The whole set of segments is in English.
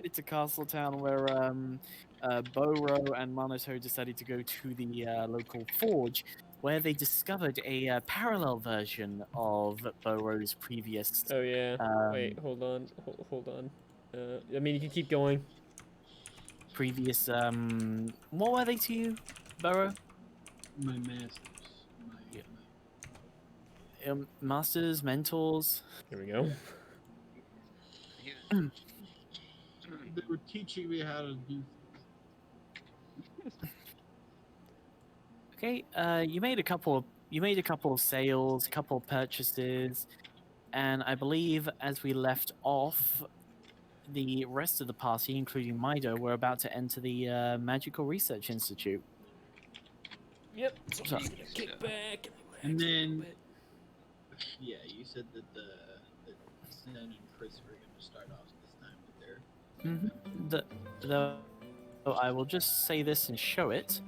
It's a castle town where Boro and Manoto decided to go to the local forge, where they discovered a parallel version of Boro's previous. Oh yeah. Wait, hold on. Hold on. I mean, you can keep going. Previous. What were they to you, Boro? My masters. Yeah. Masters, mentors. Here we go. They were teaching me how to do things. Okay. You made a couple. You made a couple of sales, a couple of purchases, and I believe as we left off, the rest of the party, including Mido, were about to enter the Magical Research Institute. Yep. So So- I'm just gonna kick back And relax a then- little bit. Yeah, you said that that Sen and Chris were going to start off this time with their. Oh, I will just say this and show it.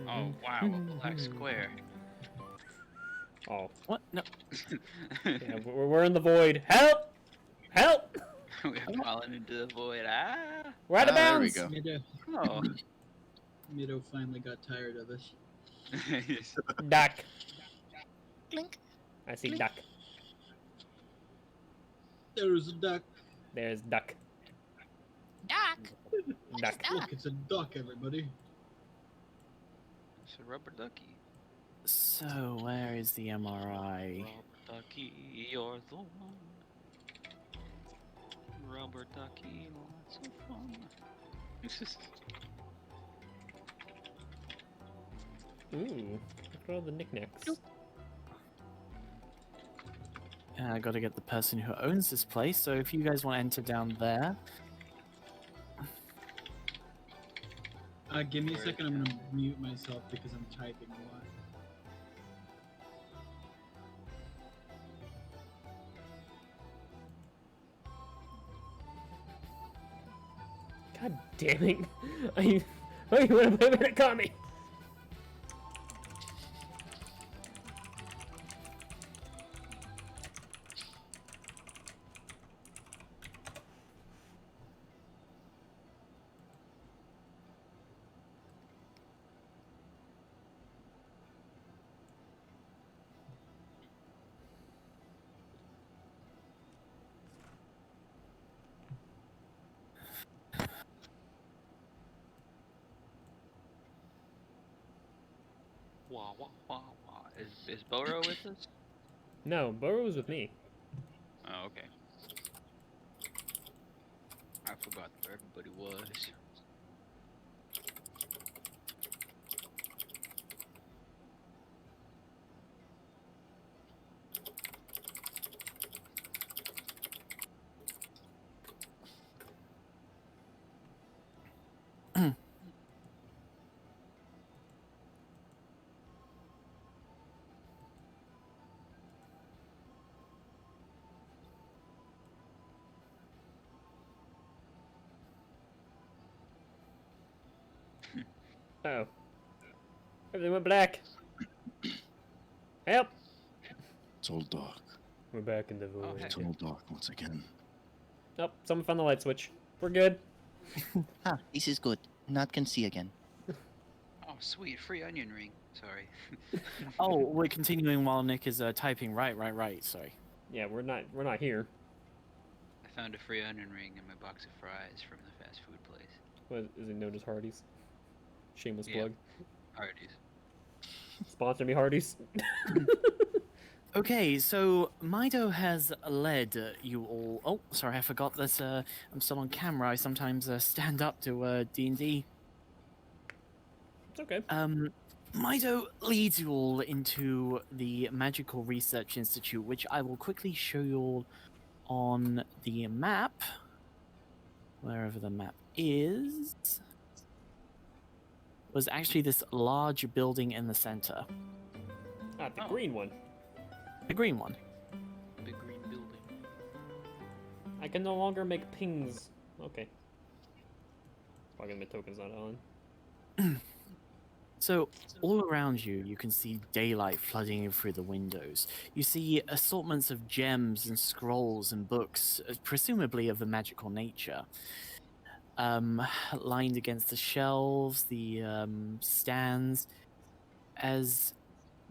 Oh wow, a black square. Oh, What? No. yeah, we're in the void. Help! Help! We're falling into the void. Ah! We're out of There we bounds. go. Oh. Mido finally got tired of us. Duck. Clink. I see duck. There's a duck. There's duck. Duck. Duck. Look, it's a duck, everybody. It's a rubber ducky. So, where is the MRI? Rubber ducky, you're the one. Rubber ducky, lots of fun. Ooh, look at all the knickknacks. I gotta get the person who owns this place, so if you guys want to enter down there. Give me a second, I'm gonna mute myself because I'm typing a lot. God damn it! You want to play with Kami? Wah, wah, wah, wah. Is Boro with us? No, Burrow was with me. Oh, okay. I forgot where everybody was. Uh oh. Everything went black. Help! It's all dark. We're back in the void. Oh, It's all dark once again. Oh, someone found the light switch. We're good. Ah, this is good. Not can see again. Oh, sweet, free onion ring. Sorry. Oh, we're continuing while Nick is typing. Right. Sorry. Yeah, we're not here. I found a free onion ring in my box of fries from the fast food place. What is it known as Hardee's? Shameless Yeah. plug. Hardee's. Sponsor me, Hardee's. Okay, so Mido has led you all. Oh, sorry, I forgot that I'm still on camera. I sometimes stand up to D&D. It's okay. Mido leads you all into the Magical Research Institute, which I will quickly show you all on the map. Wherever the map is. Was actually this large building in the center. Ah, the Oh. green one. The green one. Big green building. I can no longer make pings. Okay. Probably my token's not on. So, all around you, you can see daylight flooding in through the windows. You see assortments of gems and scrolls and books, presumably of a magical nature, lined against the shelves, the stands. As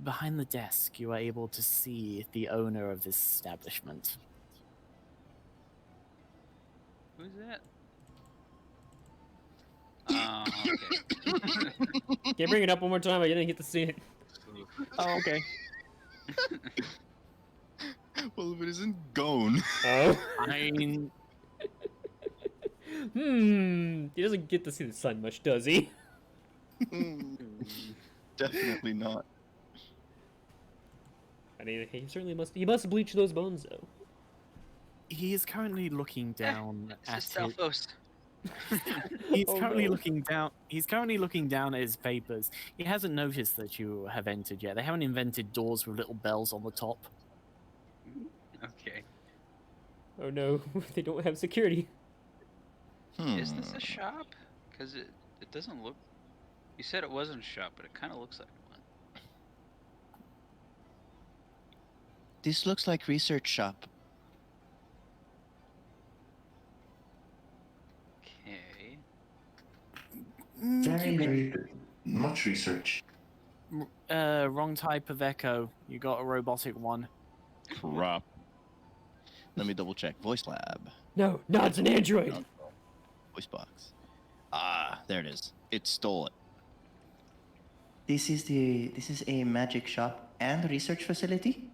behind the desk, you are able to see the owner of this establishment. Who's that? Okay. Can you bring it up one more time? I didn't get to see it. Oof. Oh, okay. Well, if it isn't gone. Oh. I mean, He doesn't get to see the sun much, does he? Definitely not. I mean, he certainly must. He must bleach those bones, though. he is currently looking down It's at just his. Stalfos. He's Oh, currently no. looking down. He's currently looking down at his papers. He hasn't noticed that you have entered yet. They haven't invented doors with little bells on the top. Okay. Oh no, they don't have security. Is this a shop? Because it doesn't look... You said it wasn't a shop, but it kind of looks like one. This looks like research shop. Okay. Very much research. Wrong type of echo. You got a robotic one. Crap. Let me double check. Voice lab. No, it's an android. Voice box. Ah, there it is. It stole it. This is a magic shop and research facility.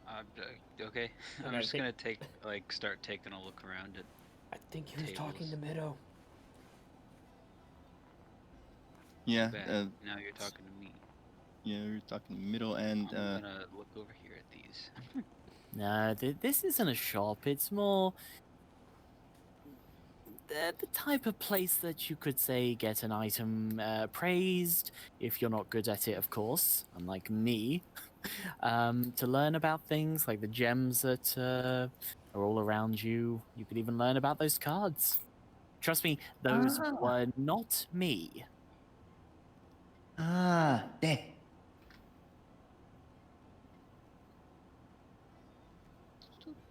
Okay. I'm Okay, I just think- gonna start taking a look around it. I think he was talking to Tables. Meadow. Yeah. Now you're talking to me. Yeah, we're talking middle and I'm gonna look over here at these. No, this isn't a shop. It's more the type of place that you could say get an item praised, if you're not good at it, of course, unlike me. To learn about things like the gems that are all around you. You could even learn about those cards. Trust me, those were not me. There.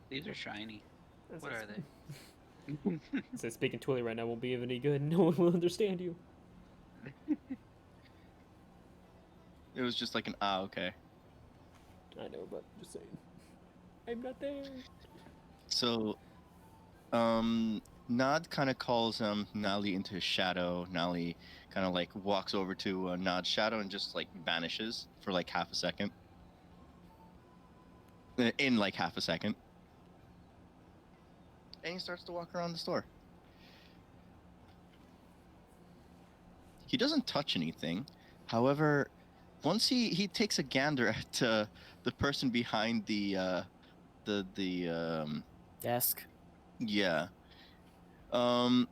These are shiny. What are they? Says speaking Twilly right now won't be of any good. No one will understand you. it was just like an okay. I know, but just saying. I'm not there. So, Nod kind of calls Nali into his shadow. Nali kind of like walks over to Nod's shadow and just like vanishes for like half a second. In like half a second. And he starts to walk around the store. He doesn't touch anything. However, once he takes a gander at the person behind the Desk. yeah. Would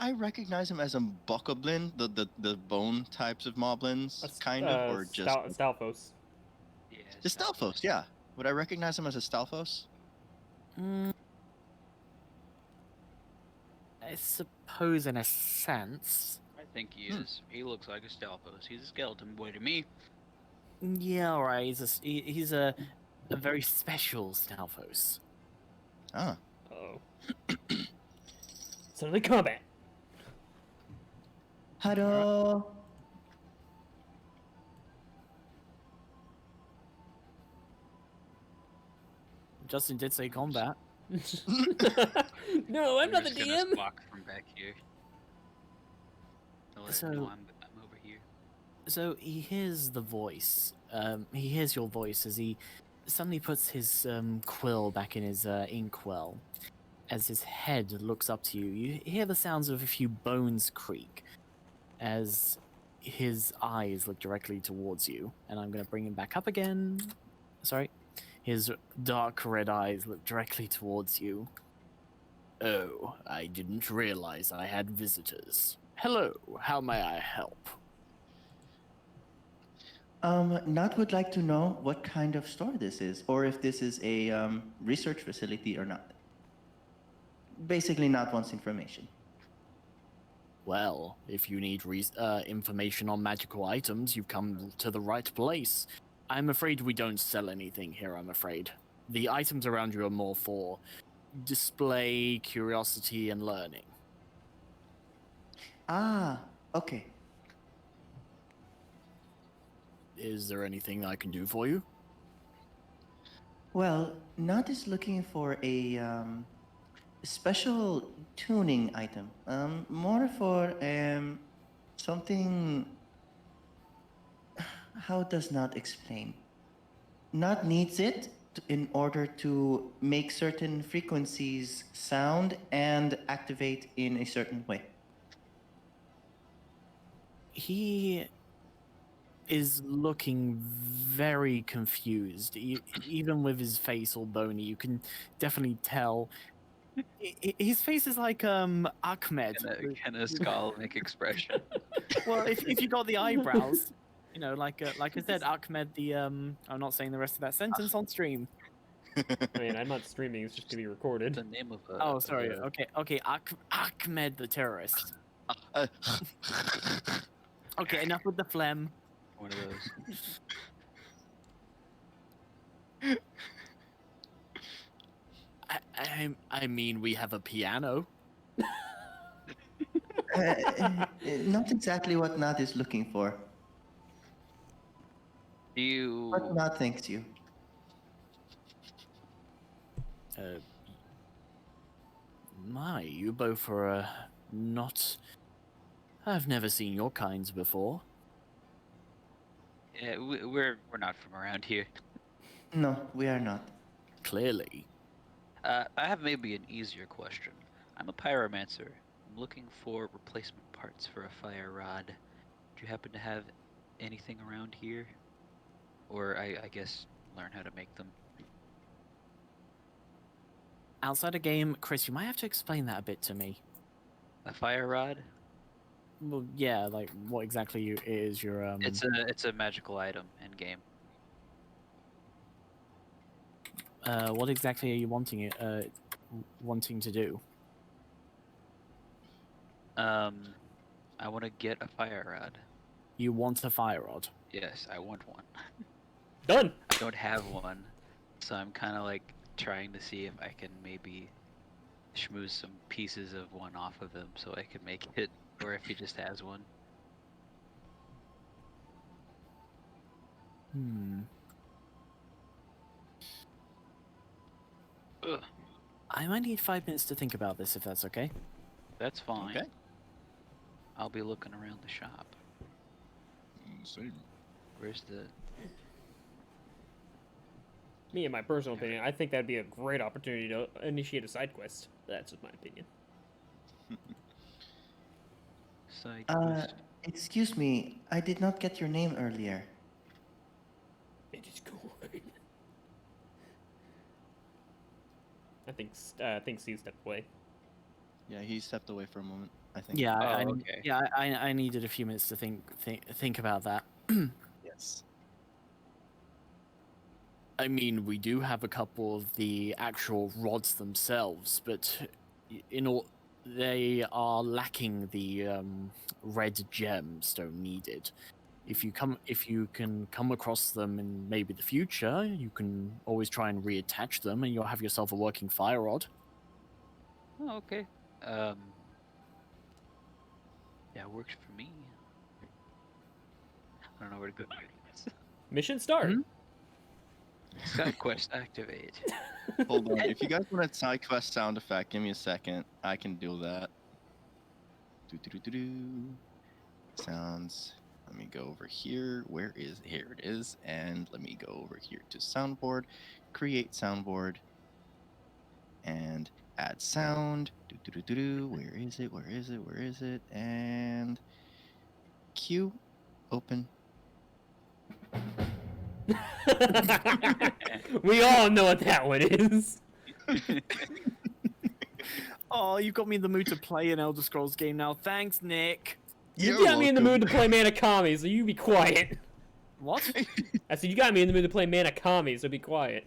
I recognize him as a bokoblin, the bone types of moblins, kind of, or just Stalfos. Yeah. the Stalfos? Yeah. Would I recognize him as a Stalfos? I suppose in a sense. I think he is. He looks like a Stalfos. He's a skeleton boy to me. Yeah, alright. He's a very special Stalfos. Ah. Oh. Suddenly combat. Hello. Justin did say combat. No, I'm not the just gonna DM. walk from back here. To let him know So- I'm over here. So he hears the voice. He hears your voice as he suddenly puts his quill back in his inkwell. As his head looks up to you, you hear the sounds of a few bones creak as his eyes look directly towards you. And I'm going to bring him back up again. Sorry. His dark red eyes look directly towards you. Oh, I didn't realize I had visitors. Hello, how may I help? Nat would like to know what kind of store this is, or if this is a research facility or not. Basically, Nat wants information. Well, if you need information on magical items, you've come to the right place. I'm afraid we don't sell anything here, I'm afraid. The items around you are more for display, curiosity, and learning. Ah, okay. Is there anything I can do for you? Well, Nut is looking for a special tuning item. More for something. How does Nut explain? Nut needs it in order to make certain frequencies sound and activate in a certain way. He is looking very confused. Even with his face all bony, you can definitely tell. His face is like Ahmed. Kind of skull-like expression. Well, if you got the eyebrows, you know, like I said, Ahmed. I'm not saying the rest of that sentence on stream. I mean, I'm not streaming; it's just to be recorded. The name of Oh, sorry. Okay. Ahmed the terrorist. Okay, enough with the phlegm. One of those. I mean, we have a piano. Not exactly what Nut is looking for, Do you? but Nut thanks you. You both are not. I've never seen your kinds before. Yeah, we're not from around here. No, we are not. Clearly. I have maybe an easier question. I'm a pyromancer. I'm looking for replacement parts for a fire rod. Do you happen to have anything around here? Or I guess learn how to make them. Outside of game, Chris, you might have to explain that a bit to me. A fire rod? Well, yeah, like what exactly is your It's a magical item in game. What exactly are you wanting to do? I want to get a fire rod. You want a fire rod? Yes, I want one. Done. I don't have one, so I'm kind of like trying to see if I can maybe schmooze some pieces of one off of him so I can make it, or if he just has one. Ugh, I might need 5 minutes to think about this, if that's okay. that's fine. Okay. I'll be looking around the shop. Same. Where's the... Me, in my personal opinion, I think that'd be a great opportunity to initiate a side quest. That's just my opinion. side quest? Excuse me, I did not get your name earlier. It is cool. I think Steve stepped away. Yeah, he stepped away for a moment, I think. Yeah, Oh, okay. I needed a few minutes to think about that. Yes. I mean, we do have a couple of the actual rods themselves, but they are lacking the red gemstone needed. If you can come across them in maybe the future, you can always try and reattach them, and you'll have yourself a working fire rod. Oh, okay. Yeah, works for me. I don't know where to go. Mission start. Side quest activate. Hold on. If you guys want a side quest sound effect, give me a second. I can do that. Sounds. Let me go over here. Here it is. And let me go over here to soundboard. Create soundboard. And add sound. Where is it? And cue. Open. We all know what that one is. Oh, you got me in the mood to play an Elder Scrolls game now. Thanks, Nick. You got me in the mood to play Manakami, so you be quiet. What? I said you got me in the mood to play Manakami, so be quiet.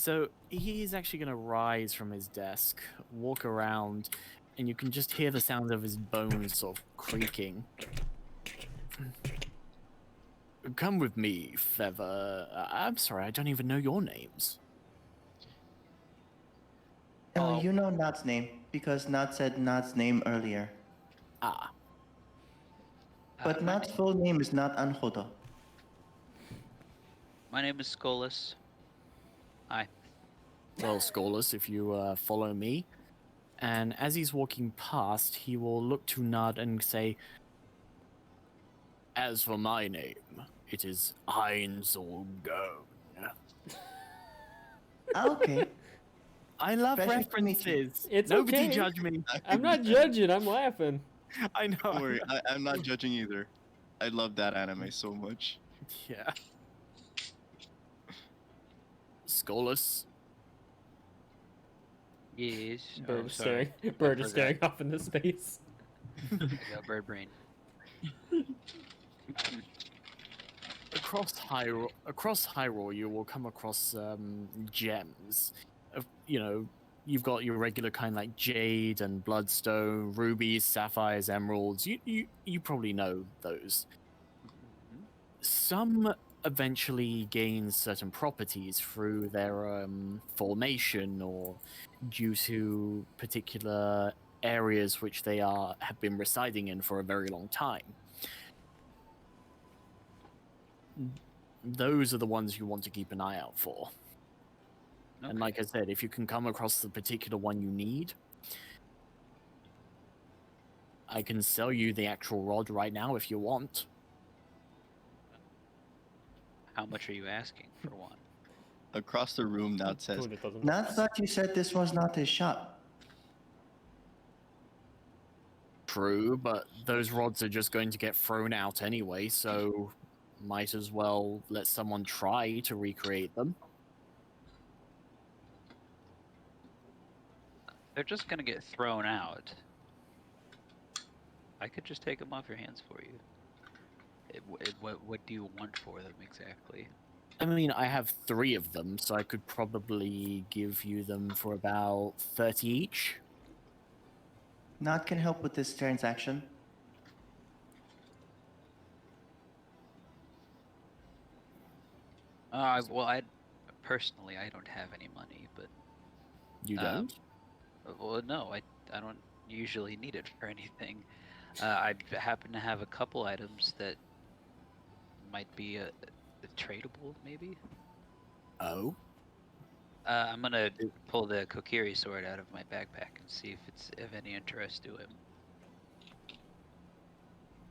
So he's actually going to rise from his desk, walk around, and you can just hear the sound of his bones sort of creaking. Come with me, Feather. I'm sorry, I don't even know your names. Oh, you know Nat's name because Nat said Nat's name earlier. Ah, But my, Nat's full name is not Anhodo. my name is Skolas. Hi. well, Scoreless, if you follow me. And as he's walking past, he will look to Nud and say, "As for my name, it is Einzelgone." Okay. I love Pleasure to meet you. references. It's Nobody okay. judge me. I'm not judging. I'm laughing. I know. Don't worry, I'm not judging either. I love that anime so much. Yeah. Scoreless. Yes. Bird oh, is sorry. staring. Bird I is forgot. staring off into space. I got bird brain. Across Hyrule, you will come across gems. You've got your regular kind like jade and bloodstone, rubies, sapphires, emeralds. You probably know those. Mhm. Some eventually gain certain properties through their formation or due to particular areas which they have been residing in for a very long time. Those are the ones you want to keep an eye out for. And like I said, if you can come across the particular one you need, I can sell you the actual rod right now if you want. How much are you asking for one? Across the room, Nat says, 200,000. Nat thought you said this was not his shop. True, but those rods are just going to get thrown out anyway, so might as well let someone try to recreate them. They're just gonna get thrown out. I could just take them off your hands for you. What do you want for them exactly? I mean, I have 3 of them, so I could probably give you them for about 30 each. Nat can help with this transaction. Well, I personally I don't have any money, but You Um, don't? well, no, I don't usually need it for anything. I happen to have a couple items that might be tradable, maybe. Oh? I'm gonna pull the Kokiri Sword out of my backpack and see if it's of any interest to him.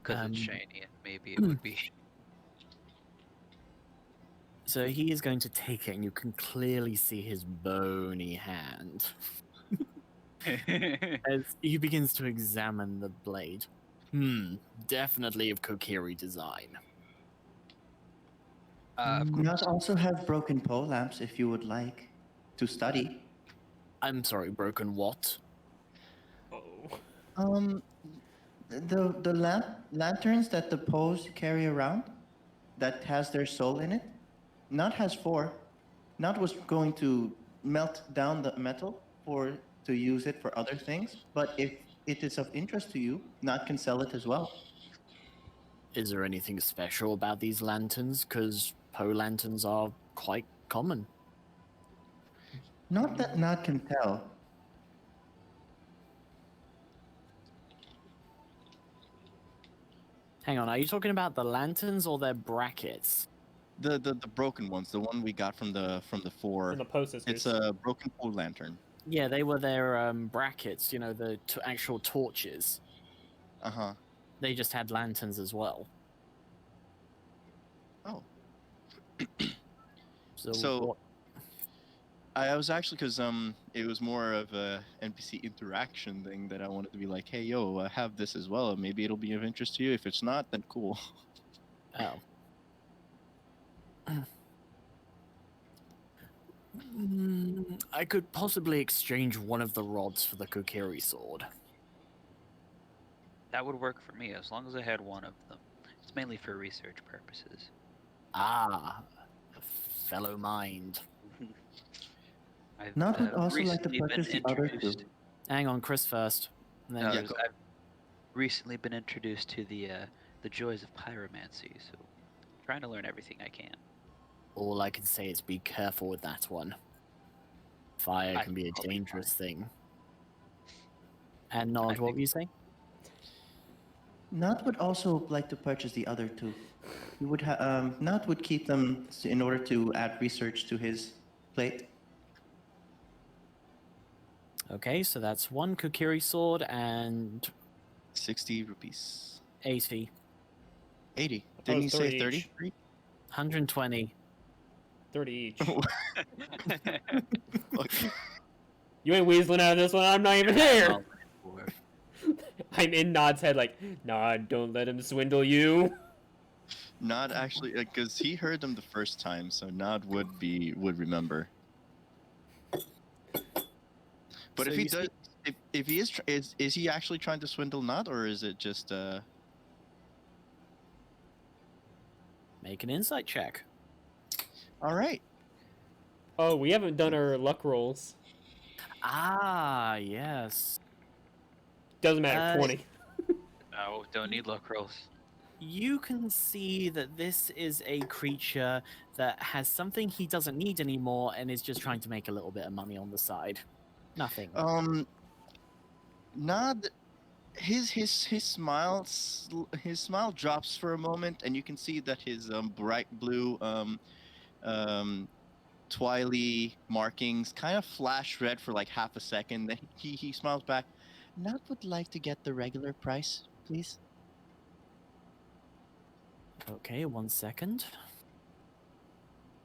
Because it's shiny and maybe it would be. So he is going to take it, and you can clearly see his bony hand as he begins to examine the blade. Definitely of Kokiri design. Of course. Nat also have broken pole lamps if you would like to study. I'm sorry, broken what? Oh. The lanterns that the poles carry around, that has their soul in it. Nat has 4. Nat was going to melt down the metal to use it for other things, but if it is of interest to you, Nat can sell it as well. Is there anything special about these lanterns? Because Poe lanterns are quite common. Not that Nat can tell. Hang on, are you talking about the lanterns or their brackets? the broken ones, the one we got from the 4. In the posters. It's a broken pole lantern. Yeah, they were their brackets, the actual torches. Uh-huh. They just had lanterns as well. Oh. So what? I was actually, because it was more of a NPC interaction thing that I wanted to be like, hey, yo, I have this as well. Maybe it'll be of interest to you. If it's not, then cool. Oh. I could possibly exchange one of the rods for the Kokiri Sword. That would work for me as long as I had one of them. It's mainly for research purposes. Ah, a fellow mind. I've Not would also like to recently been purchase the other two. introduced. Hang on, Chris first. And then No, you. Yeah, go. I've recently been introduced to the joys of pyromancy, so trying to learn everything I can. All I can say is be careful with that one. Fire I can be a will be dangerous thing. And Nod, what were you saying? Not would also like to purchase the other two. He would Not would keep them in order to add research to his plate. Okay, so that's one Kokiri Sword and 60 rupees. 80. 80. thought it Didn't was you say 30 each. 30? 120. 30 each. Fuck. You ain't weaseling out of this one. I'm not even here. I'll wait for- I'm in Nod's head like, Nod, don't let him swindle you. Nod actually, because he heard them the first time, so Nod would remember. But So if he you does, if he is he actually trying to swindle Nod, or is it just Make an insight check. All right. Oh, we haven't done our luck rolls. Ah, yes. Doesn't matter. 20. No, don't need luck rolls. You can see that this is a creature that has something he doesn't need anymore and is just trying to make a little bit of money on the side. Nothing. Nod, his smile his smile drops for a moment, and you can see that his bright blue twily markings kind of flash red for like half a second. Then he smiles back. Nod would like to get the regular price, please. Okay, 1 second.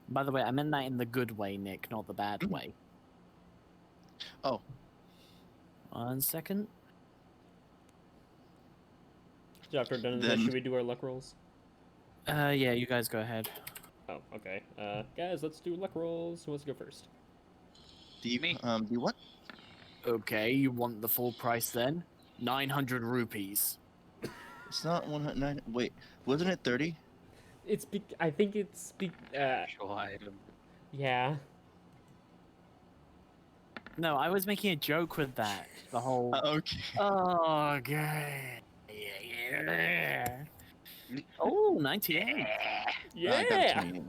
By the way, I meant that in the good way, Nick, not the bad way. Oh. 1 second. After done this, Then- should we do our luck rolls? Yeah, you guys go ahead. Oh, okay. Guys, let's do luck rolls. Who wants to go first? Do you Me. do you what? Okay, you want the full price then? 900 rupees. It's not 109. Wait, wasn't it 30? I think it's Actual item. yeah. No, I was making a joke with that. The whole. Okay. Oh, okay. Yeah. Oh, 98. Yeah. I got a 20.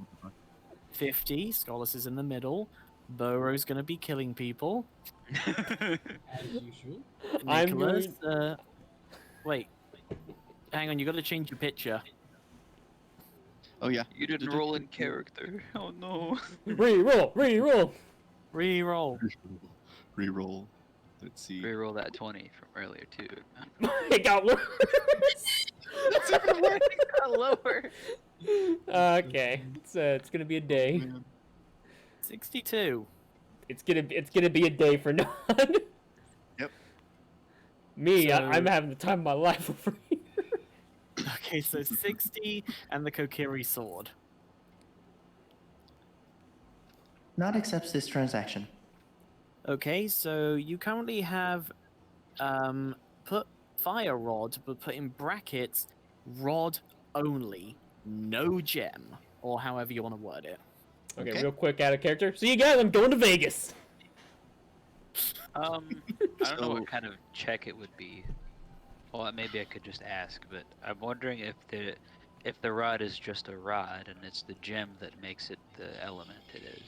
50. Scholas is in the middle. Burrow's gonna be killing people. As usual. I'm Nicholas, wait. Hang on, you gotta change your picture. Oh yeah. You didn't roll in character. Oh no. Re-roll. Reroll. Reroll. Let's see. Reroll that 20 from earlier too. It got worse. That's even worse. It got lower. Okay, it's gonna be a day. 62. It's gonna be a day for none. Yep. Me, So- I'm having the time of my life over here. Okay, so 60 and the Kokiri Sword. Not accepts this transaction. Okay, so you currently have put fire rod, but put in brackets rod only, no gem, or however you want to word it. Okay, Okay. real quick, out of character. See you guys. I'm going to Vegas. I don't know So- what kind of check it would be. Well, maybe I could just ask, but I'm wondering if the rod is just a rod and it's the gem that makes it the element it is.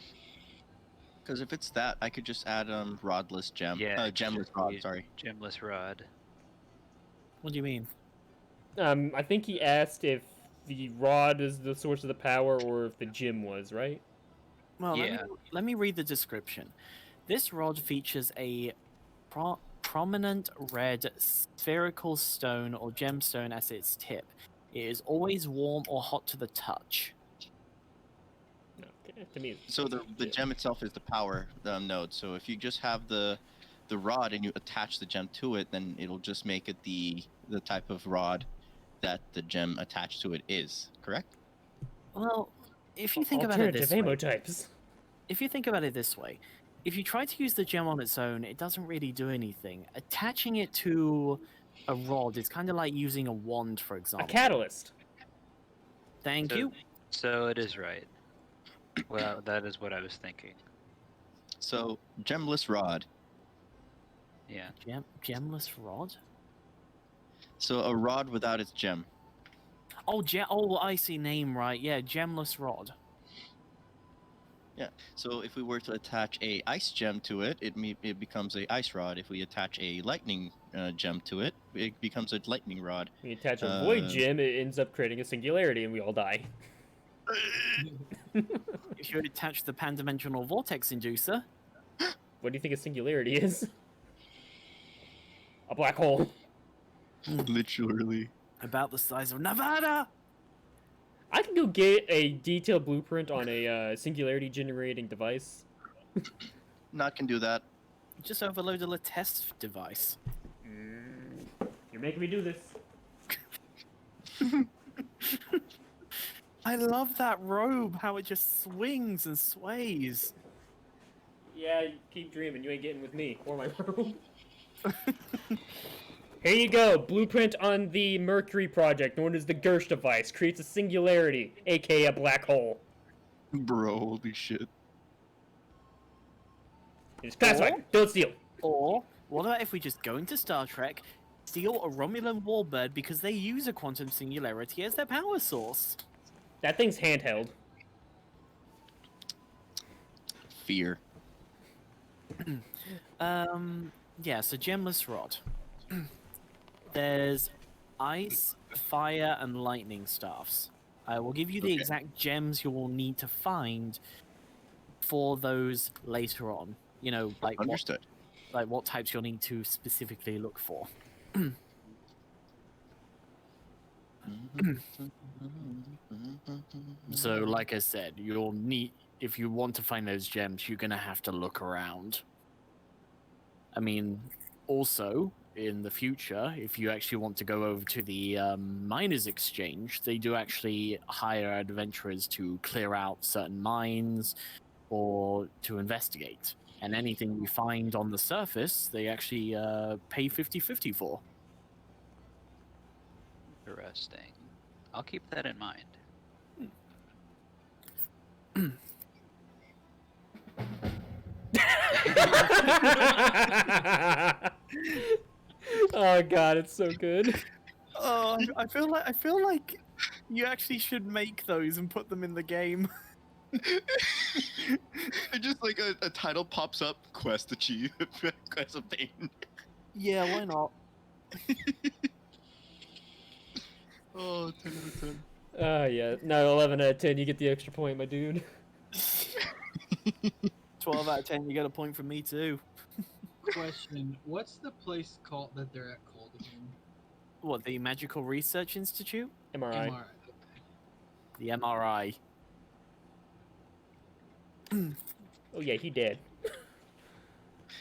Because if it's that, I could just add rodless gem. Yeah, it Gemless should rod. be Sorry. Gemless rod. What do you mean? I think he asked if the rod is the source of the power or if the gem was, right? Well, Yeah. let me read the description. This rod features a prominent red spherical stone or gemstone as its tip. It is always warm or hot to the touch. No, okay, to me. So the gem itself is the power node. So if you just have the rod and you attach the gem to it, then it'll just make it the type of rod that the gem attached to it is. Correct? Well, if you think about it Alternative this ammo way, types. if you think about it this way, if you try to use the gem on its own, it doesn't really do anything. Attaching it to a rod is kind of like using a wand, for A example. catalyst. Thank So- you. So it is right. Well, that is what I was thinking. So, gemless rod. Yeah. Gemless rod? So a rod without its gem. Oh, oh, I see name right. Yeah, gemless rod. Yeah. So if we were to attach a ice gem to it, it becomes a ice rod. If we attach a lightning gem to it, it becomes a lightning rod. When you attach a void gem, it ends up creating a singularity, and we all die. If you attach the pan-dimensional vortex inducer, What do you think a singularity is? A black hole. Literally. about the size of Nevada. I can go get a detailed blueprint on a singularity generating device. Not can do that. Just overloaded a test device. You're making me do this. I love that robe, how it just swings and sways. Yeah, you keep dreaming. You ain't getting with me or my room. Here you go. Blueprint on the Mercury project, known as the Gersh device, creates a singularity, aka a black hole. Bro, holy shit. It's classified. Don't steal. Or, what about if we just go into Star Trek, steal a Romulan warbird because they use a quantum singularity as their power source? That thing's handheld. Fear. Yeah, so gemless rod. There's ice, fire, and lightning staffs. I will give you the Okay. exact gems you will need to find for those later on. You know, like Understood. what types you'll need to specifically look for. So, like I said, you'll need, if you want to find those gems, you're gonna have to look around. I mean, also, in the future, if you actually want to go over to the miners exchange, they do actually hire adventurers to clear out certain mines or to investigate. And anything you find on the surface, they actually pay 50-50 for. Interesting. I'll keep that in mind. Oh god, it's so good. Oh, I feel like you actually should make those and put them in the game. It just like a title pops up, quest achieved, quest obtained. Yeah, why not? Oh, 10 out of 10. Yeah. No, 11 out of 10, you get the extra point, my dude. 12 out of 10, you get a point from me too. Question: what's the place called that they're at called again? What, the Magical Research Institute? MRI. MRI. The MRI. Oh yeah, he dead.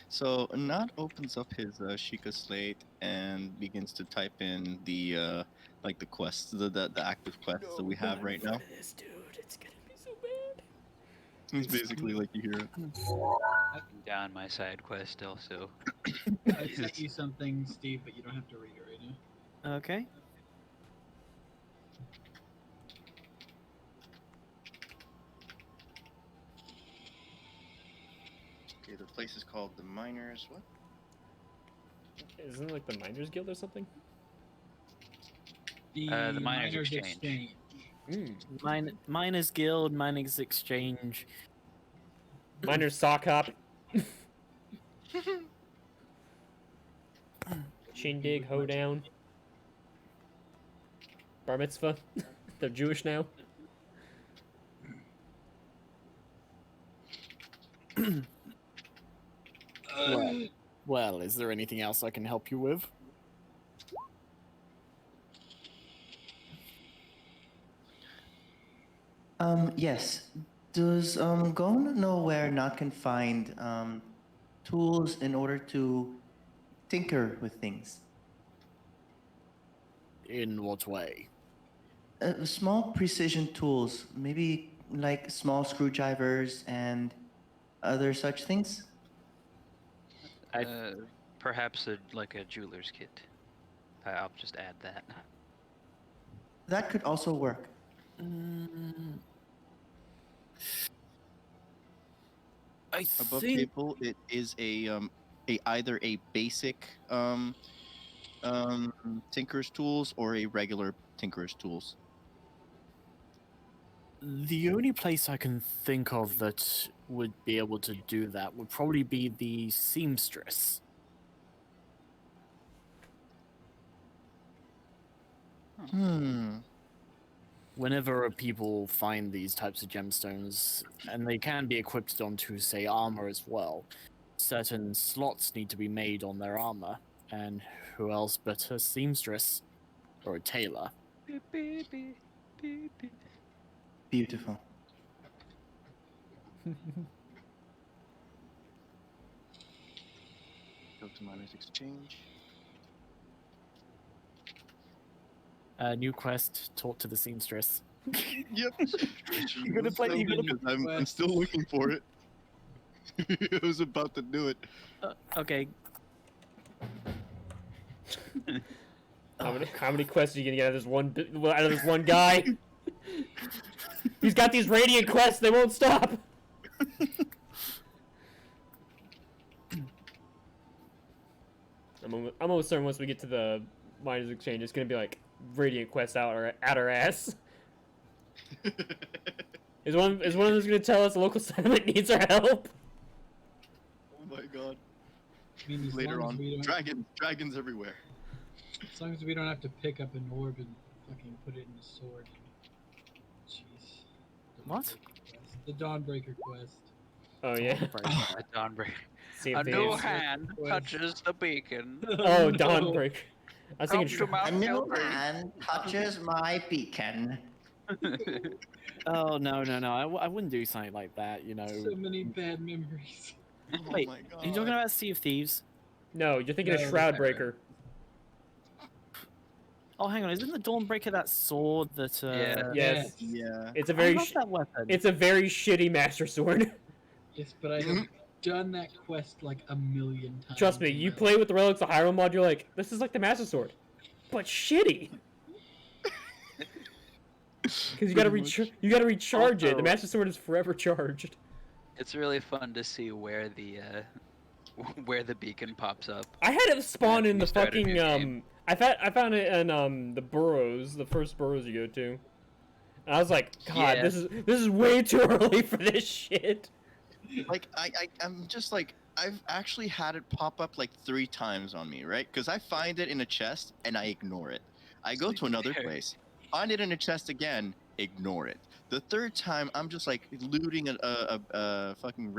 So Nod opens up his Sheikah slate and begins to type in the like the quests, the active quests that we have right now. This dude, it's gonna be so bad. It's basically like you hear it. I'm down my side quest also. I sent you something, Steve, but you don't have to read it right now. Okay. Okay, the place is called the Miners. What? Isn't it like the Miners Guild or something? The Miners Exchange. Miners Guild, Miners Exchange. Miners Sock Hop. Shindig, Hoedown. Bar Mitzvah. They're Jewish now. Well, is there anything else I can help you with? Yes. Does Gon know where Not can find tools in order to tinker with things? In what way? Small precision tools, maybe like small screwdrivers and other such things. Perhaps like a jeweler's kit. I'll just add that. That could also work. Above think table, it is a either a basic tinker's tools or a regular tinker's tools. the only place I can think of that would be able to do that would probably be the seamstress. Whenever people find these types of gemstones, and they can be equipped onto, say, armor as well, certain slots need to be made on their armor, and who else but a seamstress or a tailor? Beep, beep, beep, beep, beep. Beautiful. Go to minus exchange. New quest, talk to the seamstress. Yep. You're gonna play. You're gonna. I'm still looking for it. I was about to do it. Okay. How many quests are you gonna get out of this one guy? He's got these radiant quests. They won't stop. I'm almost certain once we get to the miners exchange, it's gonna be like radiant quests out our ass. Is one of those gonna tell us the local settlement needs our help? Oh my god. I mean, Later on, we don't, dragons everywhere. as long as we don't have to pick up an orb and fucking put it in a sword. Jeez. What? The Dawnbreaker quest. Oh yeah. A Dawnbreaker. See A if new these- hand touches the beacon. Oh, Dawnbreaker. I was Come thinking. to Mount A new Calvary. hand touches my beacon. Oh no! I wouldn't do something like that. You know. So many bad memories. Oh Wait, my god. are you talking about Sea of Thieves? No, you're thinking of No, Shroudbreaker. Oh, hang on! Isn't the Dawnbreaker that sword that? Yeah. Yes. Yeah. It's a I very love that weapon. it's a very shitty master sword. Yes, but I have done that quest like a million times. Trust me, in you my play with the Relics of Hyrule mod, you're like, this is like the master sword, but shitty. Because you gotta recharge it. The Also- master sword is forever charged. It's really fun to see where the beacon pops up. I had it spawn Yeah, in you the started a fucking new game. I found it in the burrows, the first burrows you go to. And I was like, God, Yeah. this is way too early for this shit. Like I'm just like I've actually had it pop up like 3 times on me, right? Because I find it in a chest and I ignore it. I go to another Fair. place, find it in a chest again, ignore it. The 3rd time, I'm just like looting a fucking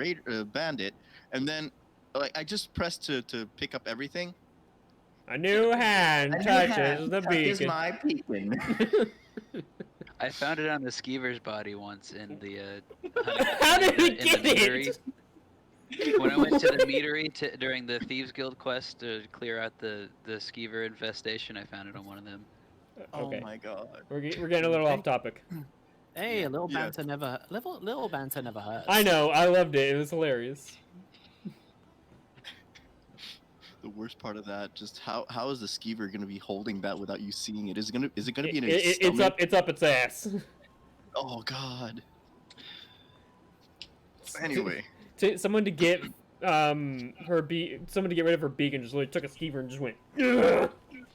bandit, and then like I just press to pick up everything. A new hand A new touches hand the touches beacon. my beacon. I found it on the skeever's body once in the How did we in the get meadery. it? When I went to the meadery during the Thieves Guild quest to clear out the skeever infestation, I found it on one of them. Okay, Oh my god. we're getting a little off topic. Hey, a little Yeah. banter never. Little banter never hurts. I know, I loved it. It was hilarious. The worst part of that, just how is the skeever gonna be holding that without you seeing it? Is it gonna be in its It's stomach? up its ass. Oh god. Anyway, Someone to get someone to get rid of her beacon just literally took a skeever and just went. "Ugh."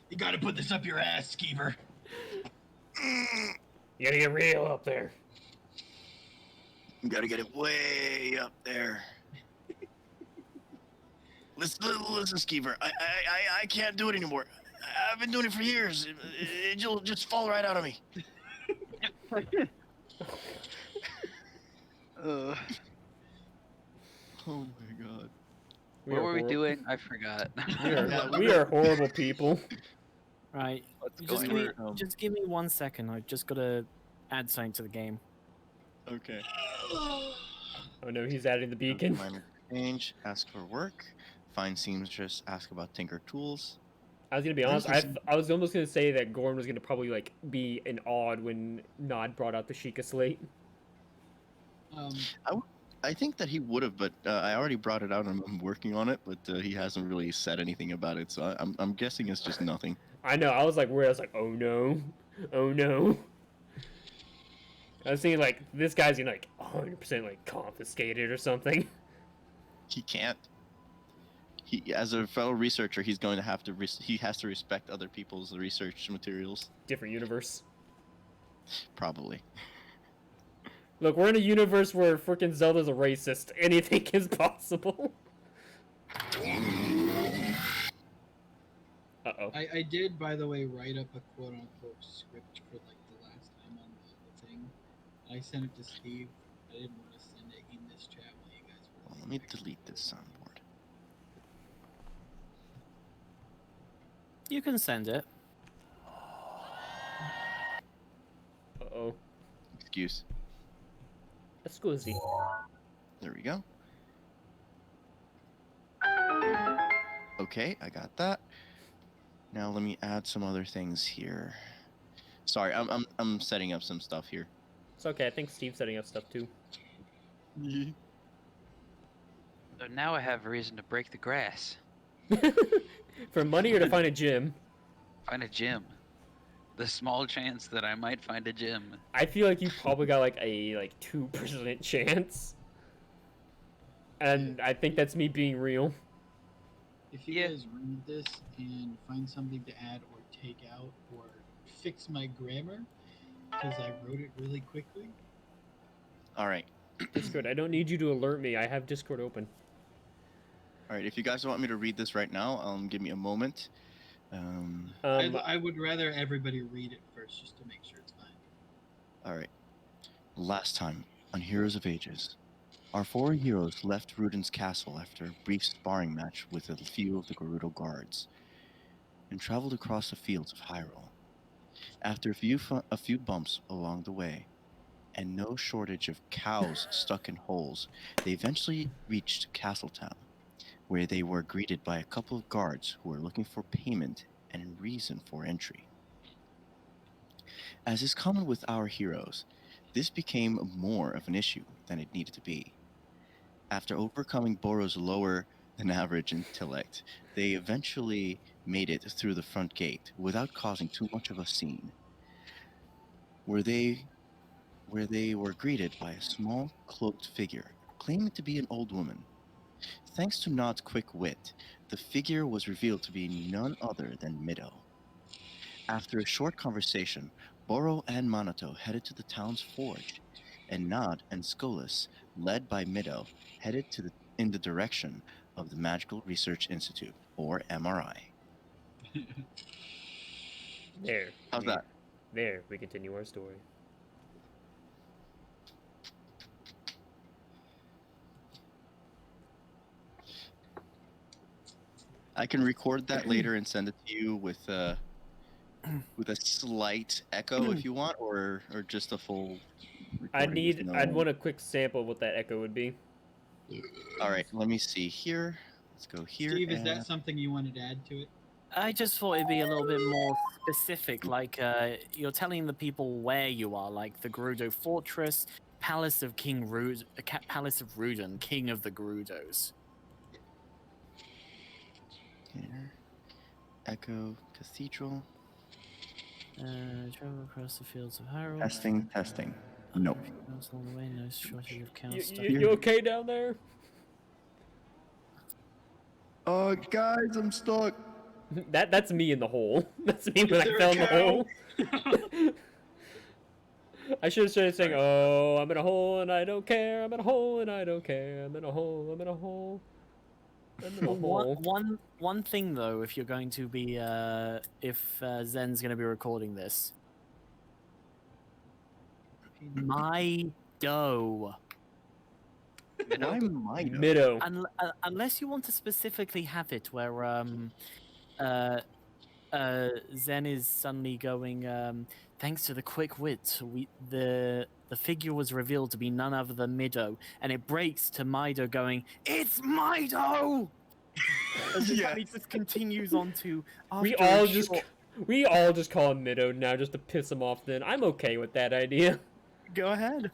You gotta put this up your ass, Skeever. You gotta get real up there. you gotta get it way up there. Listen, Skeever. I can't do it anymore. I've been doing it for years. It'll just fall right out of me. Oh my god. We What are were we horrible- doing? I forgot. We are horrible people. Right. What's Just going give me, on? just give me 1 second. I've just got to add something to the game. Okay. Oh no, he's adding the beacon. Minor change. Ask for work. Find seamstress. Ask about tinker tools. I was gonna be honest. I was almost gonna say that Gorn was gonna probably like be an odd when Nod brought out the Sheikah slate. I think that he would have, but I already brought it out and I'm working on it, but he hasn't really said anything about it, so I'm guessing it's just nothing. I know. I was like, where? I was like, oh no, oh no. I was thinking like this guy's gonna like 100% like confiscate it or something. He can't. He, as a fellow researcher, he's going to have to. He has to respect other people's research materials. Different universe. Probably. Look, we're in a universe where freaking Zelda's a racist. Anything is possible. Uh-oh. I did, by the way, write up a quote-unquote script for like the last time on the thing. I sent it to Steve. I didn't want to send it in this chat while you guys were Well, let me listening. delete this soundboard. You can send it. Uh-oh. Excuse. Excuse. There we go. Okay, I got that. Now let me add some other things here. Sorry, I'm setting up some stuff here. It's okay, I think Steve's setting up stuff too. So now I have a reason to break the grass. For money or to find a gym? Find a gym. The small chance that I might find a gym. I feel like you probably got like a 2% chance. And I think that's me being real. If you Yeah. guys read this and find something to add or take out or fix my grammar, because I wrote it really quickly. All right. Discord, I don't need you to alert me. I have Discord open. All right. If you guys want me to read this right now, give me a moment. I would rather everybody read it first just to make sure it's fine. All right. Last time on Heroes of Ages, our four heroes left Rudin's castle after a brief sparring match with a few of the Gerudo guards, and traveled across the fields of Hyrule. After a few bumps along the way, and no shortage of cows stuck in holes, they eventually reached Castletown, where they were greeted by a couple of guards who were looking for payment and reason for entry. As is common with our heroes, this became more of an issue than it needed to be. After overcoming Boro's lower than average intellect, they eventually made it through the front gate without causing too much of a scene, where they were greeted by a small cloaked figure claiming to be an old woman. Thanks to Nod's quick wit, the figure was revealed to be none other than Mido. After a short conversation, Boro and Manato headed to the town's forge, and Nod and Skolas, led by Mido, headed in the direction of the Magical Research Institute, or MRI. There. How's that? There, we continue our story. I can record that later and send it to you with a slight echo if you want, or just a full. I'd want a quick sample of what that echo would be. All right, let me see here. Let's go here. Steve, is and- that something you wanted to add to it? I just thought it'd be a little bit more specific, like you're telling the people where you are, like the Gerudo Fortress, Palace of Palace of Rudin, King of the Gerudos. Here. Echo Cathedral. Travel across the fields of Hyrule. Testing. Nope. Along the way, no shortage of cows. You okay down there? Oh, guys, I'm stuck. That's me in the hole. That's me when I there a fell in the cow? hole. I should have started saying, "Oh, I'm in a hole and I don't care. I'm in a hole and I don't care. I'm in a hole. I'm in a hole. I'm in a hole." One thing though, if you're going to be if Zen's going to be recording this, my dough. Why Mido? Mido. Unless you want to specifically have it where Zen is suddenly going, thanks to the quick wit, the figure was revealed to be none other than Mido, and it breaks to Mido going, "It's Mido!" And then he just continues on to We after all a just short- we all just call him Mido now just to piss him off. Then I'm okay with that idea. go ahead.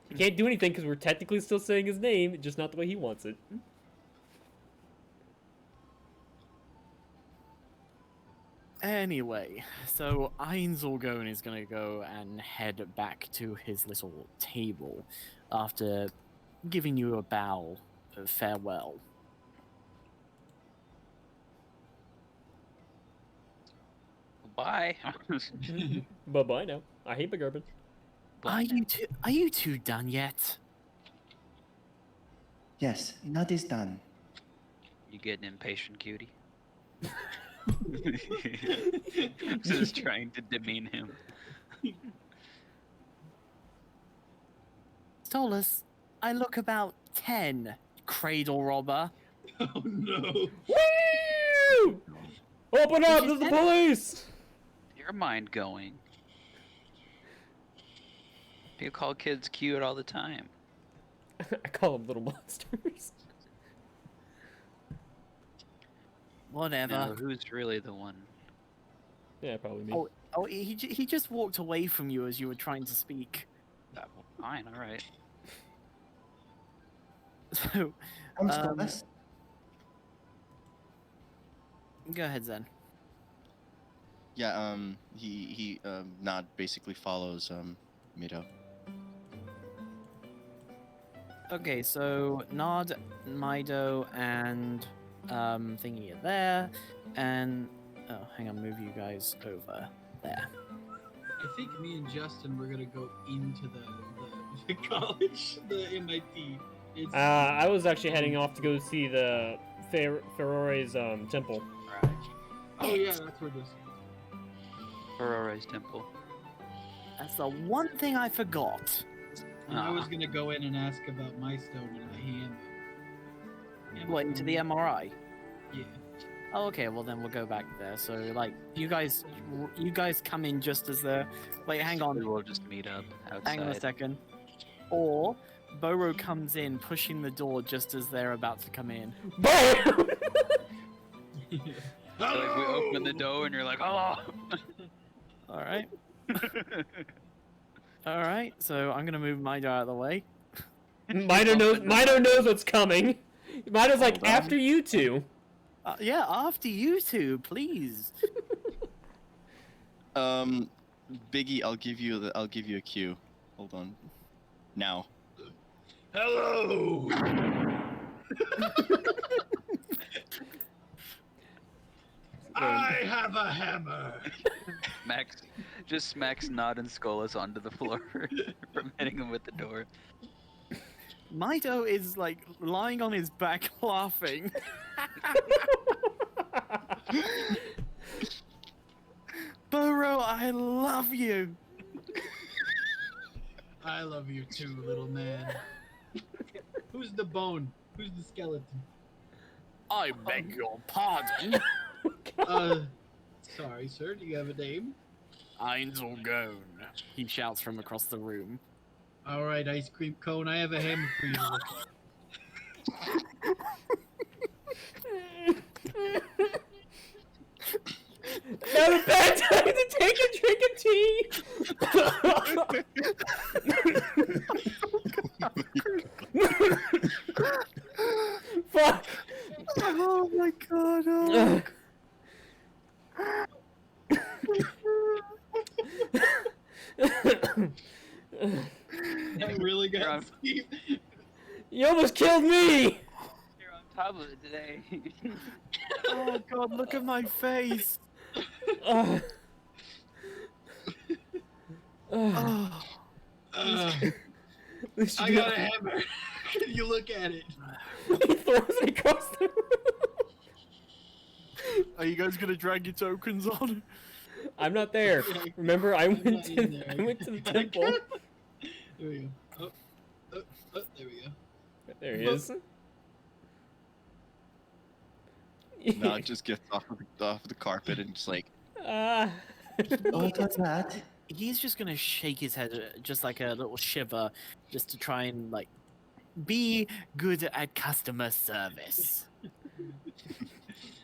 He can't do anything because we're technically still saying his name, just not the way he wants it. Anyway, so Einzelgone is going to go and head back to his little table after giving you a bow of farewell. Bye. Bye bye now. I hate big urban. Are you two done yet? Yes, Nut is done. You getting impatient, cutie? Just trying to demean him. Stolas, I look about 10, cradle robber. Oh no! Woo! Open up! There's the police! Your mind going. People call kids cute all the time. I call them little monsters. Whatever. Now, who's really the one? Yeah, probably me. Oh, he just walked away from you as you were trying to speak. Fine, all right. So, I'm Stolas. go ahead, Zen. Yeah, he Nod basically follows Mido. Okay, so Nod, Mido, and Thingy are there, and oh, hang on, move you guys over there. I think me and Justin were gonna go into the college, the MIT. It's, I was actually heading off to go see the Ferrari's temple. Right. oh yeah, that's where this. Ferrari's temple. That's the one thing I forgot. And I was gonna go in and ask about my stone and my hand. What, into the MRI? Yeah. Oh, okay. Well, then we'll go back there. So, like, you guys come in just as the. Wait, hang on. We will just meet up outside. Hang on a second. Or Boro comes in, pushing the door just as they're about to come in. Boom! So, like, we open the door and you're like, oh! All right. All right. So I'm gonna move Mido out of the way. Mido knows what's coming. Mido's like, Hold on. after you two. Yeah, after you two, please. Biggie, I'll give you a cue. Hold on. Now. Hello. I have a hammer. Max just smacks Nod and Skolas onto the floor from hitting him with the door. Mido is like lying on his back laughing. Boro, I love you. I love you too, little man. Who's the bone? Who's the skeleton? I beg your pardon. Sorry, sir. Do you have a name? Einzelgone, he shouts from across the room. All right, ice cream cone. I have a hammer for you to look at. Not a bad time to take a drink of tea. Fuck. Oh my god. Oh. I really got Steve. You almost killed me. You're on top of it today. Oh god, look at my face. Oh. Oh. I got a hammer. You look at it. He throws it across the room. Are you guys gonna drag your tokens on? I'm not there. Remember, I went not to in there. I went to the temple. There we go. Oh, there we go. There he is. Nod just gets off the carpet and just like. Ah. What was that? He's just gonna shake his head, just like a little shiver, just to try and like be good at customer service.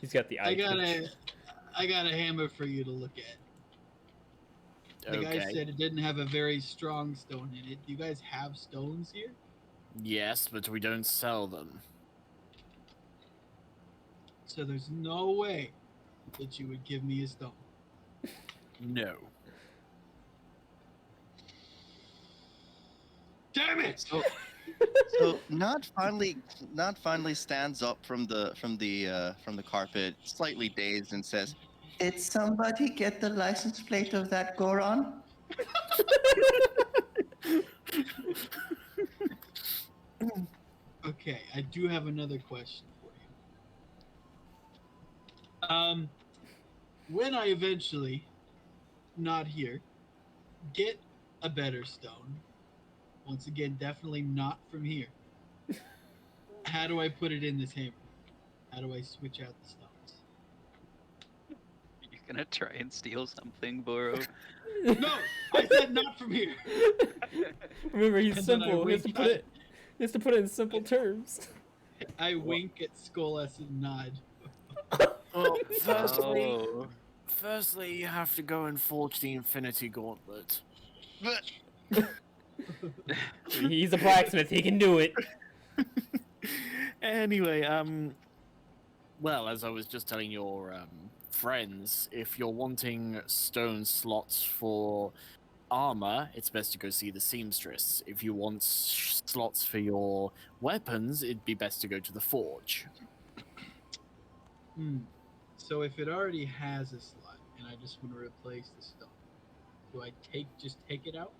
He's got the eye. I got a hammer for you to look at. The guy said it didn't have a very strong stone in it. Do you guys have stones here? Yes, but we don't sell them. So there's no way that you would give me a stone. No. Damn it! So, So not finally stands up from the carpet, slightly dazed, and says, Did somebody get the license plate of that Goron? Okay, I do have another question for you. When I eventually, not here, get a better stone, once again, definitely not from here. How do I put it in this hammer? How do I switch out the stones? You're gonna try and steal something, Boro? No, I said not from here. Remember, he's And then I simple. He has to wink- put it. He has to put it in simple terms. I wink at Skolas and nod. Well, firstly, Oh. firstly, you have to go and forge the Infinity Gauntlet. He's a blacksmith. He can do it. Anyway, well, as I was just telling your friends, if you're wanting stone slots for armor, it's best to go see the seamstress. If you want slots for your weapons, it'd be best to go to the forge. So if it already has a slot and I just want to replace the stone, do I just take it out?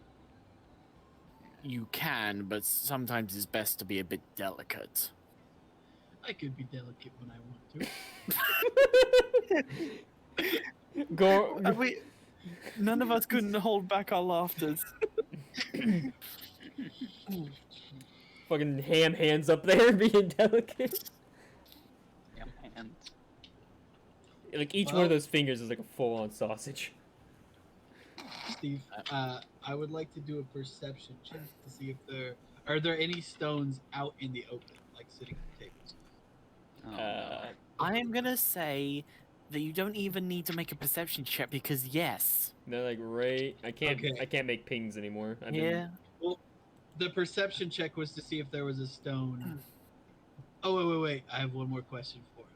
You can, but sometimes it's best to be a bit delicate. I could be delicate when I want to. Go. None of us couldn't hold back our laughters. Fucking ham hands up there being delicate. Damn hands. Like each one of those fingers is like a full-on sausage. Steve, I would like to do a perception check to see if are there any stones out in the open, like sitting on tables. Oh, no. I am gonna say that you don't even need to make a perception check because yes. They're like right. I can't. Okay. I can't make pings anymore. I've been- Yeah. Well, the perception check was to see if there was a stone. Oh wait! I have one more question for him.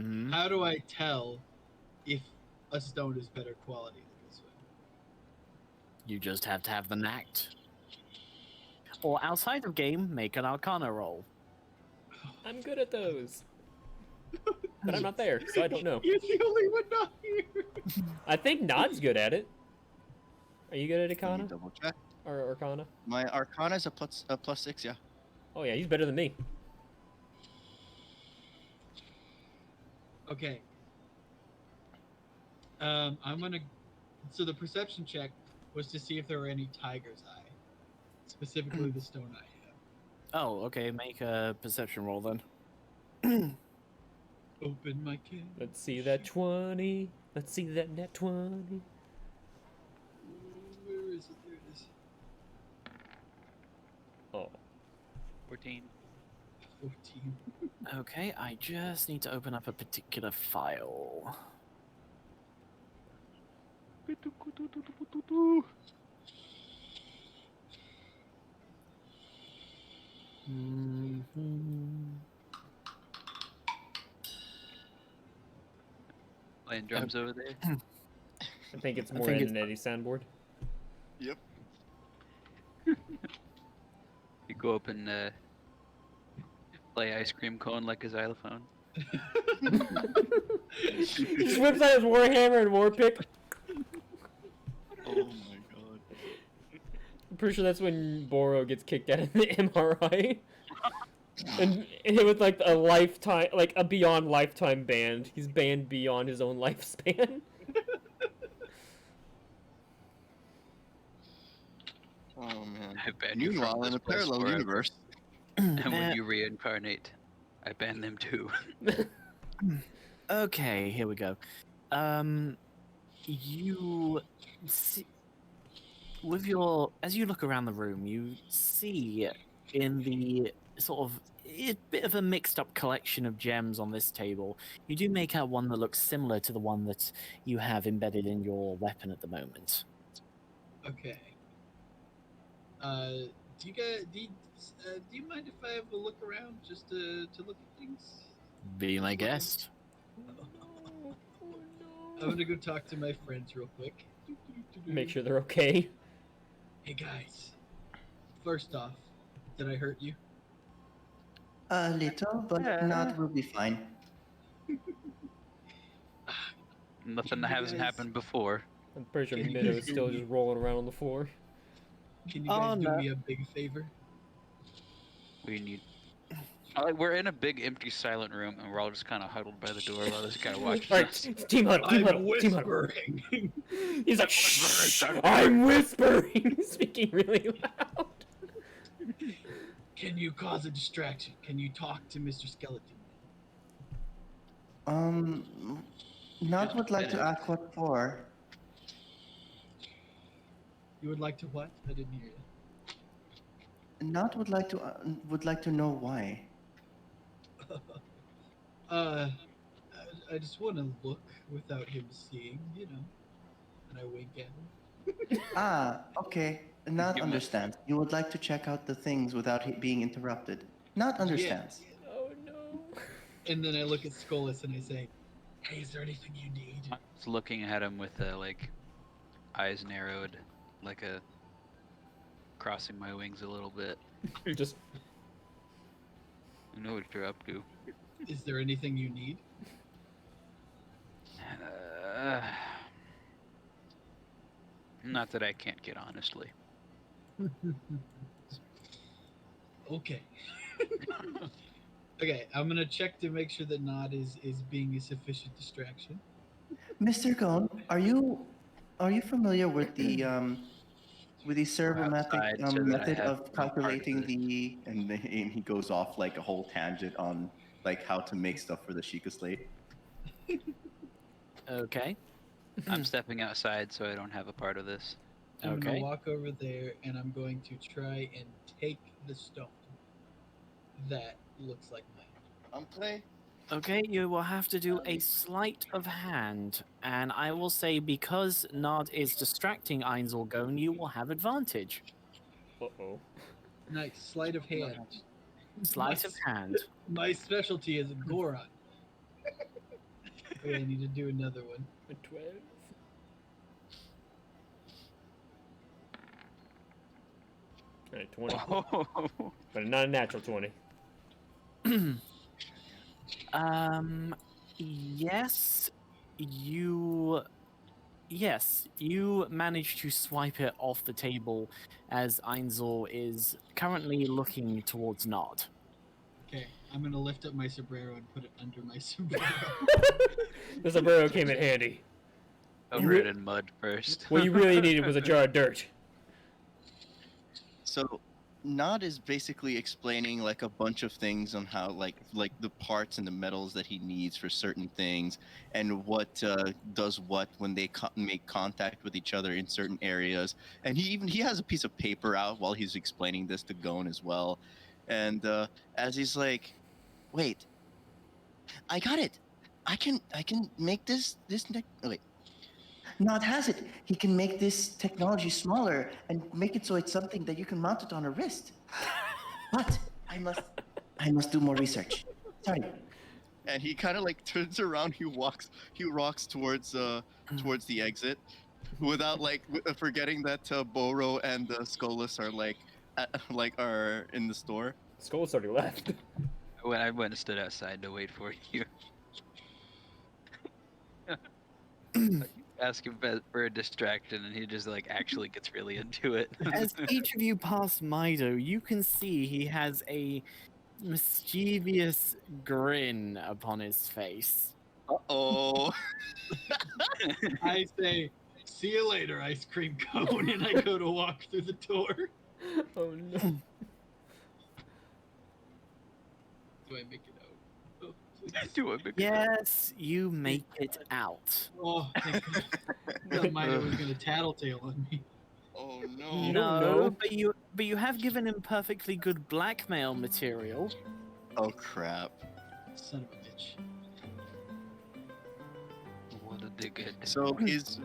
Mm-hmm. How do I tell if a stone is better quality than this one? You just have to have the knack. Or outside of game, make an Arcana roll. I'm good at those. But I'm not there, so I don't know. You're the only one not here. I think Nod's good at it. Are you good at Let me Arcana double check. or Arcana? My Arcana is a +6, yeah. Oh yeah, he's better than me. Okay. I'm gonna. So the perception check was to see if there were any tiger's eye, specifically the stone eye. Oh, okay, make a perception roll then. Open my can. Let's see that 20. Let's see that net 20. Where is it? There it is. Oh. 14. 14. Okay, I just need to open up a particular file. Playing drums over there. I think it's I more think than an Eddie soundboard. Yep. You go up and play ice cream cone like a xylophone. He just whips out his warhammer and warpick. Oh my god. I'm pretty sure that's when Boro gets kicked out of the MRI. And hit with like a lifetime, like a beyond lifetime banned. He's banned beyond his own lifespan. Oh man. I ban you Meanwhile, from in this a place parallel forever. universe, And when you reincarnate, I ban them too. Okay, here we go. You see, with your as you look around the room, you see in the sort of a bit of a mixed up collection of gems on this table. You do make out one that looks similar to the one that you have embedded in your weapon at the moment. Okay. Do you mind if I have a look around just to look at things? Be my guest. I'm gonna go talk to my friends real quick. Make sure they're okay. Hey guys. First off, Did I hurt you? A little, but Nod will be fine. Nothing You that hasn't guys- happened before. I'm pretty sure Can you Mido guys is hear still me? just rolling around on the floor. Can you Oh, guys do no. me a big favor? We need. We're in a big, empty, silent room, and we're all just kind of huddled by the door while this guy watches Alright, us. team huddle, team I'm huddle, team huddle. whispering. He's like, shh, I'm whispering, speaking really loud. Can you cause a distraction? Can you talk to Mr. Skeleton? Nod would like to Yeah. ask what for. You would like to what? I didn't hear you. Nod would like to know why. I just want to look without him seeing, you know. And I wink at him. Ah, okay. Nod Give him a- understands. You would like to check out the things without being interrupted. Nod understands. Oh no. And then I look at Skolas and I say, "Hey, is there anything you need?" Just looking at him with like eyes narrowed, like a crossing my wings a little bit. Just I know what you're up to. Is there anything you need? Not that I can't get, honestly. Okay. Okay, I'm gonna check to make sure that Nod is being a sufficient distraction. Mr. Gone, are you familiar with the servomatic outside so that I method have of no part of calculating this. and he goes off like a whole tangent on like how to make stuff for the Sheikah slate. Okay. I'm stepping outside so I don't have a part of this. I'm Okay. gonna walk over there and I'm going to try and take the stone that looks like mine. Play. Okay, you will have to do a sleight of hand, and I will say because Nod is distracting Einzelgone, you will have advantage. uh-oh. Nice sleight of hand. Sleight of hand. My specialty is Goron. Okay, I need to do another one. A 12. Alright, 20. Oh, But not a natural 20. Yes, you manage to swipe it off the table as Einzel is currently looking towards Nod. Okay, I'm gonna lift up my sombrero and put it under my sombrero. The sombrero came in handy. cover it in mud first. What you really needed was a jar of dirt. So, Nod is basically explaining like a bunch of things on how like the parts and the metals that he needs for certain things, and what does what when they make contact with each other in certain areas. And he has a piece of paper out while he's explaining this to Gon as well. And as he's like, "Wait, I got it. I can make this wait." Nod has it. He can make this technology smaller and make it so it's something that you can mount it on a wrist. But I must do more research. Sorry. And he kind of like turns around. He walks towards towards the exit, without like forgetting that Boro and Skolas are are in the store. Skull's already left. When I went and stood outside to wait for you. Ask him for a distraction, and he just like actually gets really into it. As each of you pass Mido, you can see he has a mischievous grin upon his face. Oh. I say, "See you later, ice cream cone," and I go to walk through the door. Oh no. Do I make it out? Oh, please. Do it, because- Yes, you make it out. Oh, thank God. I thought Mido was gonna tattletale on me. Oh You no. don't No, know. but you have given him perfectly good blackmail material. Oh crap. Son of a bitch. What a dickhead. So is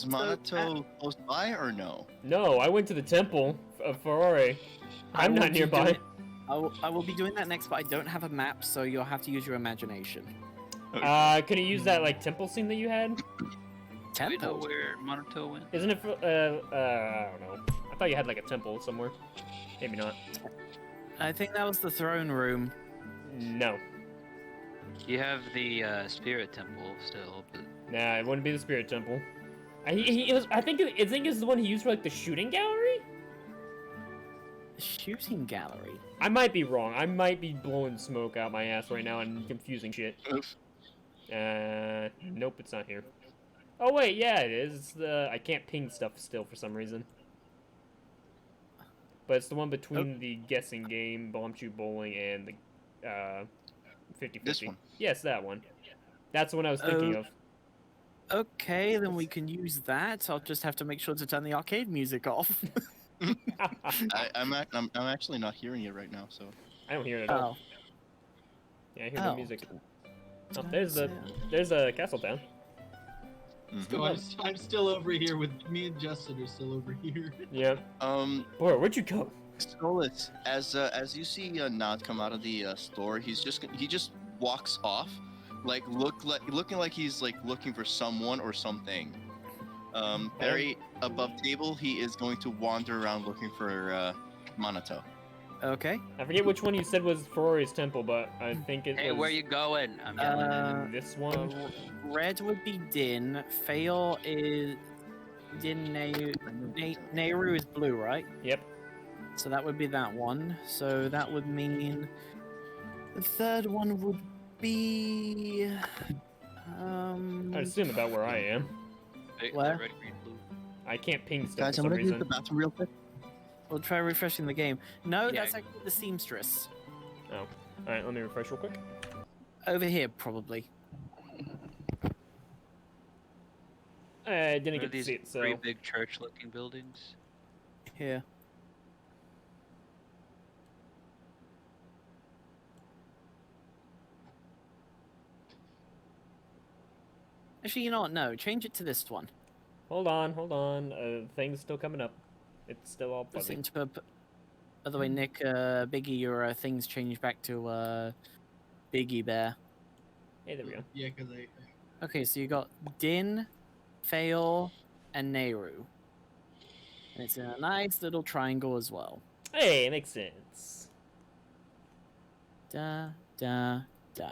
Minato close by or no? No, I went to the temple of Ferrari. I'm will not be nearby. doing- I will be doing that next, but I don't have a map, so you'll have to use your imagination. Can you use that like temple scene that you had? Do we know Temple. where Monato went? Isn't it? I don't know. I thought you had like a temple somewhere. Maybe not. I think that was the throne room. No. You have the spirit temple still, but Nah, it wouldn't be the Spirit Temple. I think it's the one he used for like the shooting gallery. Shooting gallery. I might be wrong. I might be blowing smoke out my ass right now and confusing shit. Oof. Nope, it's not here. Oh wait, yeah, it is. It's the I can't ping stuff still for some reason. But it's the one between the guessing game, Bomb Shoot Bowling, and the 50/50. This one. Yes, that one. That's the one I was thinking of. Okay, then we can use that. I'll just have to make sure to turn the arcade music off. I'm actually not hearing it right now, so. I don't hear it at all. Oh. Yeah, I hear no Oh. music. Oh, there's a Castle Town. So I'm still over here with me and Justin are still over here. Yeah. Boy, where'd you go? Solus, as you see Nod come out of the store, he just walks off, looking like he's like looking for someone or something. Very above table, he is going to wander around looking for Monato. Okay. I forget which one you said was Ferrari's temple, but I think it hey, was where you going? I'm yelling. this one. Red would be Din. Fail is Din. Nehru is blue, right? Yep. So that would be that one. So that would mean the third one would be. I'd assume about where I am. Hey, Where? red, green, blue. I can't ping stuff Guys, for I'm some gonna use reason. the bathroom real quick. We'll try refreshing the game. No, Yeah. that's actually the seamstress. Oh. Alright, let me refresh real quick. Over here, probably. I didn't What are get to these see it, so. three big church-looking buildings? Here. Actually, you know what? No, change it to this one. Hold on. Thing's still coming up. It's still all fuzzy. Listen to. By the way, Nick, Biggie, your things changed back to Biggie Bear. Hey, there we go. Yeah, because I. Okay, so you got Din, Fail, and Nehru. And it's in a nice little triangle as well. Hey, it makes sense. Da, da, da.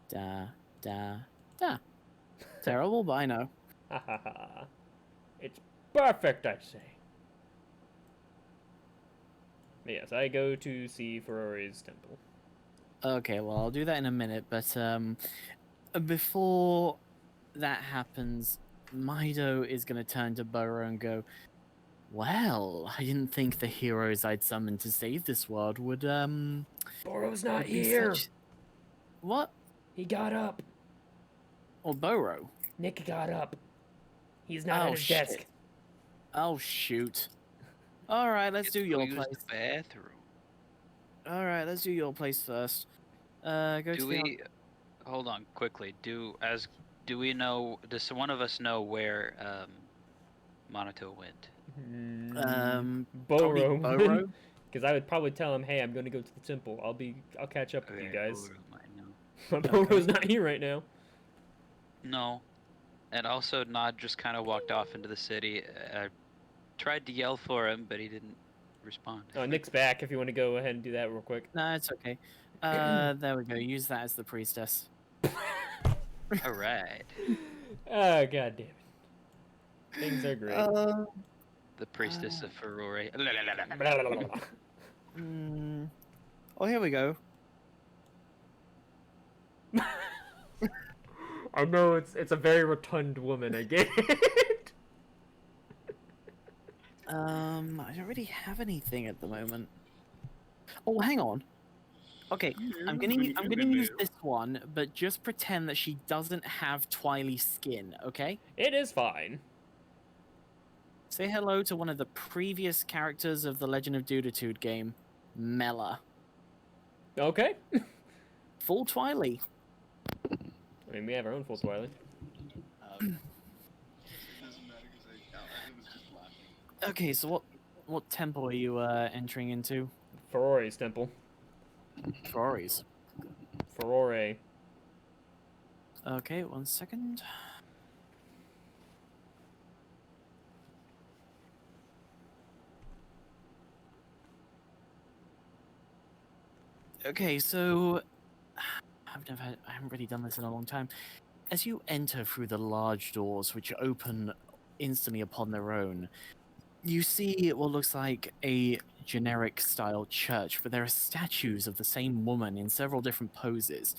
Da, da, da. Terrible, but I know. Ha ha ha. It's perfect, I say. But yes, I go to see Ferrari's temple. Okay, well, I'll do that in a minute, but before that happens, Mido is going to turn to Burrow and go, well, I didn't think the heroes I'd summoned to save this world would, Borrow's not would be here. such- What? He got up. Or Burrow? Nick got up. He's not Oh, at his shit. desk. Oh, shoot. All right, let's do your use place. the bathroom. All right, let's do your place first. Go to Do the... we? Hold on, quickly. Do we know? Does one of us know where Monato went? Probably Borrow. Burrow? Because I would probably tell him, hey, I'm going to go to the temple. I'll catch up with you Okay, guys. Uru might know. But Borrow's not here right now. No, and also Nod just kind of walked off into the city. I tried to yell for him, but he didn't respond. Oh, Nick's back if you want to go ahead and do that real quick. No, it's okay. There we go. Use that as the priestess. All right, Oh, god damn it. Things are great. the priestess of Ferrari. Oh, here we go. I know it's a very rotund woman, I get it. I don't really have anything at the moment. Oh, hang on. Okay, I'm gonna use this one, but just pretend that she doesn't have twily skin, okay? It is fine. Say hello to one of the previous characters of the Legend of Duditude game, Mela. Okay. Full twily. I mean, we have our own full twilight. Okay, so what temple are you entering into? Ferrari's temple. Ferrari's. Ferrari. Okay, 1 second. Okay, so I haven't really done this in a long time. As you enter through the large doors, which open instantly upon their own, you see what looks like a generic style church, but there are statues of the same woman in several different poses,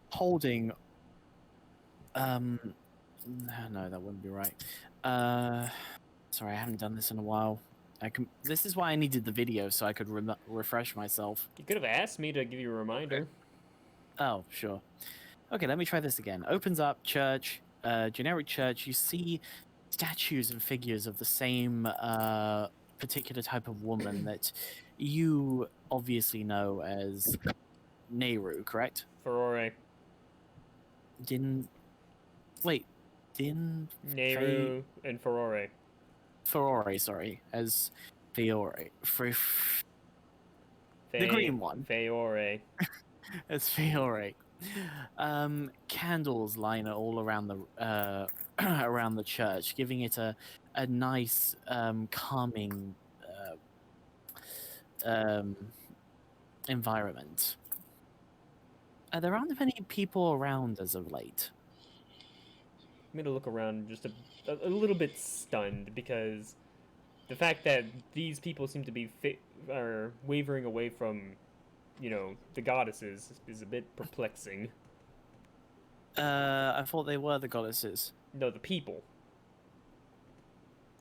holding. No, that wouldn't be right. Sorry, I haven't done this in a while. This is why I needed the video so I could refresh myself. You could have asked me to give you a reminder. Oh, sure. Okay, let me try this again. Opens up, church, generic church. You see statues and figures of the same particular type of woman that you obviously know as Nehru, correct? Ferrari. Nehru and Ferrari. Ferrari, sorry, as Fiore. The green one. Fiore. As Fiore. Candles line all around the around the church, giving it a nice calming environment. There aren't many people around as of late. I'm gonna look around just a little bit stunned because the fact that these people seem to be wavering away from, you know, the goddesses is a bit perplexing. I thought they were the goddesses. No, the people.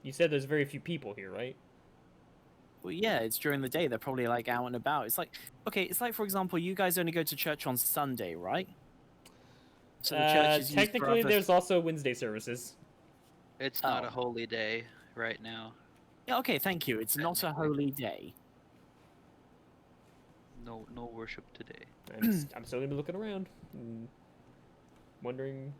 You said there's very few people here, right? Well, yeah, it's during the day. They're probably like out and about. It's like, okay, it's like, for example, you guys only go to church on Sunday, right? So the church is used for technically, other... there's also Wednesday services. It's not a holy day right now. Yeah, okay, thank you. It's not a holy day. No worship today. I'm still gonna be looking around, and wondering.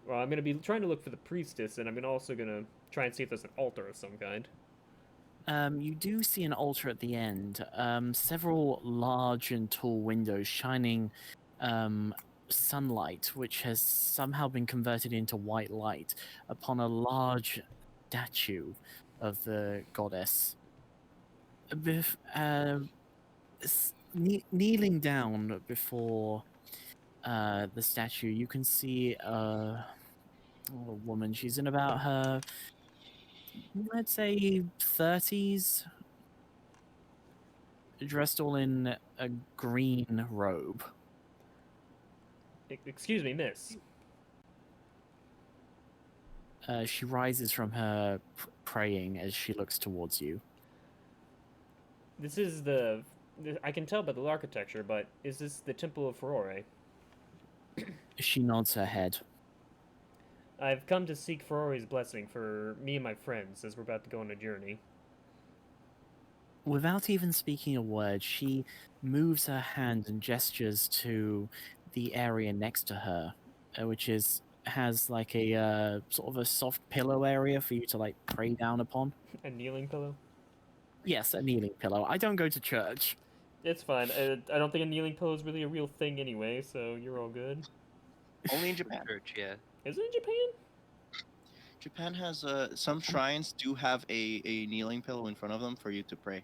Well, I'm gonna be trying to look for the priestess, and I'm also gonna try and see if there's an altar of some kind. You do see an altar at the end. Several large and tall windows shining sunlight, which has somehow been converted into white light, upon a large statue of the goddess. Kneeling down before the statue, you can see a woman. She's in about her, I'd say, 30s, dressed all in a green robe. Excuse me, miss. She rises from her praying as she looks towards you. This is I can tell by the architecture, but is this the Temple of Ferrari? She nods her head. I've come to seek Ferrari's blessing for me and my friends as we're about to go on a journey. Without even speaking a word, she moves her hand and gestures to the area next to her, which has like a sort of a soft pillow area for you to like pray down upon. A kneeling pillow? Yes, a kneeling pillow. I don't go to church. It's fine. I don't think a kneeling pillow is really a real thing anyway, so you're all good. Only in Japan. Church, yeah. Is it in Japan? Japan has some shrines do have a kneeling pillow in front of them for you to pray.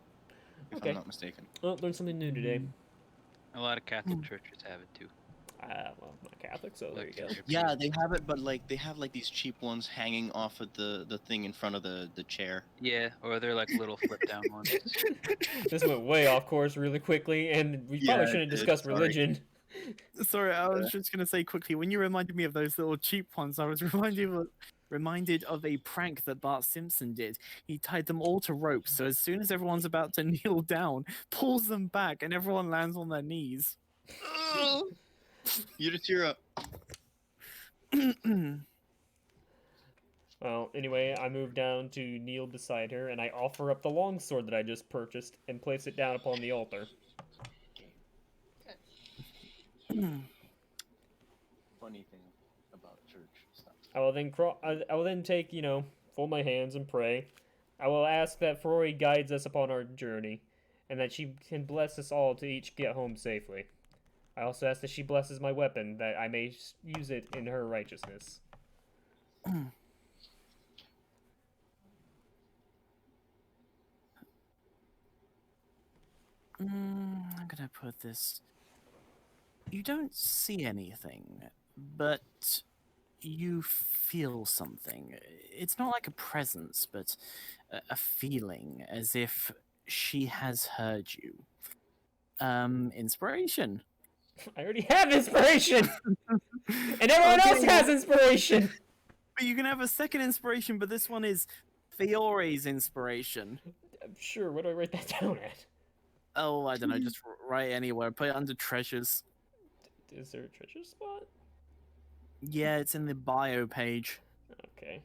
If Okay. I'm not mistaken. Well, learned something new today. A lot of Catholic churches have it too. Well, I'm not Catholic, so there you go. Yeah, they have it, but like they have like these cheap ones hanging off of the thing in front of the chair. Yeah, or they're like little flip down ones. This went way off course really quickly, and we probably Yeah, shouldn't it did, discuss sorry. religion. Sorry, I was just gonna say quickly, when you reminded me of those little cheap ones, I was reminded of a prank that Bart Simpson did. He tied them all to ropes, so as soon as everyone's about to kneel down, pulls them back, and everyone lands on their knees. You just hear a Well, anyway, I move down to kneel beside her, and I offer up the longsword that I just purchased and place it down upon the altar. funny thing about church stuff. I will then take, fold my hands and pray. I will ask that Ferrari guides us upon our journey, and that she can bless us all to each get home safely. I also ask that she blesses my weapon, that I may use it in her righteousness. gonna put this? You don't see anything, but you feel something. It's not like a presence, but a feeling, as if she has heard you. Inspiration. I already have inspiration, and everyone else Okay, has inspiration. But you can have a second inspiration, but this one is Fiore's inspiration. Sure. Where do I write that down at? Oh, I don't know. Just write anywhere. Put it under treasures. Is there a treasure spot? Yeah, it's in the bio page. Okay.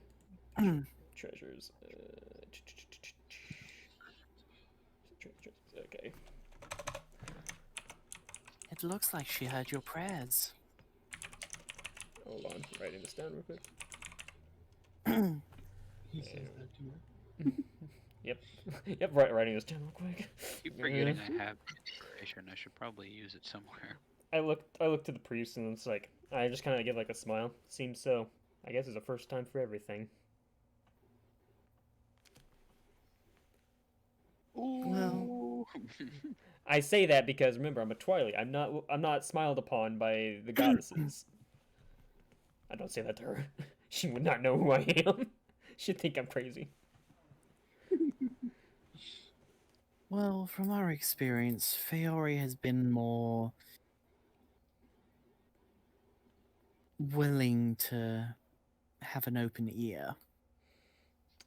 Treasures. Okay. It looks like she heard your prayers. Hold on. Writing this down real quick. He says that to her. Yep. Yep. Writing this down real quick. Keep forgetting I have inspiration. I should probably use it somewhere. I looked to the priest and it's like I just kind of give like a smile. Seems so. I guess it's a first time for everything. Well, I say that because remember I'm a Twilight. I'm not smiled upon by the goddesses. I don't say that to her. She would not know who I am. She'd think I'm crazy. well, from our experience, Fiore has been more willing to have an open ear,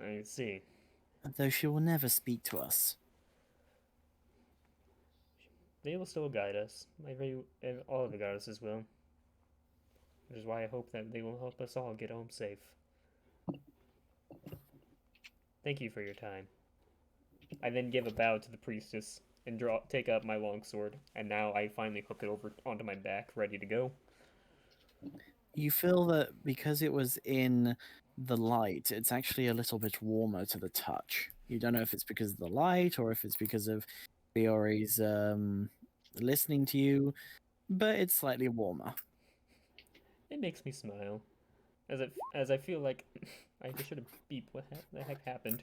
I see. though she will never speak to us. They will still guide us. All of the goddesses will. Which is why I hope that they will help us all get home safe. Thank you for your time. I then give a bow to the priestess and take up my longsword, and now I finally hook it over onto my back, ready to go. You feel that because it was in the light, it's actually a little bit warmer to the touch. You don't know if it's because of the light or if it's because of Fiore's listening to you, but it's slightly warmer. It makes me smile, as I feel like I should have beeped what the heck happened.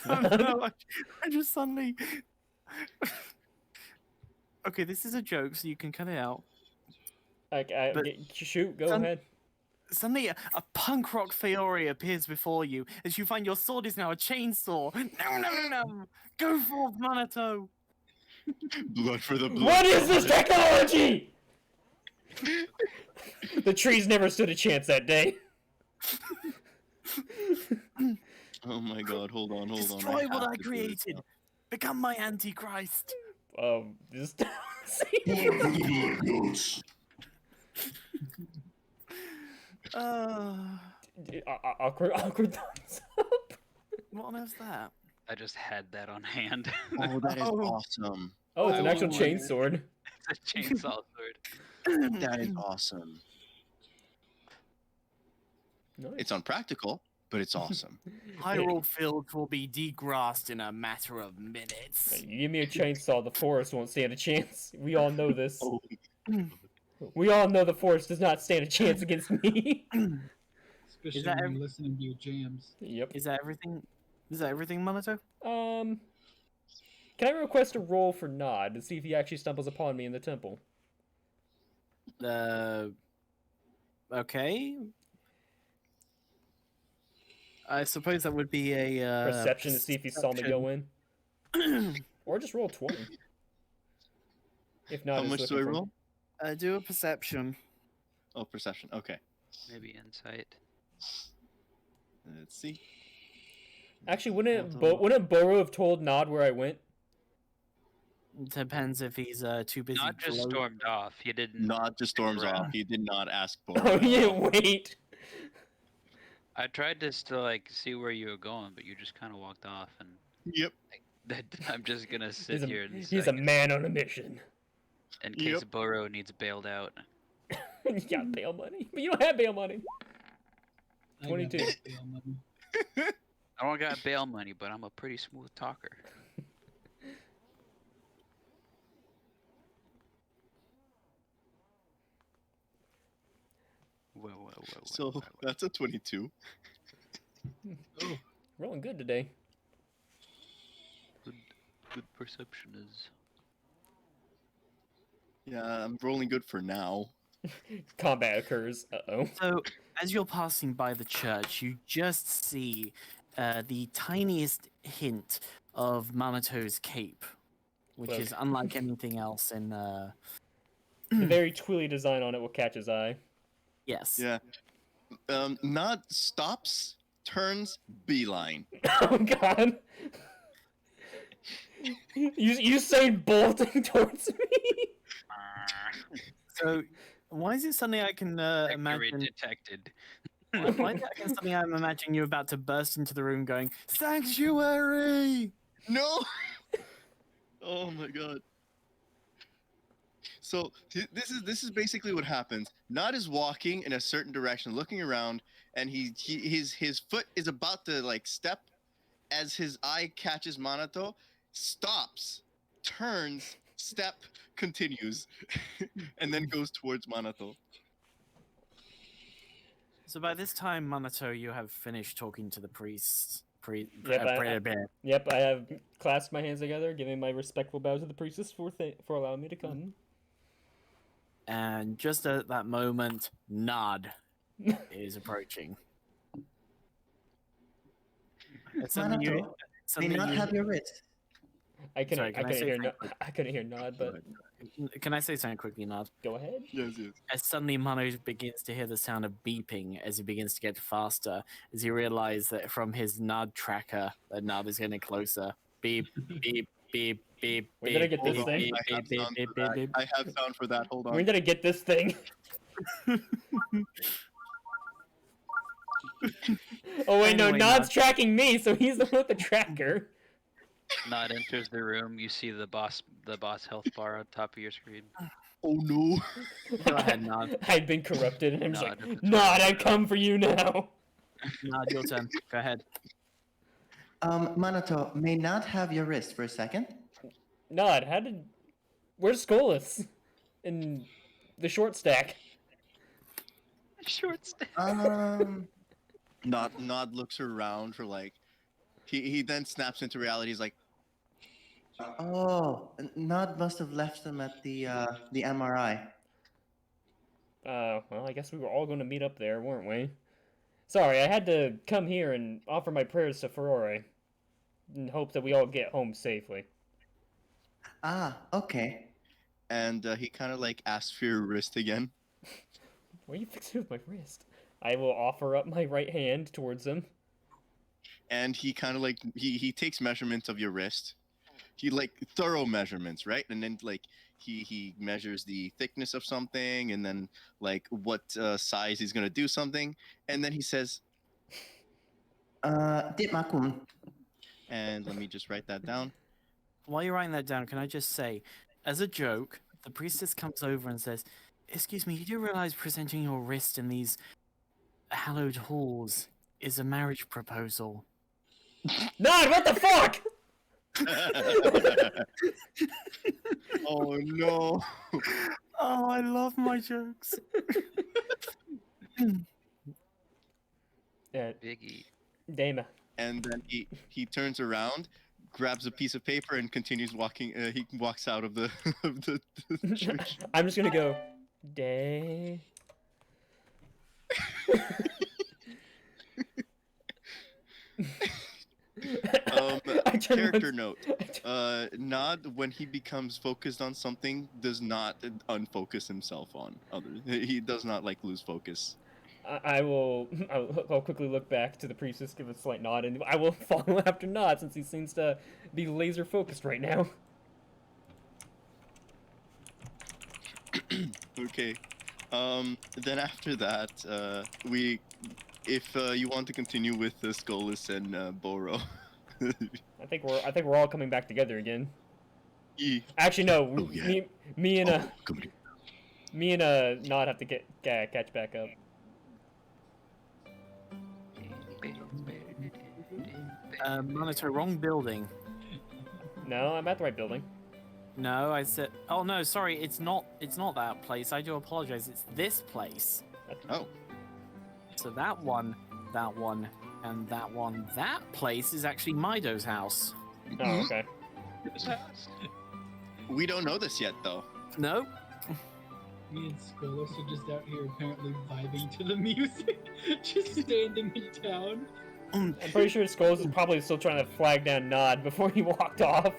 No, I just suddenly. Okay, this is a joke, so you can cut it out. But shoot, go Son- ahead. Suddenly, a punk rock Fiore appears before you as you find your sword is now a chainsaw. No! Go forth, Manato! Blood for the blood. What is this technology? The trees never stood a chance that day. Oh my god, hold on. Destroy what have I to do this created! now. Become my Antichrist! Just Blood for the blood goats. awkward thumbs up. What on earth's that? I just had that on hand. Oh, that is Oh. awesome. Oh, it's an Oh actual my chainsword. It's a chainsaw sword. That is awesome. Nice. It's unpractical, but it's awesome. Hyrule fields will be degrassed in a matter of minutes. You give me a chainsaw, the forest won't stand a chance. We all know this. Oh. We all know the forest does not stand a chance against me. Especially that when you're listening to your jams. Yep. Is that everything? Is that everything, Manato? Can I request a roll for Nod to see if he actually stumbles upon me in the temple? Okay. I suppose that would be a Perception to see if he saw me go in. Or just roll 20. If not, How it's much do looking I for- roll? Do a perception. Oh, perception. Okay. Maybe insight. Let's see. Actually, wouldn't Boro have told Nod where I went? Depends if he's too busy. Not just gloating. stormed off. You didn't. Not just storms Right. off. You did not ask for Oh, you didn't wait. I tried to still like see where you were going, but you just kind of walked off, and Yep. I'm just gonna sit here and He's a man on a mission. in case Yep. Burrow needs bailed out. You got bail money, but you don't have bail money. I got 22. bail money. I don't got bail money, but I'm a pretty smooth talker. Whoa. So that's a 22. Oh, Rolling good today. good perception is. Yeah, I'm rolling good for now. Combat occurs. Uh-oh. So, as you're passing by the church, you just see the tiniest hint of Manito's cape, which Look. is unlike anything else in. The very twilly design on it will catch his eye. Yes. Yeah. Nod stops, turns, beeline. Oh god. You saying bolting towards me? So, why is it something I can Accurate imagine? detected. Why is that something I'm imagining you about to burst into the room going, "Sanctuary!" No! Oh my god. So this is basically what happens. Nod is walking in a certain direction, looking around, and his foot is about to like step as his eye catches Manato, stops, turns, step, continues, and then goes towards Manato. So by this time, Manato, you have finished talking to the priests. Yep, Yep, I have clasped my hands together, giving my respectful bow to the priestess for allowing me to come. And just at that moment, Nod is approaching. And suddenly Manato, may suddenly not you- have your wrist. I couldn't say hear something I couldn't hear Nod, but Can I say something quickly, Nod? go ahead. Yes. As suddenly Mano begins to hear the sound of beeping as he begins to get faster, as he realizes that from his Nod tracker, that Nod is getting closer. Beep, beep, beep, beep, Where did I get this beep, thing? beep, I have beep, sound beep, for beep, that. beep. I have sound for that. Hold Where on. did I get this thing? Oh wait, no, Anyway, Nod's Nod. tracking me, so he's the one with the tracker. Nod enters the room. You see the boss health bar on top of your screen. Oh no. Go ahead, Nod. I'd been corrupted, and I'm just Nod. like, Nod, I come for you now. Nod, your turn. Go ahead. Manato, may not have your wrist for a second. Nod, where's Skolas? In the short stack. Short step. Nod looks around for like. He then snaps into reality. He's like, Oh, Nod must have left them at the MRI. Well, I guess we were all going to meet up there, weren't we? Sorry, I had to come here and offer my prayers to Ferrari in hopes that we all get home safely. Ah, okay. and he kind of like asks for your wrist again. Why are you fixing with my wrist? I will offer up my right hand towards him. And he kind of like he takes measurements of your wrist. He like thorough measurements, right? And then like he measures the thickness of something, and then like what size he's gonna do something, and then he says, Di makum. and let me just write that down. While you're writing that down, can I just say, as a joke, the priestess comes over and says, "Excuse me, you do realize presenting your wrist in these hallowed halls is a marriage proposal?" Nod, what the fuck? Oh no! Oh, I love my jokes. Biggie. Damn. And then he turns around, grabs a piece of paper, and continues walking. He walks out of the of the church. I'm just gonna go, day. I turn Character once- note: Nod, when he becomes focused on something, does not unfocus himself on others. He does not like lose focus. I'll quickly look back to the priestess, give a slight nod, and I will follow after Nod since he seems to be laser focused right now. Okay. Then after that, if you want to continue with Skolas and Boro. I think we're all coming back together again. Yeah. Actually, no. Oh, yeah. Me and Come here. me and Nod have to catch back up. Monitor, wrong building. No, I'm at the right building. No, I said. Oh no, sorry. It's not. It's not that place. I do apologize. It's this place. Oh. So that one, and that one. That place is actually Mido's house. Oh, okay. We don't know this yet, though. No. Me and Skolos are just out here apparently vibing to the music, just standing in town. I'm pretty sure Skulls is probably still trying to flag down Nod before he walked off.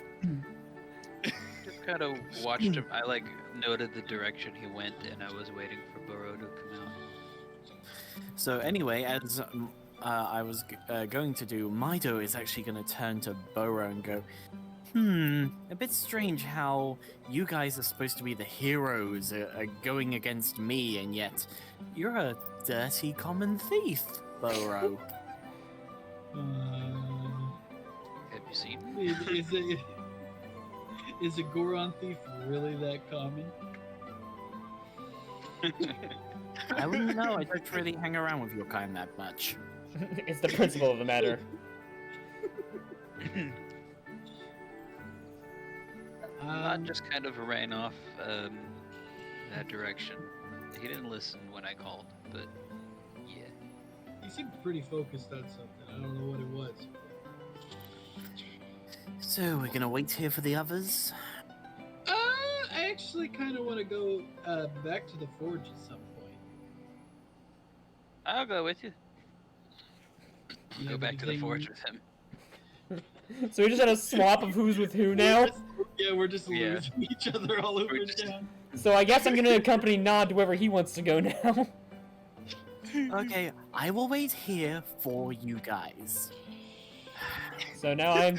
Just kind of watched him. I like noted the direction he went, and I was waiting for Burrow to come out. So anyway, as I was going to do, Mido is actually going to turn to Boro and go, a bit strange how you guys are supposed to be the heroes going against me, and yet you're a dirty common thief, Boro. Have you seen me? Is a Goron thief really that common? I wouldn't know, I don't really hang around with your kind that much. It's the principle of the matter. Not just kind of ran off that direction. He didn't listen when I called, but yeah. He seemed pretty focused on something. I don't know what it was. So we're gonna wait here for the others? I actually kind of want to go back to the forge at some point. I'll go with you. You Go have back to the anything- forge with him. So we just had a swap of who's with who now? Yeah, we're just Yeah. losing each other all over We're just- town. So I guess I'm gonna accompany Nod to wherever he wants to go now. Okay, I will wait here for you guys. So now I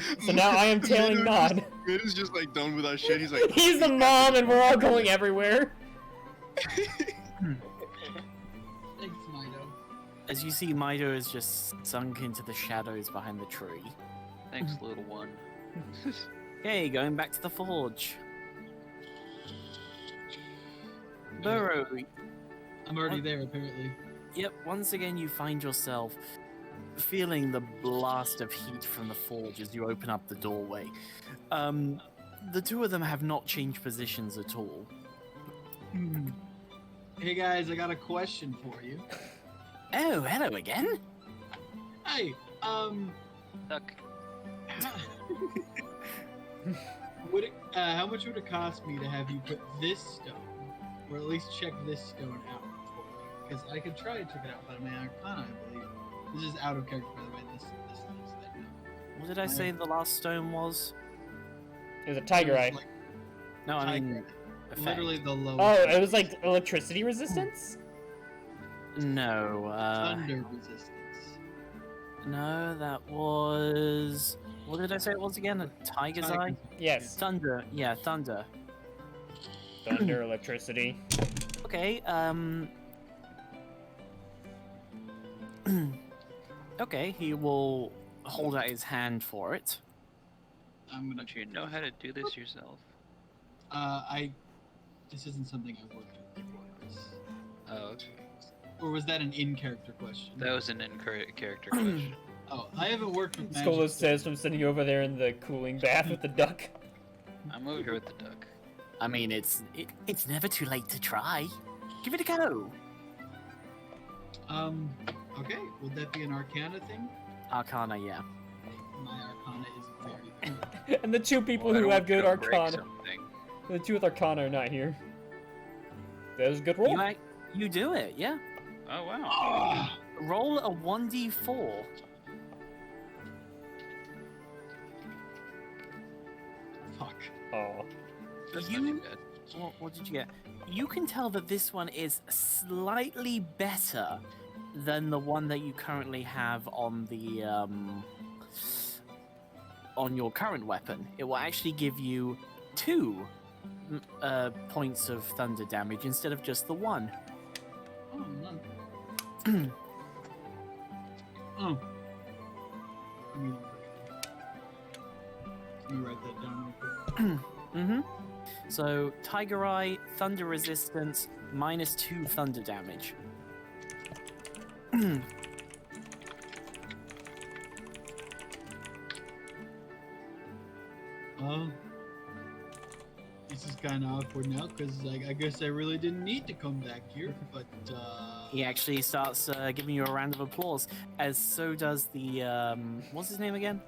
am tailing Nod. Good is just like done with our shit. He's like, He's the mom and we're all going everywhere. Thanks, Mido. As you see, Mido is just sunk into the shadows behind the tree. Thanks, little one. Okay, going back to the forge. Burrow, I'm already there, apparently. yep, once again you find yourself feeling the blast of heat from the forge as you open up the doorway. The two of them have not changed positions at all. Hey guys, I got a question for you. Oh, hello again. Hey, Duck. would it, how much would it cost me to have you put this stone, or at least check this stone out for me? Because I could try to check it out by my Arcana, I believe. This is out of character, by the way. This is that now. What did I say the last stone was? It was a tiger eye. It's like No, I mean, tiger. effect. Literally the lowest. Oh, it was like electricity resistance? No, Thunder resistance. no, that was. What did I say it was again? A tiger's Tiger. eye? Yes. Thunder. Yeah, thunder. Thunder, electricity. Okay, okay, he will hold out his hand for it. I'm gonna. Don't you know how to do this yourself? This isn't something I worked with before, Chris. Oh, okay. Or was that an in-character question? That was an in-character question. Oh, I haven't worked with magic. Skolos says from sitting over there in the cooling bath with the duck. I'm over here with the duck. I mean, it's never too late to try. Give it a go. Okay. Would that be an Arcana thing? Arcana, yeah. My Arcana is very good. And the two people Well, I who don't have want you good to break arcana. something. The two with arcana are not here. That was a good roll. You do it, yeah. Oh wow. Ah! Roll a 1d4. Fuck. Aw. That's not You- too bad. What did you get? You can tell that this one is slightly better than the one that you currently have on the on your current weapon. It will actually give you 2 points of thunder damage instead of just the 1. Oh, no. Oh. Let me write that down real quick. Mm-hmm. So Tiger Eye, Thunder Resistance, -2 thunder damage. This is kind of awkward now because I guess I really didn't need to come back here, but He actually starts giving you a round of applause, as so does the what's his name again?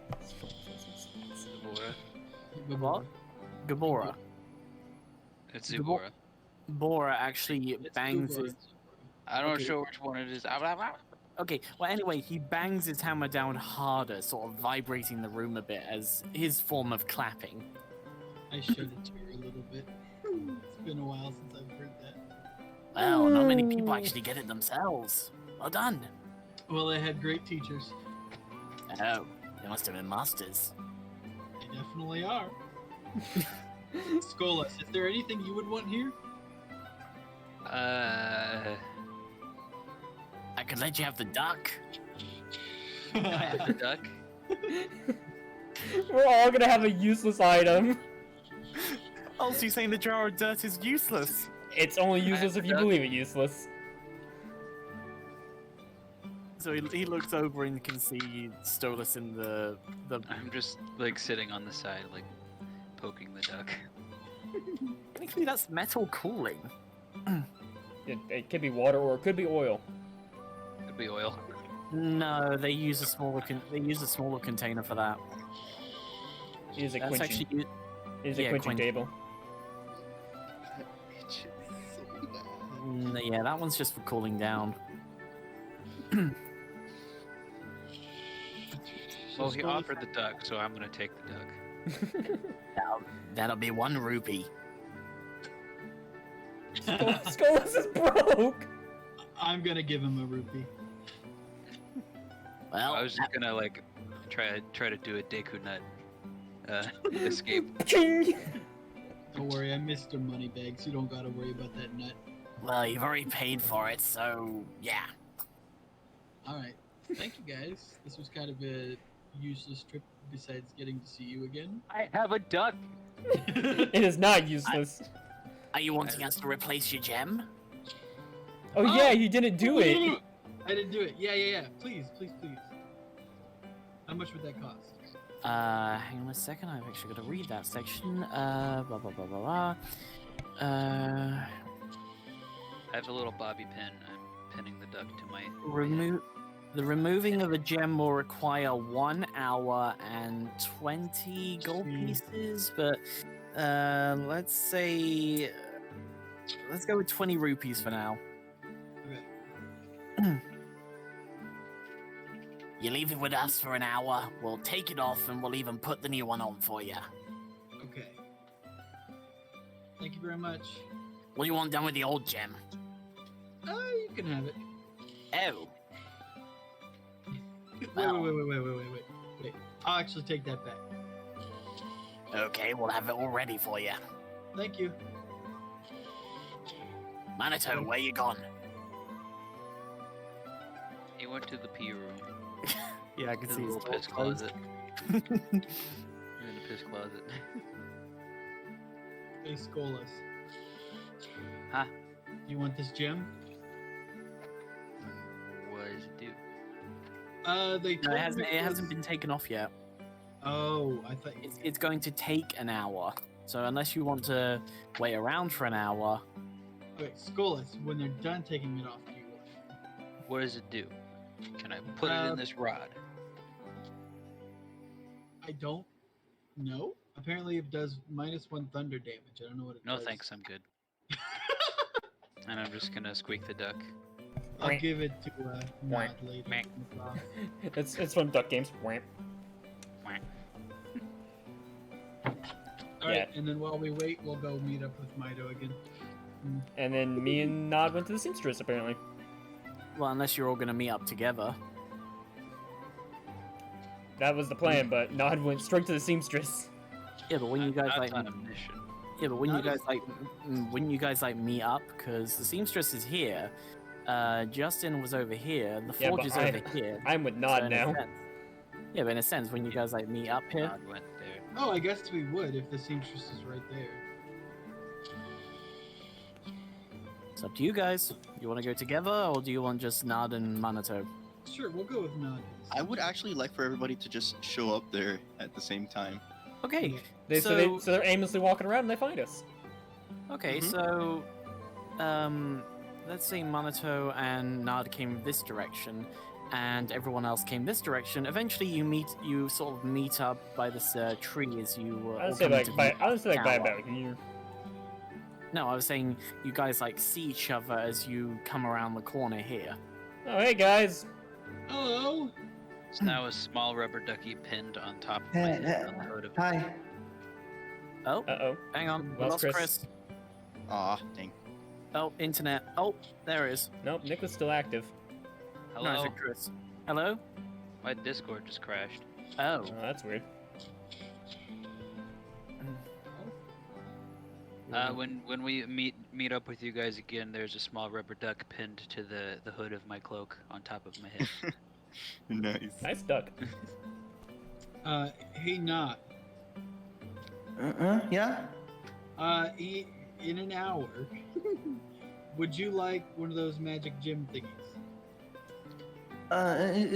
What? Gabora. It's Gabor- Zubora. Bora actually It's bangs Zubora. his. I'm not Okay. sure which one it is. Okay, well, anyway, he bangs his hammer down harder, sort of vibrating the room a bit as his form of clapping. I showed it to her a little bit. It's been a while since I've heard that. Well, not many people actually get it themselves. Well done. Well, I had great teachers. Oh, they must have been masters. They definitely are. Skolas, is there anything you would want here? I could let you have the duck. The duck. We're all gonna have a useless item. Oh, so you're saying the jar of dirt is useless? It's only useless if you duck. believe it useless. So he looks over and can see Stolas in the I'm just like sitting on the side, like poking the duck. Technically, that's metal cooling. It could be water or it could be oil. Could be oil. No, they use a smaller container for that. It is a That's quenching. actually It is a yeah, quenching quench- table. yeah, that one's just for cooling down. Well, he offered the duck, so I'm gonna take the duck. That'll be 1 rupee. Skolas is broke! I'm gonna give him a rupee. Well, I was just gonna like try to do a Deku Nut escape. Ching! Don't worry, I missed your money bags. You don't gotta worry about that nut. well, you've already paid for it, so yeah. Alright. Thank you guys. This was kind of a useless trip besides getting to see you again. I have a duck. It is not useless. Are you wanting us to replace your gem? Oh yeah, you didn't do it. I didn't do it. Yeah. Please. How much would that cost? Hang on a second. I've actually got to read that section. Blah blah blah blah blah. I have a little bobby pin. I'm pinning the duck to my. The removing of a gem will require 1 hour and 20 gold pieces, but let's go with 20 rupees for now. Okay. You leave it with us for an hour, we'll take it off, and we'll even put the new one on for you. Okay. Thank you very much. What do you want done with the old gem? You can have it. Oh, Wait. I'll actually take that back. okay, we'll have it all ready for you. Thank you. Manito, where you gone? He went to the pee room. Yeah, I can His see his little door piss closed. closet. In the piss closet. Hey, Skolas. Huh? You want this gem? What does it do? They No, told it me hasn't been taken off yet. Oh, I thought It's going to take an hour. So unless you want to wait around for an hour, Okay, Skolas, when they're done taking it off, do you want it? What does it do? Can I put it in this rod? I don't know. Apparently, it does -1 thunder damage. I don't know what it No does. thanks, I'm good. And I'm just gonna squeak the duck. I'll give it to Nod later. Quack. It's from Duck Games. Wham. Alright, and then while we wait, we'll go meet up with Mido again. And then me and Nod went to the seamstress apparently. well, unless you're all going to meet up together. That was the plan, but Nod went straight to the seamstress. Yeah, but when you guys Not like, on a mission. yeah, but when you Not guys as- like, when you guys like meet up, because the seamstress is here, Justin was over here, the Yeah, forge but is over here. I'm with so Nod in a now. sense- yeah, but in a sense, when you guys like meet up here, Nod went there. Oh, I guess we would if the seamstress is right there. it's up to you guys. You want to go together, or do you want just Nod and Manito? Sure, we'll go with Nod. I would actually like for everybody to just show up there at the same time. Okay, So they're aimlessly walking around and they find us. okay, Mhm. so, let's say Manito and Nod came this direction. and everyone else came this direction. Eventually, you sort of meet up by this tree as you. I all would say come like into by the I would say like by tower. about here. No, I was saying you guys like see each other as you come around the corner here. Oh hey guys. Hello. It's now a small rubber ducky pinned on top of my Hey, head on the hood of Hi. Oh, Uh-oh. hang on, we Lost lost Chris. Chris. Aw, dang. Oh, internet. Oh, there it is. Nope, Nick was still active. No, I Hello? said Chris. Hello? My Discord just crashed. Oh. Oh, that's weird. When we meet up with you guys again, there's a small rubber duck pinned to the hood of my cloak on top of my head. Nice. Nice duck. Hey, not. Yeah? In an hour, would you like one of those magic gem thingies?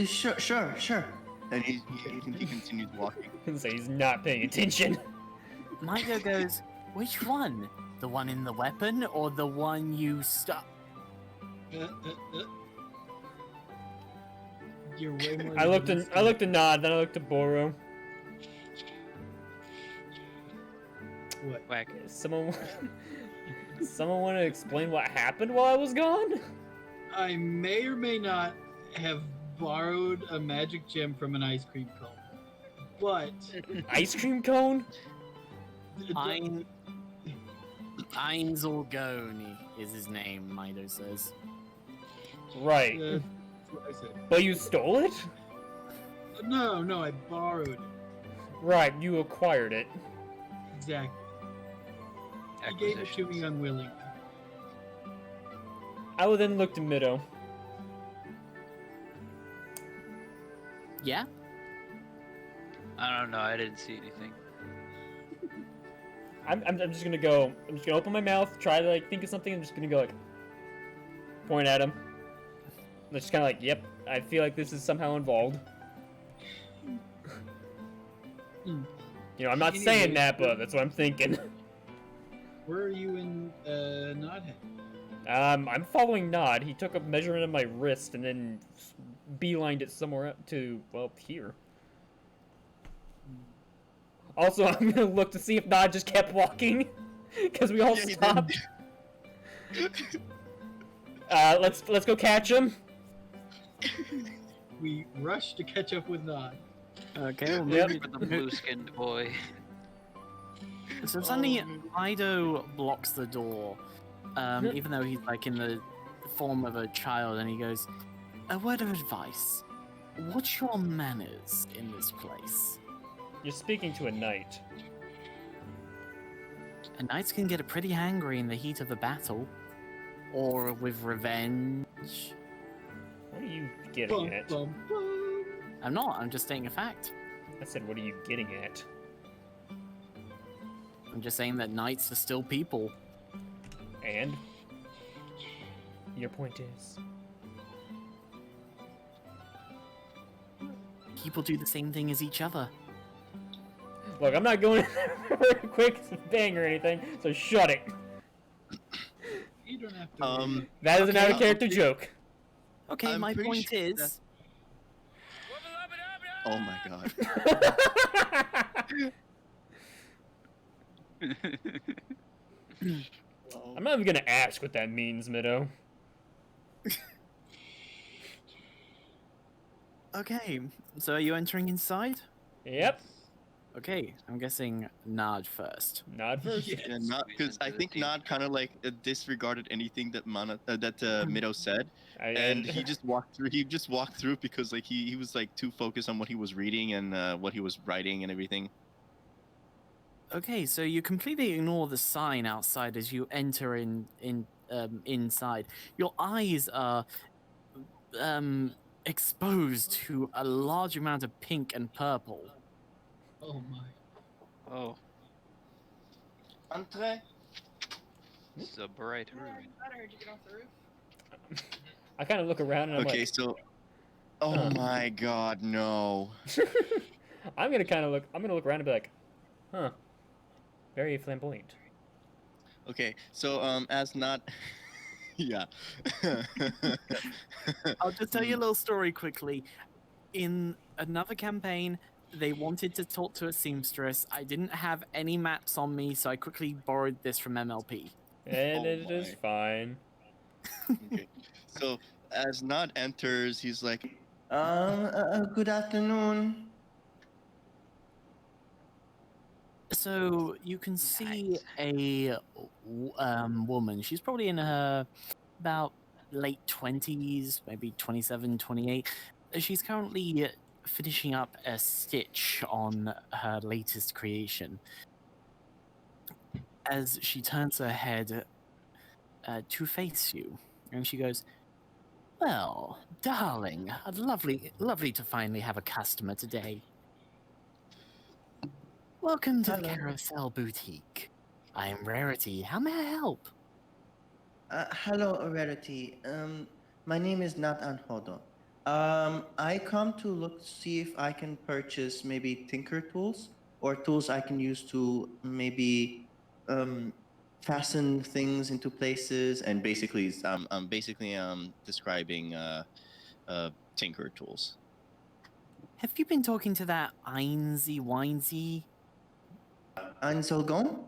Sure. And he continues walking. So he's not paying attention. Mido goes, which one? The one in the weapon or the one you stuck? You're way more. I looked advanced at Nod, then I looked at Boro. What? Whack. Someone want to explain what happened while I was gone? I may or may not have borrowed a magic gem from an ice cream cone, but Ice cream cone? Einzelgoni is his name, Mido says. Right. That's what I said. But you stole it? No, I borrowed it. Right, you acquired it. Exactly. He gave it to me unwillingly. I will then look to Mido. Yeah? I don't know. I didn't see anything. I'm just gonna go. I'm just gonna open my mouth, try to like think of something. I'm just gonna go like point at him. I'm just kind of like, yep. I feel like this is somehow involved. Hmm. You know, I'm not Anyway, saying that, but that's what I'm thinking. Where are you in Nodhead? I'm following Nod. He took a measurement of my wrist and then beelined it somewhere up to, well, here. Also, I'm gonna look to see if Nod just kept walking, because we all Yeah, he stopped. Let's go catch him. We rushed to catch up with Nod. Okay, well, Yep. maybe For the blue-skinned boy. So suddenly, Mido blocks the door, even though he's like in the form of a child, and he goes, "A word of advice. What's your manners in this place? You're speaking to a knight. And knights can get pretty angry in the heat of a battle, or with revenge. What are you getting Bum, at? bum, bum. I'm not. I'm just stating a fact. I said, what are you getting at? I'm just saying that knights are still people. And? Your point is? People do the same thing as each other. Look, I'm not going very quick bang or anything, so shut it. You don't have to. That is an Okay, out-of-character okay. joke. Okay, I'm my pretty point sure is. Oh my god. I'm not even gonna ask what that means, Mido. Okay, so are you entering inside? Yep. Okay, I'm guessing Nard first. Nod first. Yes. Yeah, not because I think Nod kind of like disregarded anything that Mido said, and he just walked through. He just walked through because like he was like too focused on what he was reading and what he was writing and everything. Okay, so you completely ignore the sign outside as you enter inside. Your eyes are exposed to a large amount of pink and purple. Oh my. Oh, Entree. this is a bright room. I kind of look around and I'm Okay, like, so. Oh Huh. my god, no. I'm gonna look around and be like, huh, very flamboyant. Okay, so as not Yeah. I'll just tell you a little story quickly. In another campaign, they wanted to talk to a seamstress. I didn't have any maps on me, so I quickly borrowed this from MLP. And Oh it is my. fine. Okay. So as Nod enters, he's like, Good afternoon. So you can see a woman. She's probably in her about late 20s, maybe 27, 28. She's currently finishing up a stitch on her latest creation. As she turns her head to face you, and she goes, "Well, darling, lovely to finally have a customer today. Welcome to the Hello. Carousel Boutique. I am Rarity. How may I help?" Hello, Rarity. My name is Nat Anhodo. I come to look see if I can purchase maybe tinker tools or tools I can use to maybe fasten things into places and basically I'm basically describing tinker tools. Have you been talking to that Einsy Winesy? Einzelgon?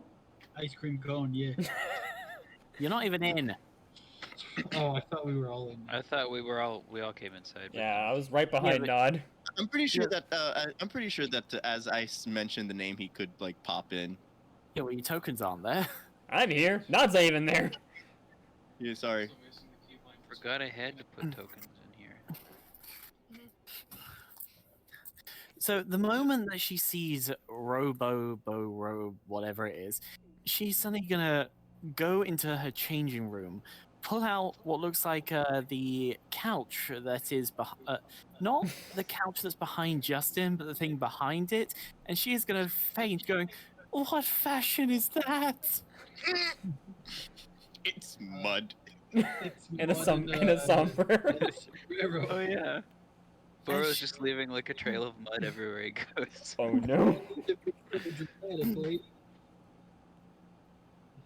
Ice cream cone, yeah. You're not even in. Oh, I thought we were all in. I thought we all came inside. But Yeah, I was right behind but- Nod. I'm pretty sure that as I mentioned the name, he could like pop in. Yeah, well, your tokens aren't there. I'm here. Nod's not even there. Yeah, sorry. forgot I had to put tokens in here. So the moment that she sees Robo, whatever it is, she's suddenly gonna go into her changing room, pull out what looks like the couch that is not the couch that's behind Justin, but the thing behind it, and she is gonna faint, going, "What fashion is that?" It's mud. It's And a mud and a sombrero. and a sombrero. Oh yeah. Burrow's just leaving like a trail of mud everywhere he goes. Oh no. Dramatically.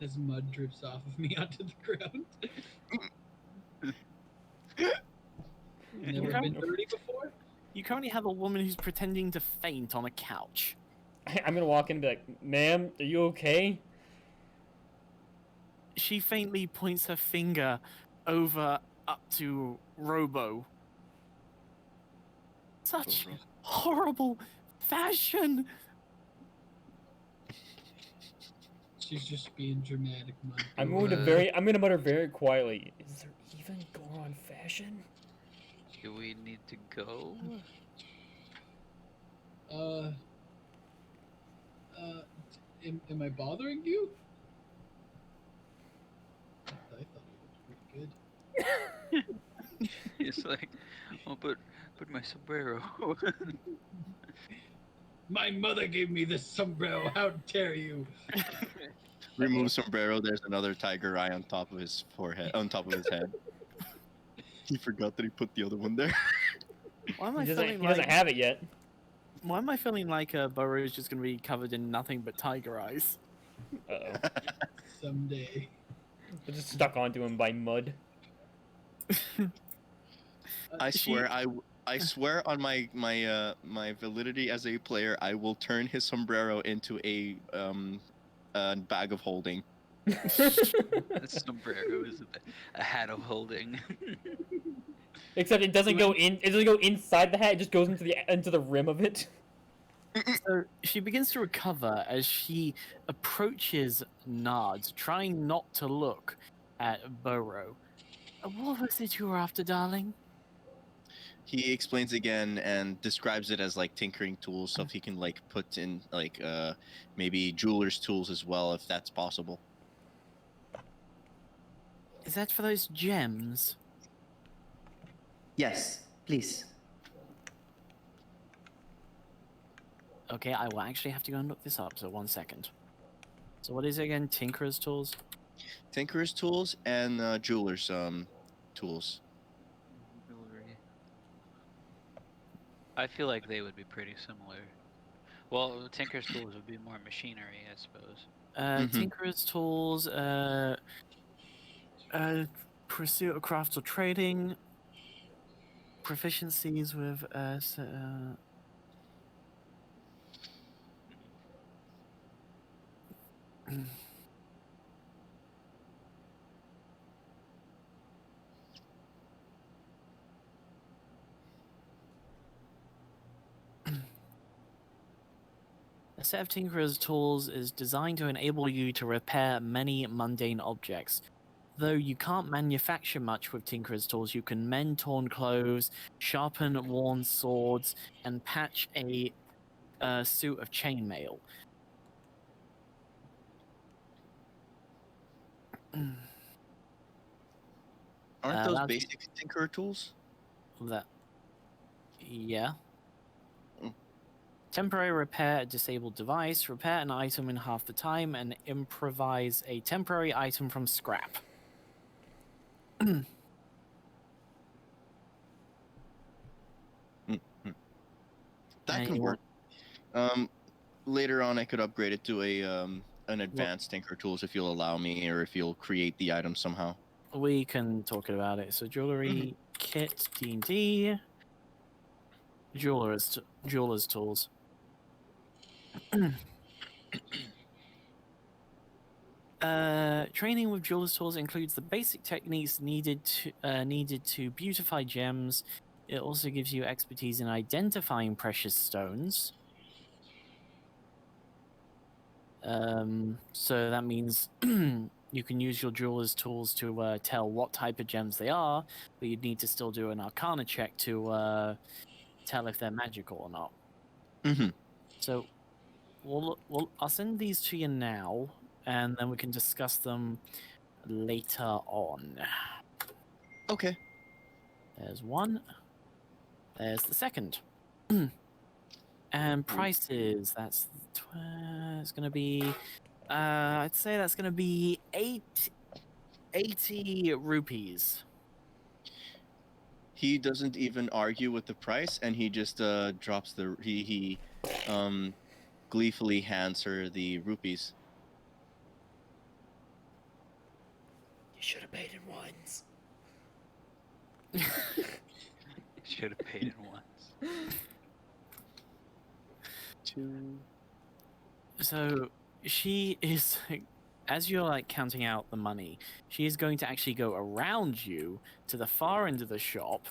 As mud drips off of me onto the ground. Never been dirty before? You currently have a woman who's pretending to faint on a couch. I'm gonna walk in and be like, "Ma'am, are you okay?" She faintly points her finger over up to Robo. Such horrible fashion! She's just being dramatic, mud. I'm going to mutter very quietly. Is there even Goron fashion? Do we need to go? Am I bothering you? I thought it was pretty good. He's like, oh, but my sombrero. My mother gave me this sombrero. How dare you? Remove sombrero. There's another tiger eye on top of his forehead, on top of his head. He forgot that he put the other one there. Why am I He feeling doesn't like have it yet. Why am I feeling like Burrow is just going to be covered in nothing but tiger eyes? Uh-oh. Someday. It's just stuck onto him by mud. I swear, I swear on my validity as a player, I will turn his sombrero into a bag of holding. The sombrero is a hat of holding. Except it doesn't go in. It doesn't go inside the hat. It just goes into the rim of it. So she begins to recover as she approaches Nard, trying not to look at Burrow. What was it you were after, darling? He explains again and describes it as like tinkering tools, so if he can like put in like maybe jeweler's tools as well, if that's possible. Is that for those gems? Yes, please. Okay, I will actually have to go and look this up, so 1 second. So what is it again? Tinkerer's tools? Tinkerer's tools and jeweler's tools. Jewelry. I feel like they would be pretty similar. Well, Tinker's tools would be more machinery, I suppose. Tinkerer's tools, Pursuit of craft or trading. Proficiencies with A set of Tinkerer's tools is designed to enable you to repair many mundane objects. Though you can't manufacture much with Tinkerer's tools, you can mend torn clothes, sharpen worn swords, and patch a suit of chainmail. Aren't those allows you- basic Tinkerer tools? That, yeah. Mm. Temporary repair a disabled device, repair an item in half the time, and improvise a temporary item from scrap. That And can you work. Later on, I could upgrade it to a an advanced Tinker tools if you'll allow me, or if you'll create the item somehow. We can talk about it. So jewelry kit, D&D, jeweler's tools. Training with jeweler's tools includes the basic techniques needed to beautify gems. It also gives you expertise in identifying precious stones. So that means you can use your jeweler's tools to tell what type of gems they are, but you'd need to still do an arcana check to tell if they're magical or not. Mm-hmm. So I'll send these to you now, and then we can discuss them later on. Okay. There's one. There's the second. And prices, that's it's gonna be I'd say that's gonna be 80 rupees. He doesn't even argue with the price, and he just drops the he gleefully hands her the rupees. You should have paid in ones. Should have paid it once. So she is, as you're like counting out the money, she is going to actually go around you to the far end of the shop,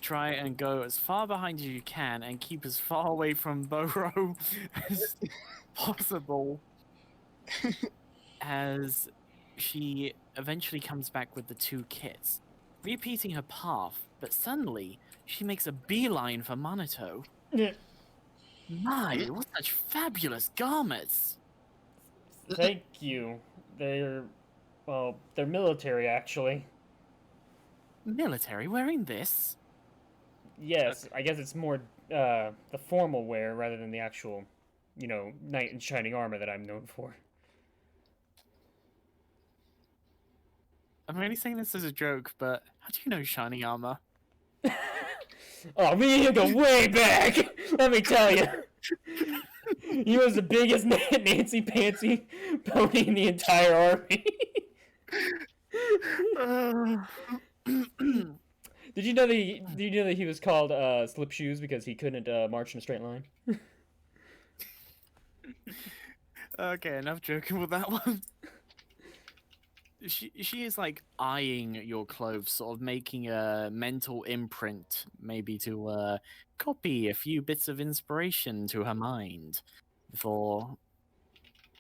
try and go as far behind as you can, and keep as far away from Boro as possible. As she eventually comes back with the two kits, repeating her path, but suddenly she makes a beeline for Minato. Yeah. My, what such fabulous garments! Thank you. They're military actually. Military wearing this? Yes, I guess it's more the formal wear rather than the actual, knight in shining armor that I'm known for. I'm only saying this as a joke, but how do you know shining armor? Oh, me and you go way back. Let me tell you. He was the biggest Nancy Pantsy pony in the entire army. Did you know that he was called Slip Shoes because he couldn't march in a straight line? Okay, enough joking with that one. She is like eyeing your clothes, sort of making a mental imprint, maybe to copy a few bits of inspiration to her mind before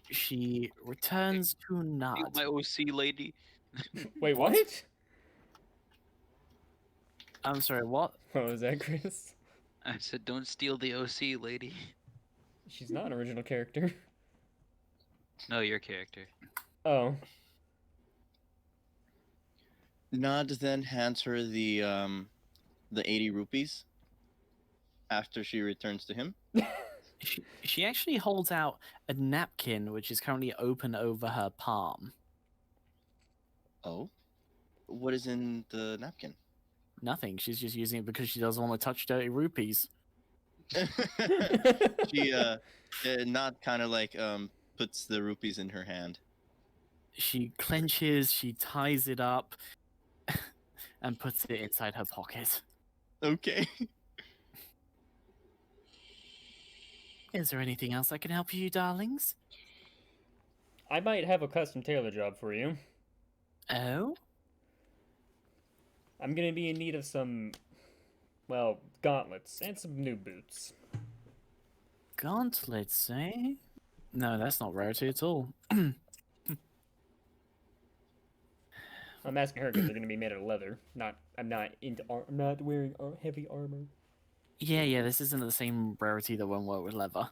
she returns to You, nod. my OC lady. Wait, what? I'm sorry, what? What was that, Chris? I said, don't steal the OC lady. She's not an original character. No, your character. Oh. Nod then hands her the 80 rupees after she returns to him. She actually holds out a napkin, which is currently open over her palm. Oh, what is in the napkin? Nothing. She's just using it because she doesn't want to touch dirty rupees. She Nod kind of like puts the rupees in her hand. She clenches, she ties it up, and puts it inside her pocket. Okay. Is there anything else I can help you, darlings? I might have a custom tailor job for you. Oh? I'm gonna be in need of some, well, gauntlets and some new boots. Gauntlets, eh? No, that's not rarity at all. I'm asking her because they're gonna be made of leather. I'm not wearing heavy armor. Yeah, this isn't the same rarity that won't work with leather.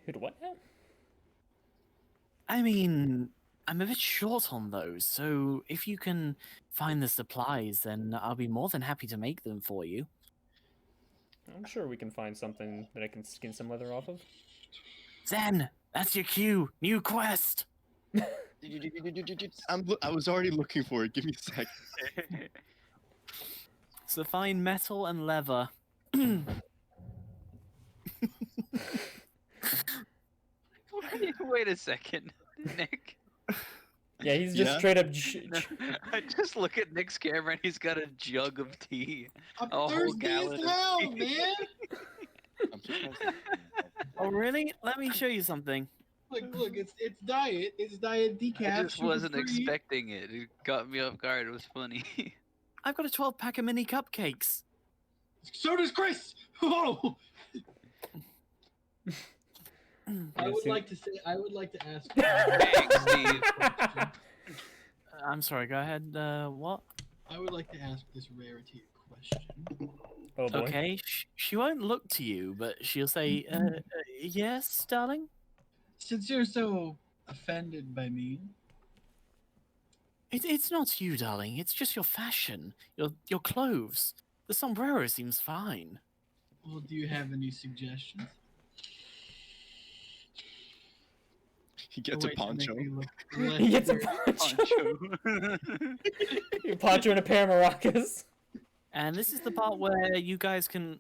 Who do what now? I mean, I'm a bit short on those, so if you can find the supplies, then I'll be more than happy to make them for you. I'm sure we can find something that I can skin some leather off of. Zen, that's your cue. New quest. I was already looking for it. Give me a sec. So find metal and leather. Wait a second, Nick. Yeah, he's just straight up. I just look at Nick's camera and he's got a jug of tea. I'm A whole thirsty gallon as of hell, tea. man. I'm surprised. Oh, really? Let me show you something. Look, it's diet. It's diet decaf. I just wasn't sugar-free. expecting it. It caught me off guard. It was funny. I've got a 12-pack of mini cupcakes. So does Chris. Oh. I would like to ask. Thanks, Steve. I'm sorry, go ahead. What? I would like to ask this rarity a question. Oh boy. Okay, she won't look to you, but she'll say, yes, darling? Since you're so offended by me, It's not you, darling. It's just your fashion, your clothes. The sombrero seems fine. well, do you have any suggestions? He gets a way to make poncho. me look He less gets a dirty. poncho. Poncho and a pair of maracas. And this is the part where you guys can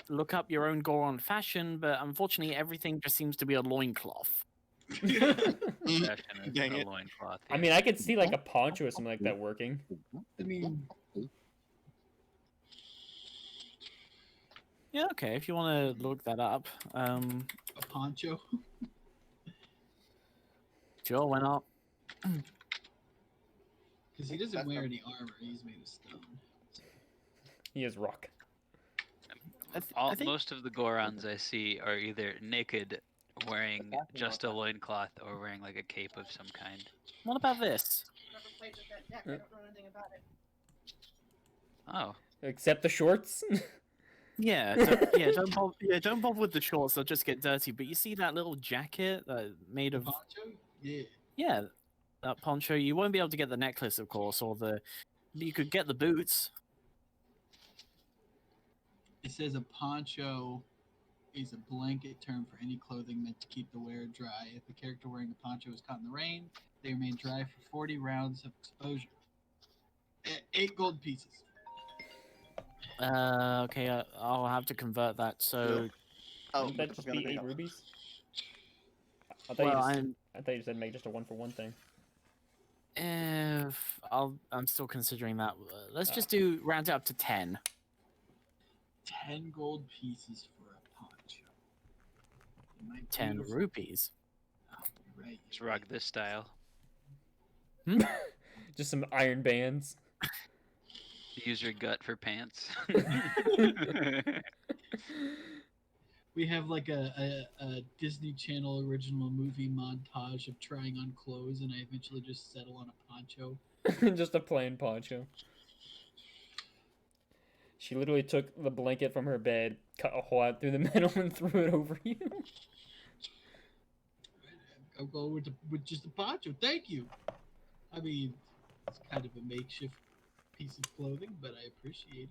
look up your own Goron fashion, but unfortunately everything just seems to be a loincloth. Fashion is Dang a it. loincloth. I mean, I could see like a poncho or something like that working. I mean, Yeah, okay, if you want to look that up. a poncho. Sure, why not? Because he doesn't wear any armor. He's made of stone. He is rock. I think Most of the Gorons I see are either naked, wearing just a loincloth, or wearing like a cape of some kind. what about this? Never played with that deck. I don't know anything about it. Oh, Except the shorts. Yeah, don't bother with the shorts; they'll just get dirty. But you see that little jacket made of Poncho? Yeah. that poncho. You won't be able to get the necklace, of course, or you could get the boots. It says a poncho is a blanket term for any clothing meant to keep the wearer dry. If a character wearing a poncho is caught in the rain, they remain dry for 40 rounds of exposure. 8 gold pieces. Okay, I'll have to convert that. So, Oh, Wouldn't that just be 8 rubies? I well, thought you said make just a 1-for-1 thing. I'm still considering that. Let's just do round it up to 10. 10 gold pieces for a poncho. My 10 beautiful- rupees. Oh, you're right. let's rock this style. Just some iron bands. Use your gut for pants. We have like a Disney Channel original movie montage of trying on clothes, and I eventually just settle on a poncho. Just a plain poncho. She literally took the blanket from her bed, cut a hole out through the middle, and threw it over you. I'll go with just a poncho. Thank you. I mean, it's kind of a makeshift piece of clothing, but I appreciate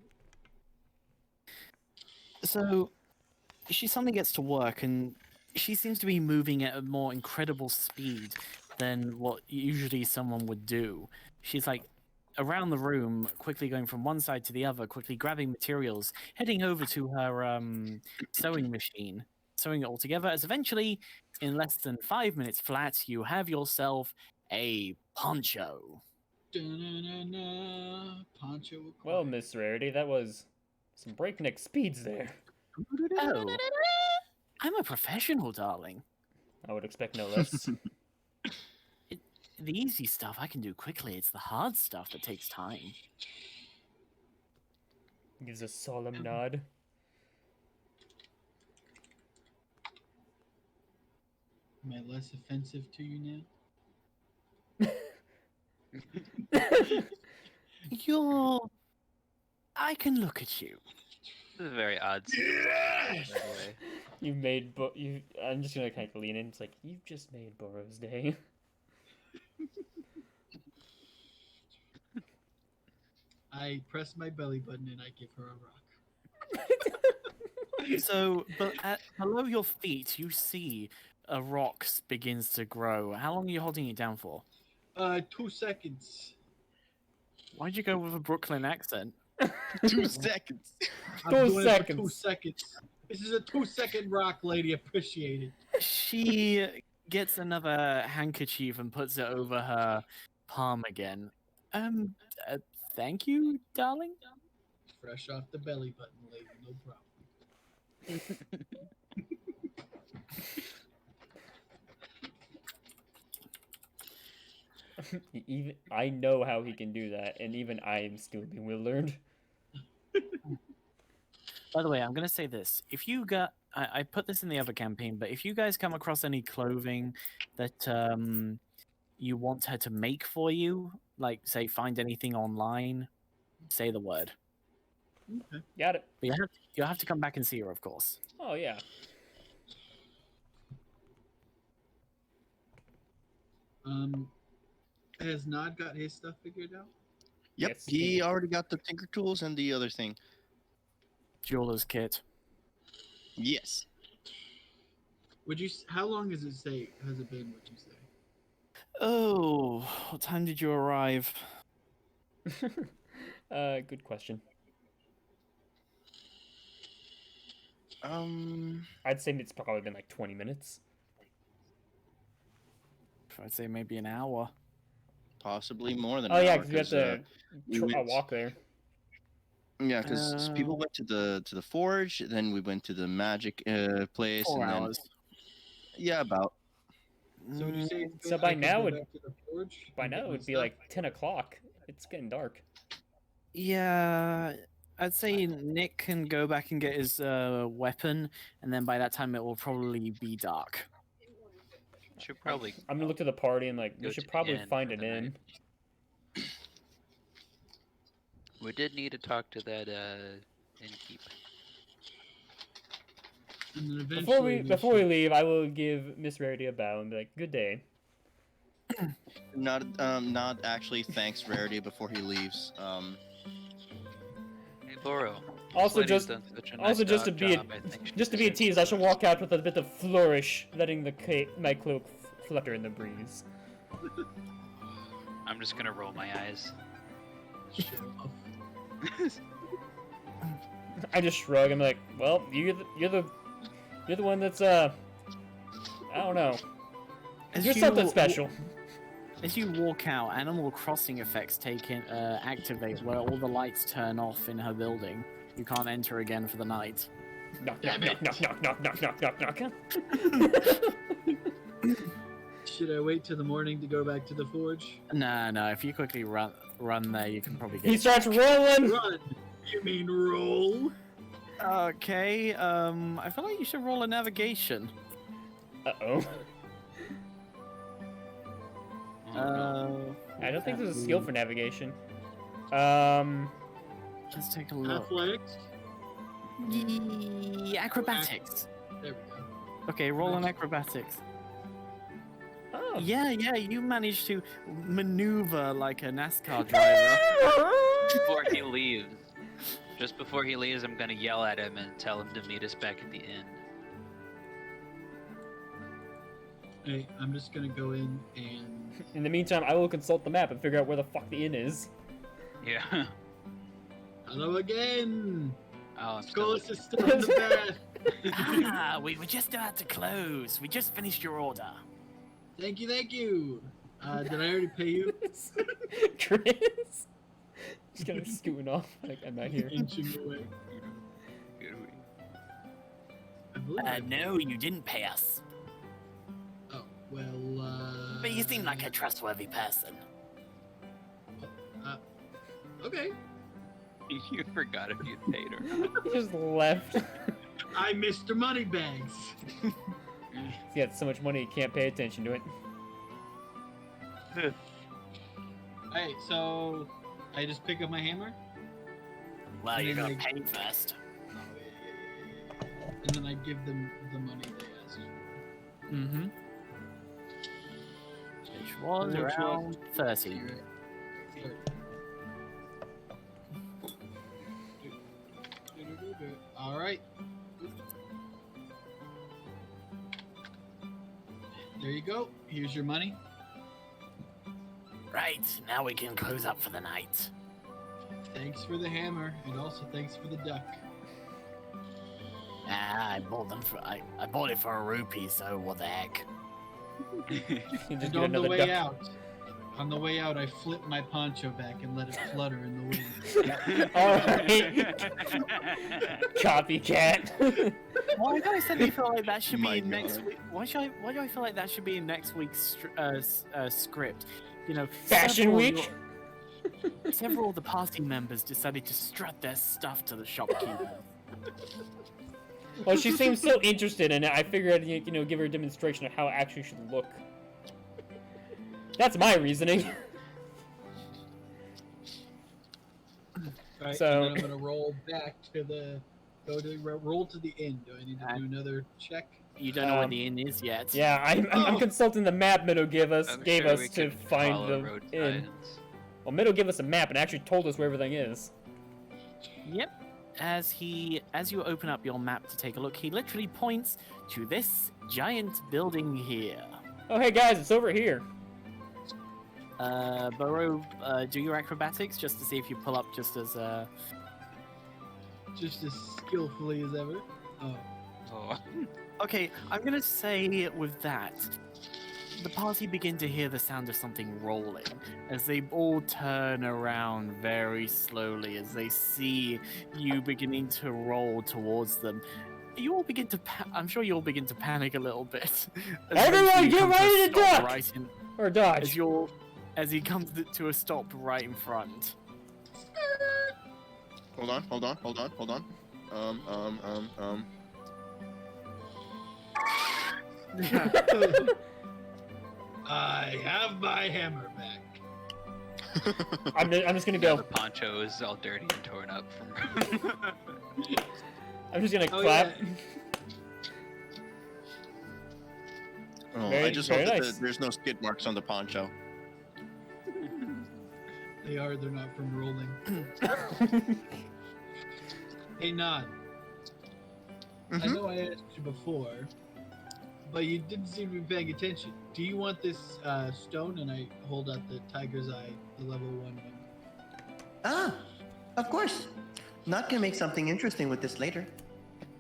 it. So, she suddenly gets to work, and she seems to be moving at a more incredible speed than what usually someone would do. She's like around the room, quickly going from one side to the other, quickly grabbing materials, heading over to her sewing machine, sewing it all together, as eventually, in less than 5 minutes flat, you have yourself a poncho. Da-na-na-na, Poncho acquired. Well, Miss Rarity, that was some breakneck speeds there. Oh, I'm a professional, darling. I would expect no less. The easy stuff I can do quickly. It's the hard stuff that takes time. Gives a solemn nod. Am I less offensive to you now? I can look at you. This is a very odd scene, by the way. You made I'm just gonna kind of lean in. It's like you've just made Boro's day. I press my belly button and I give her a rock. So, but below your feet, you see a rock begins to grow. How long are you holding it down for? 2 seconds. Why'd you go with a Brooklyn accent? 2 seconds. I'm 2 doing it for 2 seconds. seconds. This is a 2-second rock, lady. Appreciate it. She gets another handkerchief and puts it over her palm again. Thank you, darling. Fresh off the belly button, lady. No problem. Even I know how he can do that, and even I am still bewildered. By the way, I'm gonna say this: if you got, I put this in the other campaign, but if you guys come across any clothing that you want her to make for you, like say find anything online, say the word. Okay. Got it. But you'll have to come back and see her, of course. Oh yeah. Has Nod got his stuff figured out? Yep, Yes. he already got the Tinker Tools and the other thing. Jeweler's kit. Yes. Would you? How long has it been? Would you say? Oh, what time did you arrive? Good question. I'd say it's probably been like 20 minutes. I'd say maybe an hour. Possibly more than. Oh an yeah, hour, because we had 'cause, to we a went- walk there. Yeah, because people went to the forge, then we went to the magic place, 4 and then hours. yeah, about. So would you say? It's So good by I could now go it- back to the forge By and now get it my would be stuff? like 10 o'clock. It's getting dark. Yeah, I'd say Nick can go back and get his weapon, and then by that time it will probably be dark. Should probably. I'm gonna look to the party and like Go we to should the probably inn find for an the inn. night. We did need to talk to that innkeep. And then Before eventually we leave, I will give Miss Rarity a bow and be like, "Good day." Not actually thanks Rarity before he leaves. Hey, Boro. Also, this lady's just done such a also nice just to dog be job, I think she just to be a deserves tease, I shall rest. walk out with a bit of flourish, letting my cloak flutter in the breeze. I'm just gonna roll my eyes. Show off. I just shrug. I'm like, "Well, you're the one that's I don't know. You're something special." As you walk out, Animal Crossing effects activate, where all the lights turn off in her building. You can't enter again for the night. Knock knock knock knock knock knock knock knock knock knock. Should I wait till the morning to go back to the forge? No. If you quickly run there, you can probably He get. starts rolling. Run! You mean roll? Okay. I feel like you should roll a navigation. Uh-oh. I don't think there's a skill for navigation. Let's take a look. Athletics? Acrobatics. There we go. Okay, roll an acrobatics. Oh. Yeah, you managed to maneuver like a NASCAR driver. Before he leaves. Just before he leaves, I'm gonna yell at him and tell him to meet us back at the inn. Hey, I'm just gonna go in and... In the meantime, I will consult the map and figure out where the fuck the inn is. Yeah. Hello again! Oh, I'm still Skolas is still in the bath! We were just about to close. We just finished your order. Thank you, thank you! Did I already pay you? Chris. Just kind of scooting off. Like, I'm not here. Inching away. I believe I- No, you didn't pay us. Oh, well, But you seem like a trustworthy person. Okay. You forgot if you paid or not. He just left. I Mr. Moneybags. He's got so much money he can't pay attention to it. Hey, so I just pick up my hammer, Well, And you're then gonna they- pay first. and then I give them the money they asked for. Mm-hmm. Which was Which was- around 30. All right. There you go. Here's your money. Right, now we can close up for the night. Thanks for the hammer, and also thanks for the duck. I bought them for I bought it for a rupee, so what the heck? You just And get on the another way duck. out, I flip my poncho back and let it flutter in the wind. Alright. Copycat. Why do I suddenly feel like that should My be in next God. week? Why do I feel like that should be in next week's script? You know, Fashion several- Week? Several of the party members decided to strut their stuff to the shopkeeper. Well, she seems so interested in it, I figured I'd, you know, give her a demonstration of how it actually should look. That's my reasoning. Right, So- and then I'm gonna roll back to the roll to the end. Do I need to do another check? You don't know where Um, the inn is yet. Yeah, I'm Oh. consulting the map Mido gave us I'm gave sure us we to could find follow the road inn. guidance. Well, Mido gave us a map and actually told us where everything is. Yep. As you open up your map to take a look, he literally points to this giant building here. Oh, hey guys, it's over here. Burrow, do your acrobatics just to see if you pull up just as Just as skillfully as ever. Oh, Oh. Okay, I'm gonna say with that, the party begin to hear the sound of something rolling as they all turn around very slowly as they see you beginning to roll towards them. You all begin to I'm sure you all begin to panic a little bit. as Everyone, eventually you get come a ready to stop duck! Right in, Or dodge. as he comes to a stop right in front. Hold on. I have my hammer back. I'm just gonna The go. poncho is all dirty and torn up from. I'm just gonna Oh, clap. yeah. Oh, Very- I just very hope that nice. there's no skid marks on the poncho. They're not from rolling. Hey, Nod. I Mhm. know I asked you before, but you didn't seem to be paying attention. Do you want this stone? And I hold out the tiger's eye, the level 1 one. Ah, of course. Not gonna make something interesting with this later.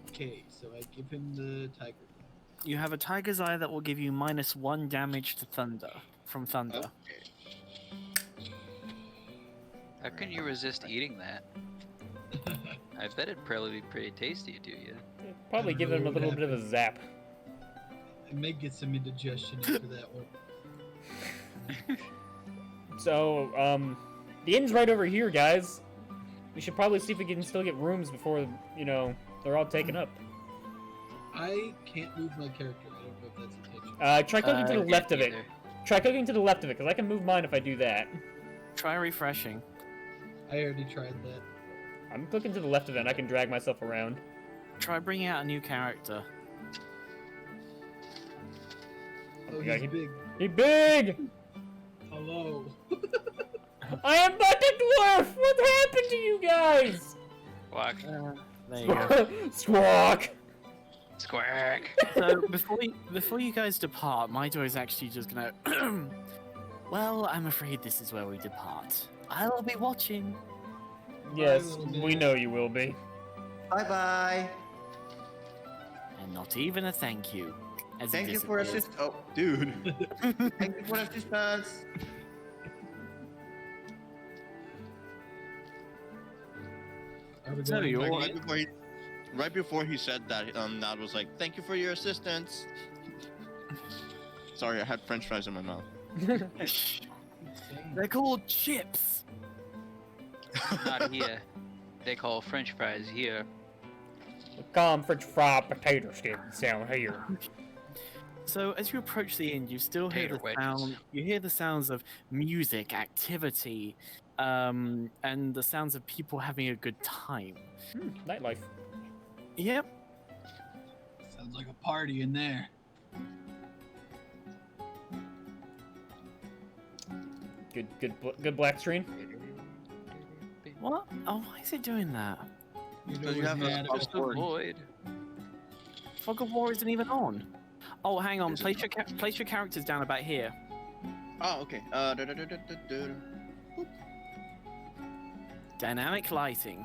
Okay, so I give him the tiger. You have a tiger's eye that will give you -1 damage to thunder from thunder. Okay. How can you resist eating that? I bet it'd probably be pretty tasty to you. Probably give them a little bit of a zap. I may get some indigestion after that one. So, the inn's right over here, guys. We should probably see if we can still get rooms before, you know, they're all taken up. I can't move my character. I don't know if that's intentional. Try clicking to the can't left of it. Either. Try clicking to the left of it, because I can move mine if I do that. Try refreshing. I already tried that. I'm clicking to the left of it, and I can drag myself around. Try bringing out a new character. Oh, Yeah, he's big. He big! Hello. I am but a dwarf! What happened to you guys? Squawk. There you go. Squawk! Squawk. So before you guys depart, Mido is actually just gonna. Well, I'm afraid this is where we depart. I'll be watching. Yes, little we man. know you will be. Bye bye. And not even a thank you. As he Thank you for disappears. assist. Oh, dude. Thank you for assistance. So you're Like, all right before he said that, Nod was like, "Thank you for your assistance." Sorry, I had French fries in my mouth. They're called chips. Not here. They call French fries here. Calm French fried potato skins down here. So as you approach the inn, you still hear Tater the wedges. sound. You hear the sounds of music, activity, and the sounds of people having a good time. Nightlife. Yep. Sounds like a party in there. Good black screen. What? Oh, why is it doing that? Because you have a Just avoid. Fog of War isn't even on. Oh, hang on. Place your characters down about here. Oh, okay. Dynamic lighting.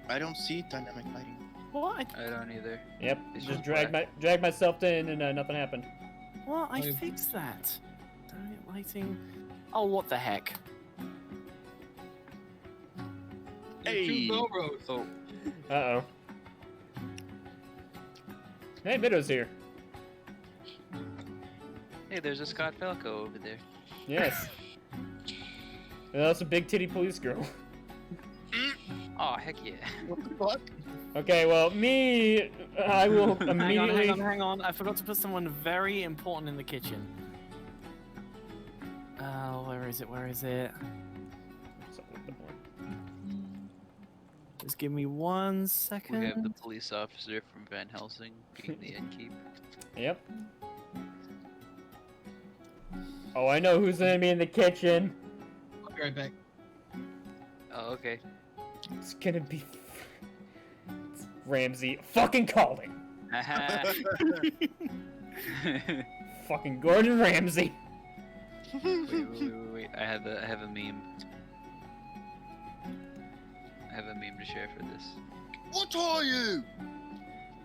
I don't see dynamic lighting. What? I don't either. Yep. It's Just just drag myself in and nothing happened. What? I fixed that. Dynamic lighting. Oh, what the heck? Hey. Two Boros. Oh, Uh-oh. Hey, Midow's here. hey, there's a Scott Falco over there. Yes. And also big titty police girl. Oh, heck yeah. What the fuck? Okay, well, I will immediately... Hang on. I forgot to put someone very important in the kitchen. Where is it? Just give me 1 second. We have the police officer from Van Helsing being the innkeep. Yep. Oh, I know who's gonna be in the kitchen. I'll be right back. Oh, okay. It's gonna be... It's Ramsey. Fucking called it. Fucking Gordon Ramsay. Wait. I have a meme. I have a meme to share for this. What are you?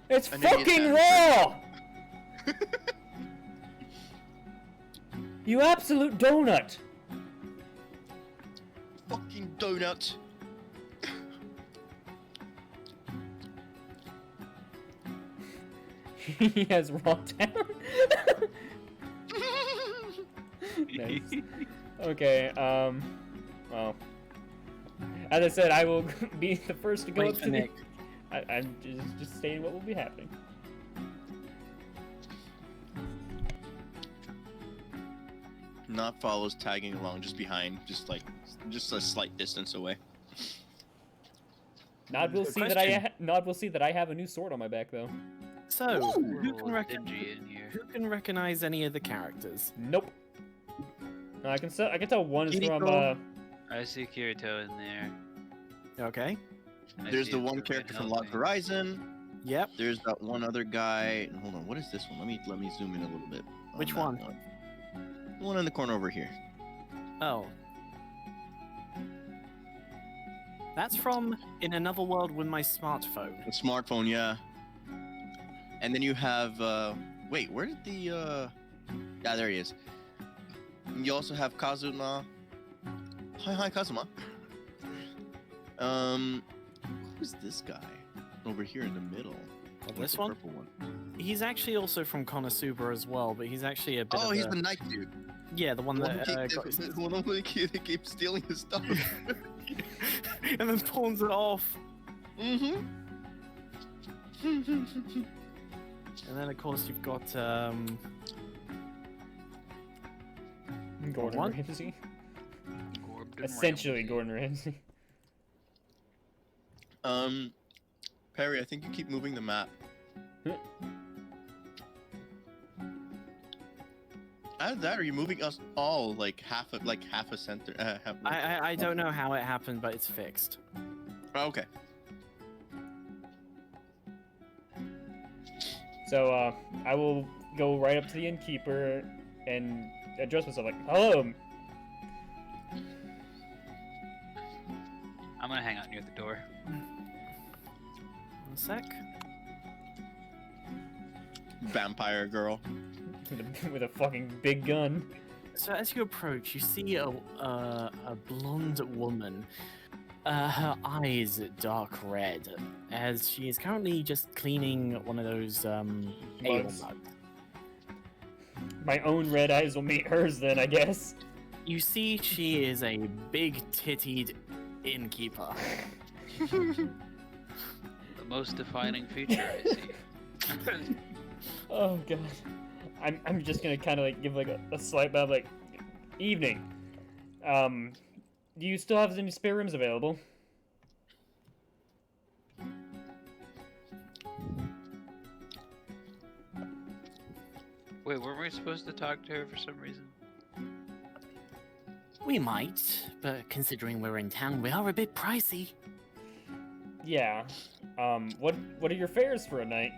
It's An idiot fucking bastard. raw! You absolute donut! Fucking donut. He has raw talent. Nice. Okay, well. As I said, I will be the first to go Wait up for to the... Nick. I'm just stating what will be happening. Not follows, tagging along just behind, just a slight distance away. Nod will Good see that Nod will see that I have a new sword on my back, though. So, We're who a can, little dingy in here. who can recognize any of the characters? Nope. No, I can tell one is from Kirito. I see Kirito in there. Okay. I There's see the him one from character Van from Log Helsing. Horizon. Yep. There's that one other guy. Hold on, what is this one? Let me zoom in a little bit. on Which that one? The one in the corner over here. Oh. That's from In Another World with My Smartphone. The smartphone, yeah. And then you have wait, where did the yeah, there he is. You also have Kazuma. Hi Kazuma. Who's this guy? Over here in the middle. Like This the one? purple one. He's actually also from Konosuba as well, but he's actually a bit Oh, of he's a... the knight dude. Yeah, the one The one that... who keeps stealing his stuff. and then pawns it off. Mm-hmm. And then, of course, you've got... Gordon One? Ramsay. Gordon Essentially Ramsay. Gordon Ramsay. Perry, I think you keep moving the map. Either that, or are you moving us all like half a center? I don't know how it happened, but it's fixed. Oh, okay. So, I will go right up to the innkeeper and address myself like, hello. I'm gonna hang out near the door. 1 sec. Vampire girl. With a fucking big gun. So as you approach, you see a blonde woman Her eyes dark red, as she is currently just cleaning one of those ale Mugs. mugs. My own red eyes will meet hers then, I guess. You see, she is a big-tittied innkeeper. The most defining feature I see. Oh god. I'm just gonna kind of like give like a slight bow, like, evening. Do you still have any spare rooms available? Wait, weren't we supposed to talk to her for some reason? We might, but considering we're in town, we are a bit pricey. Yeah. What are your fares for a night?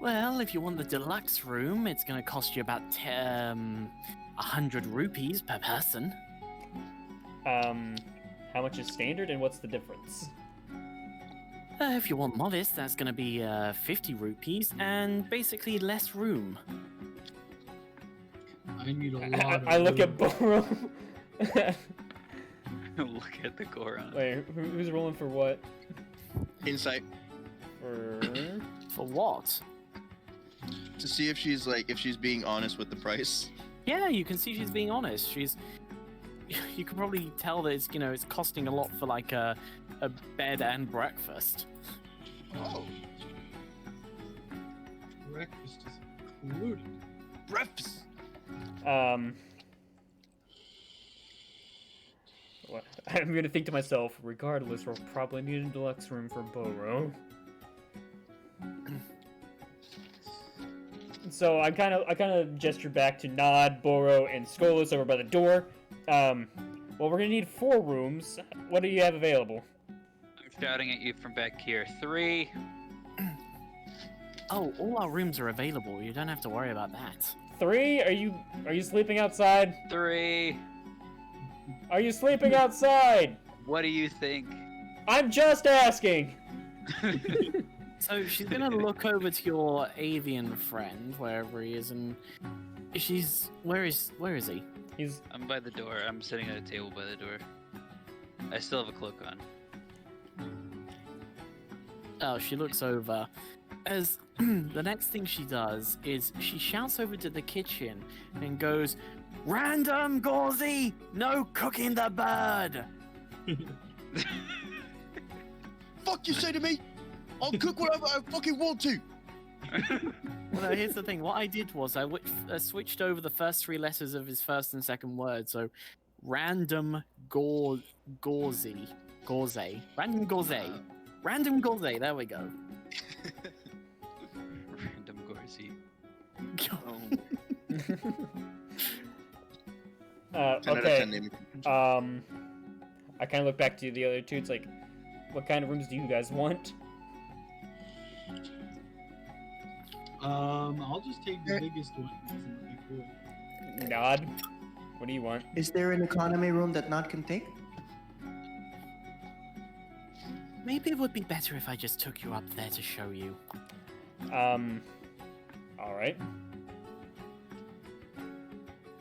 Well, if you want the deluxe room, it's going to cost you about 100 rupees per person. How much is standard and what's the difference? If you want modest, that's going to be 50 rupees and basically less room. I need a lot of I look at room. Boro. Look at the Goron. Wait, who's rolling for what? Insight For For what? to see if she's being honest with the price. Yeah, you can see she's being honest. She's. You can probably tell that it's it's costing a lot for like a bed and breakfast. Oh, Breakfast is included. breakfast. What? I'm gonna think to myself, regardless, we'll probably need a deluxe room for Boro. So I kind of gestured back to Nod, Boro, and Skolas over by the door. Well, we're gonna need 4 rooms. What do you have available? I'm shouting at you from back here. 3. Oh, all our rooms are available. You don't have to worry about that. 3? Are you sleeping outside? 3. Are you sleeping outside? What do you think? I'm just asking. So she's gonna look over to your avian friend, wherever he is, and where is he? He's I'm by the door. I'm sitting at a table by the door. I still have a cloak on. Oh, she looks over. As the next thing she does is she shouts over to the kitchen and goes, "Random Gauzy, no cooking the bird." Fuck you say to me? I'll cook whatever I fucking want to. Well, here's the thing. What I did was I switched over the first 3 letters of his first and second word. So, random gauzy, random gauzy. There we go. Random Gorsi. okay. I kind of look back to the other two. It's like, what kind of rooms do you guys want? I'll just take the biggest one. It'll be cool. Nod. What do you want? Is there an economy room that Nod can take? Maybe it would be better if I just took you up there to show you. All right.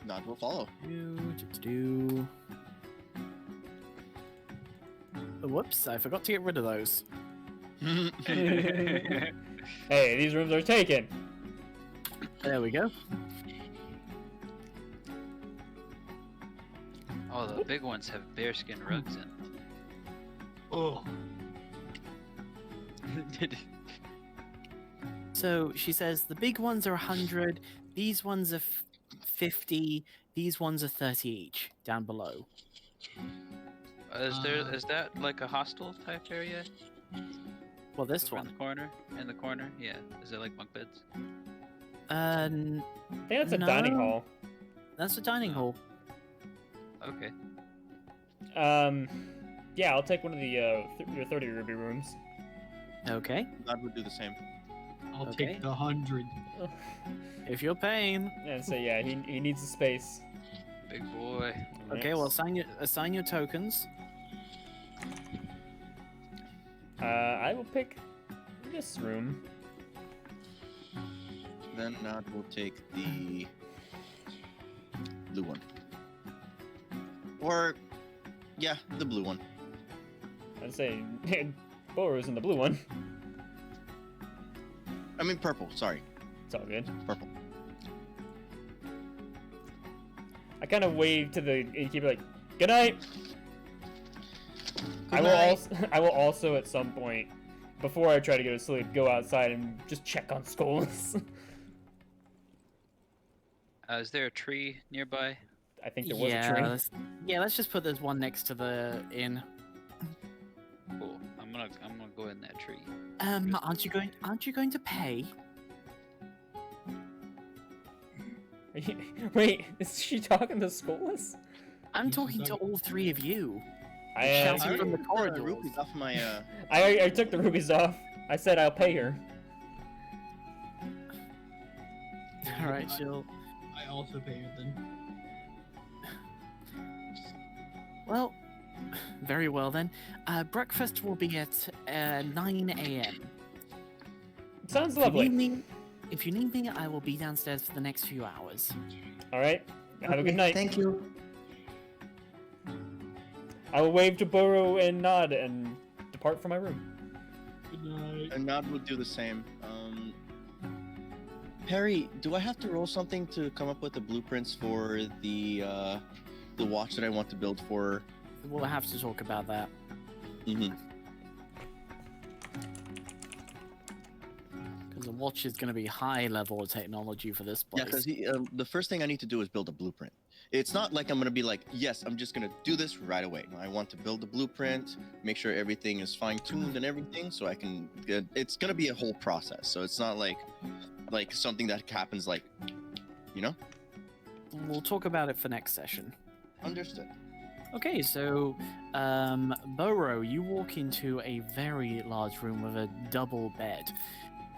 Nod will follow. Whoops, I forgot to get rid of those. Hey, these rooms are taken. There we go. Oh, the big ones have bearskin rugs in. Oh, So she says the big ones are 100, these ones are 50, these ones are 30 each, down below. Is that like a hostel type area? Well, this Over in one. the corner? In the corner? Yeah. Is it like bunk beds? I think that's a dining No. hall. That's a dining hall. Okay. Yeah, I'll take one of the your 30 ruby rooms. Okay, Nod would do the same. I'll Okay. take the 100. if you're paying. And so yeah, he needs the space. Big boy. Okay, well, assign your tokens. I will pick this room. Then Nod will take the blue one. Or Yeah, the blue one. I'd say Boro's in the blue one. I mean purple. Sorry, It's all good. purple. I kind of wave to the innkeeper like, "Good night." Good night. I will also at some point, before I try to go to sleep, go outside and just check on skulls. Is there a tree nearby? I think there was a tree. Let's just put this one next to the inn. Cool. I'm gonna go in that tree. Aren't you going to pay? Wait, is she talking to skulls? I'm Yes, talking to sorry. all three of you. I Shouting from the took corridors. rupees off my I took the rubies off. I said I'll pay her. All right, she'll. I also pay her then. Well, very well then. Breakfast will be at 9 a.m. Sounds If you lovely. if you need me, I will be downstairs for the next few hours. All right. Have a Okay, good night. Thank you. I will wave to Boro and nod and depart from my room. Good night. And Nod would do the same. Perry, do I have to roll something to come up with the blueprints for the watch that I want to build for? We'll have to talk about that. Mm-hmm. Because the watch is going to be high level of technology for this Yeah, place. because the first thing I need to do is build a blueprint. It's not like I'm gonna be like, yes, I'm just gonna do this right away. I want to build a blueprint, make sure everything is fine-tuned and everything, so I can. It's gonna be a whole process. So it's not like something that happens like, you know. We'll talk about it for next session. Understood. Okay, so, Boro, you walk into a very large room with a double bed.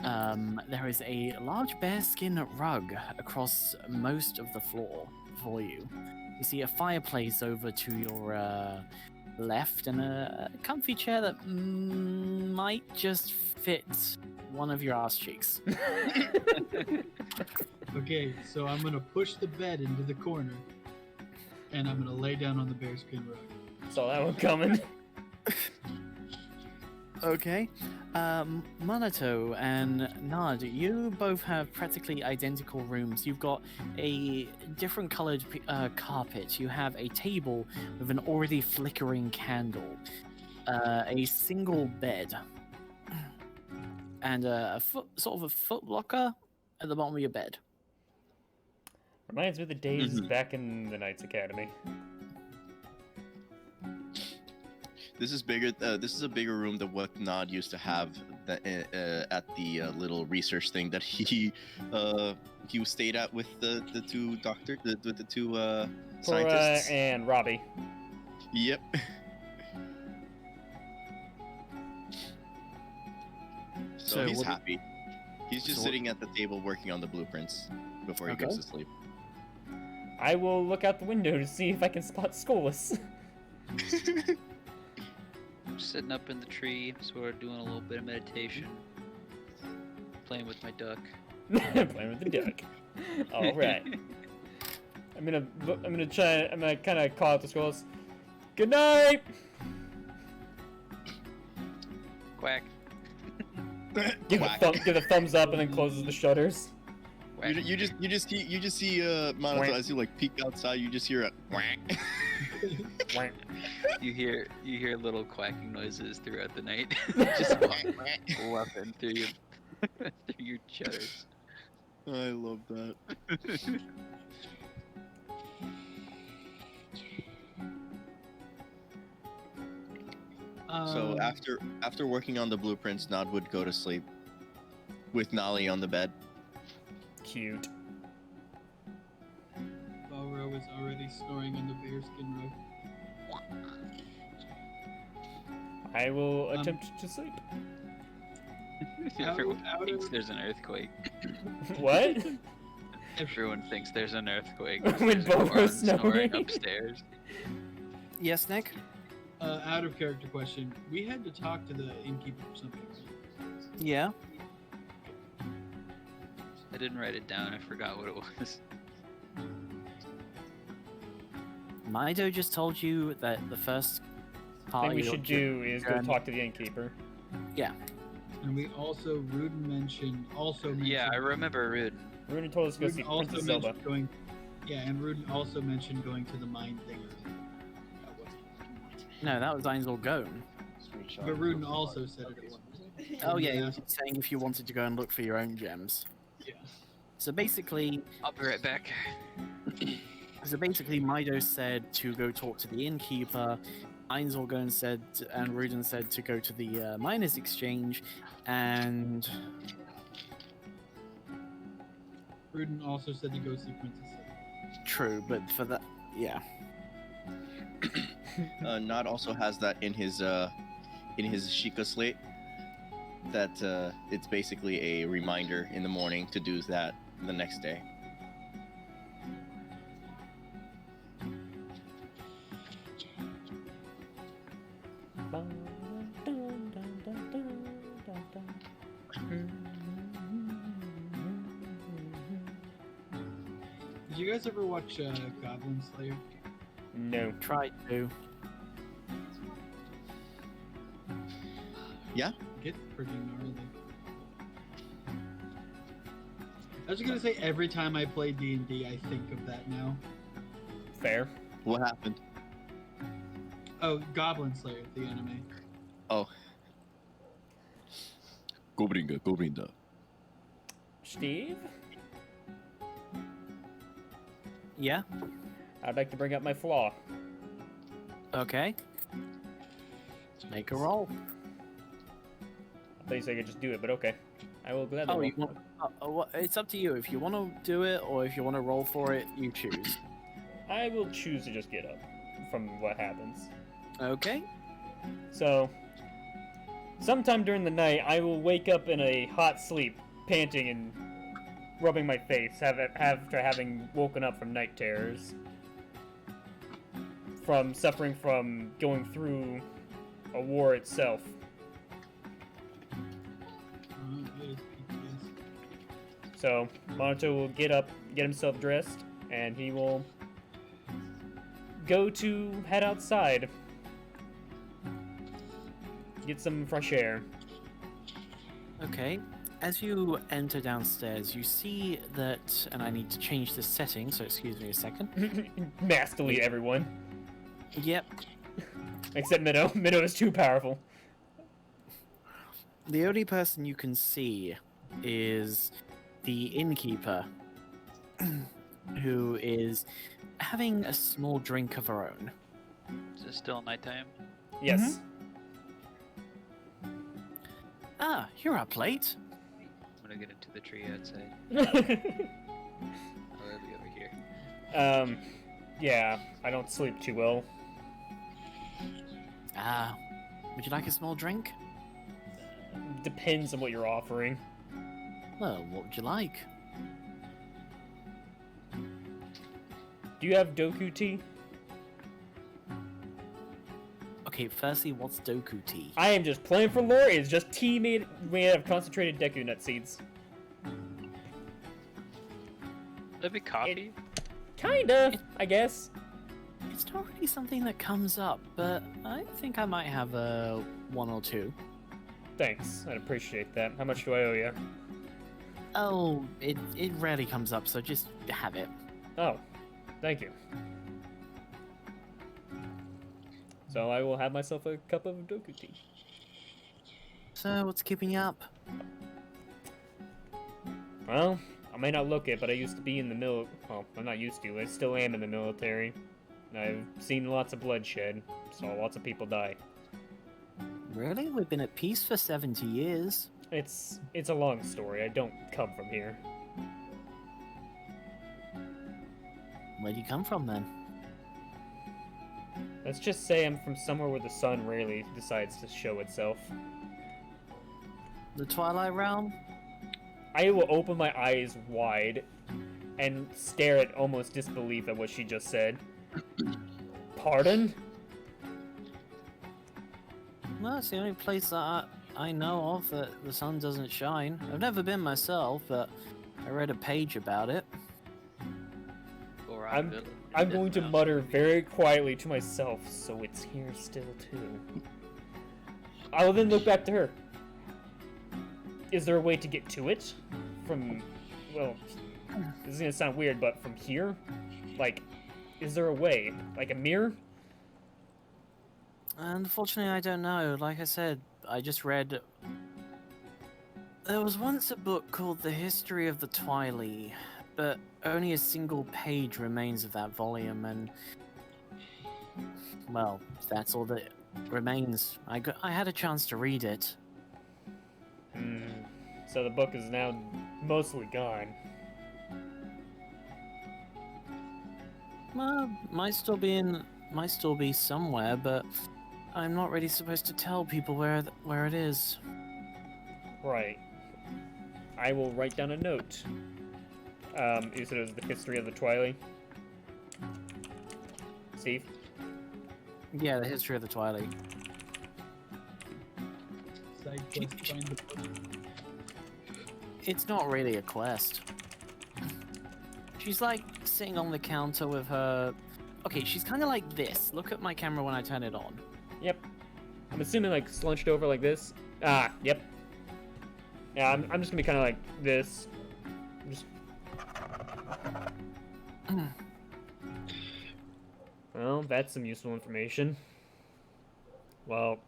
There is a large bearskin rug across most of the floor for you. You see a fireplace over to your left and a comfy chair that might just fit one of your ass cheeks. Okay, so I'm gonna push the bed into the corner, and I'm gonna lay down on the bearskin rug. Saw that one coming. Okay. Monato and Nard, you both have practically identical rooms. You've got a different colored carpet. You have a table with an already flickering candle, a single bed, and sort of a foot locker at the bottom of your bed. Reminds me of the days Mhm. back in the Knights Academy. This is bigger. This is a bigger room than what Nod used to have at the little research thing that he stayed at with the two doctors, the two Cora scientists. and Robbie. Yep. So So he's what- happy. He's just so what- sitting at the table working on the blueprints before he goes Okay. to sleep. I will look out the window to see if I can spot Skullus. I'm sitting up in the tree, sort of doing a little bit of meditation, playing with my duck. Playing with the duck. All right. I'm gonna kind of call out the Skullus. Good night. Quack. Give Quack. a thumbs up and then closes the shutters. Quack. You just see Monato as you like peek outside. You just hear a quack. You hear little quacking noises throughout the night, just whopping through your through your shutters. I love that. So after working on the blueprints, Nod would go to sleep with Nali on the bed. Cute. Balro was already snoring on the bearskin rug. I will attempt to sleep. Everyone out thinks of- there's an earthquake. What? Everyone thinks there's an earthquake. When There's a Bobo's barn snoring. upstairs. Yes, Nick? Out of character question. We had to talk to the innkeeper or something. Yeah. I didn't write it down. I forgot what it was. Mido just told you that the first part thing we of your should do is go journey- talk to the innkeeper. And we also Rudin mentioned Yeah, I remember Rudin. Rune told us to go see Rudin also Princess Zelda. mentioned going. Yeah, and Rudin also mentioned going to the mine thing. No, that was Einzel Gone. But Rudin also said it. Oh yeah, he Yeah. was saying if you wanted to go and look for your own gems. Yeah. So basically, I'll be right back. Mido said to go talk to the innkeeper. Einzelgone said, and Rudin said to go to the miners' exchange, and Rudin also said to go see Princess Zelda. true, but for that, yeah. Nod also has that in his Sheikah slate. That it's basically a reminder in the morning to do that the next day. Did you guys ever watch Goblin Slayer? No. Try to. It's pretty gnarly. I was gonna say every time I play D&D, I think of that now. Fair. What happened? Oh, Goblin Slayer, the anime. Oh, Gobrinda. Steve? Yeah. I'd like to bring up my flaw. Okay. Make a roll. I thought you said I could just do it, but okay. I will gladly Oh, roll. you want? It's up to you. If you want to do it or if you want to roll for it, you choose. I will choose to just get up from what happens. Okay. So, sometime during the night, I will wake up in a hot sleep, panting and rubbing my face after having woken up from night terrors. From suffering from going through a war itself. It is PTS. So, Monato will get up, get himself dressed, and he will head outside. Get some fresh air. Okay. As you enter downstairs, you see that, and I need to change the setting, so excuse me a second. Mass delete everyone. Yep. Except Minnow. Minnow is too powerful. The only person you can see is the innkeeper, who is having a small drink of her own. Is it still nighttime? Yes. Ah, you're up late. I'm gonna get into the tree outside. Or are we over here? Yeah, I don't sleep too well. Ah, would you like a small drink? Depends on what you're offering. Well, what would you like? Do you have Doku tea? Okay, firstly, what's Doku tea? I am just playing for lore. It's just tea made out of concentrated Deku nut seeds. That'd be coffee. Kinda, I guess. It's not really something that comes up, but I think I might have one or two. Thanks, I'd appreciate that. How much do I owe you? Oh, it rarely comes up, so just have it. Oh, thank you. So I will have myself a cup of Doku tea. So, what's keeping you up? Well, I may not look it, but I used to be in the well, I'm not used to. I still am in the military. I've seen lots of bloodshed. Saw lots of people die. Really? We've been at peace for 70 years. It's a long story. I don't come from here. Where do you come from, then? Let's just say I'm from somewhere where the sun rarely decides to show itself. The Twilight Realm? I will open my eyes wide and stare at almost disbelief at what she just said. Pardon? Well, it's the only place that I know of that the sun doesn't shine. I've never been myself, but I read a page about it. Or I'm Villain I'm death going to mouse. mutter very quietly to myself, so it's here still too. I will then look back to her. Is there a way to get to it? From, well, this is gonna sound weird, but from here? Like, is there a way? Like a mirror? Unfortunately, I don't know. Like I said, I just read. There was once a book called The History of the Twilight, but only a single page remains of that volume, and well, that's all that remains. I had a chance to read it. Hmm. So the book is now mostly gone. Well, might still be somewhere, but I'm not really supposed to tell people where it is. Right. I will write down a note. You said it was the history of the Twilight? Steve? Yeah, The History of the Twilight. Side quest, find the book. It's not really a quest. She's like sitting on the counter with her. Okay, she's kind of like this. Look at my camera when I turn it on. Yep. I'm assuming like slunched over like this. Ah, yep. Yeah, I'm just gonna be kind of like this. Just. Well, that's some useful information. Well,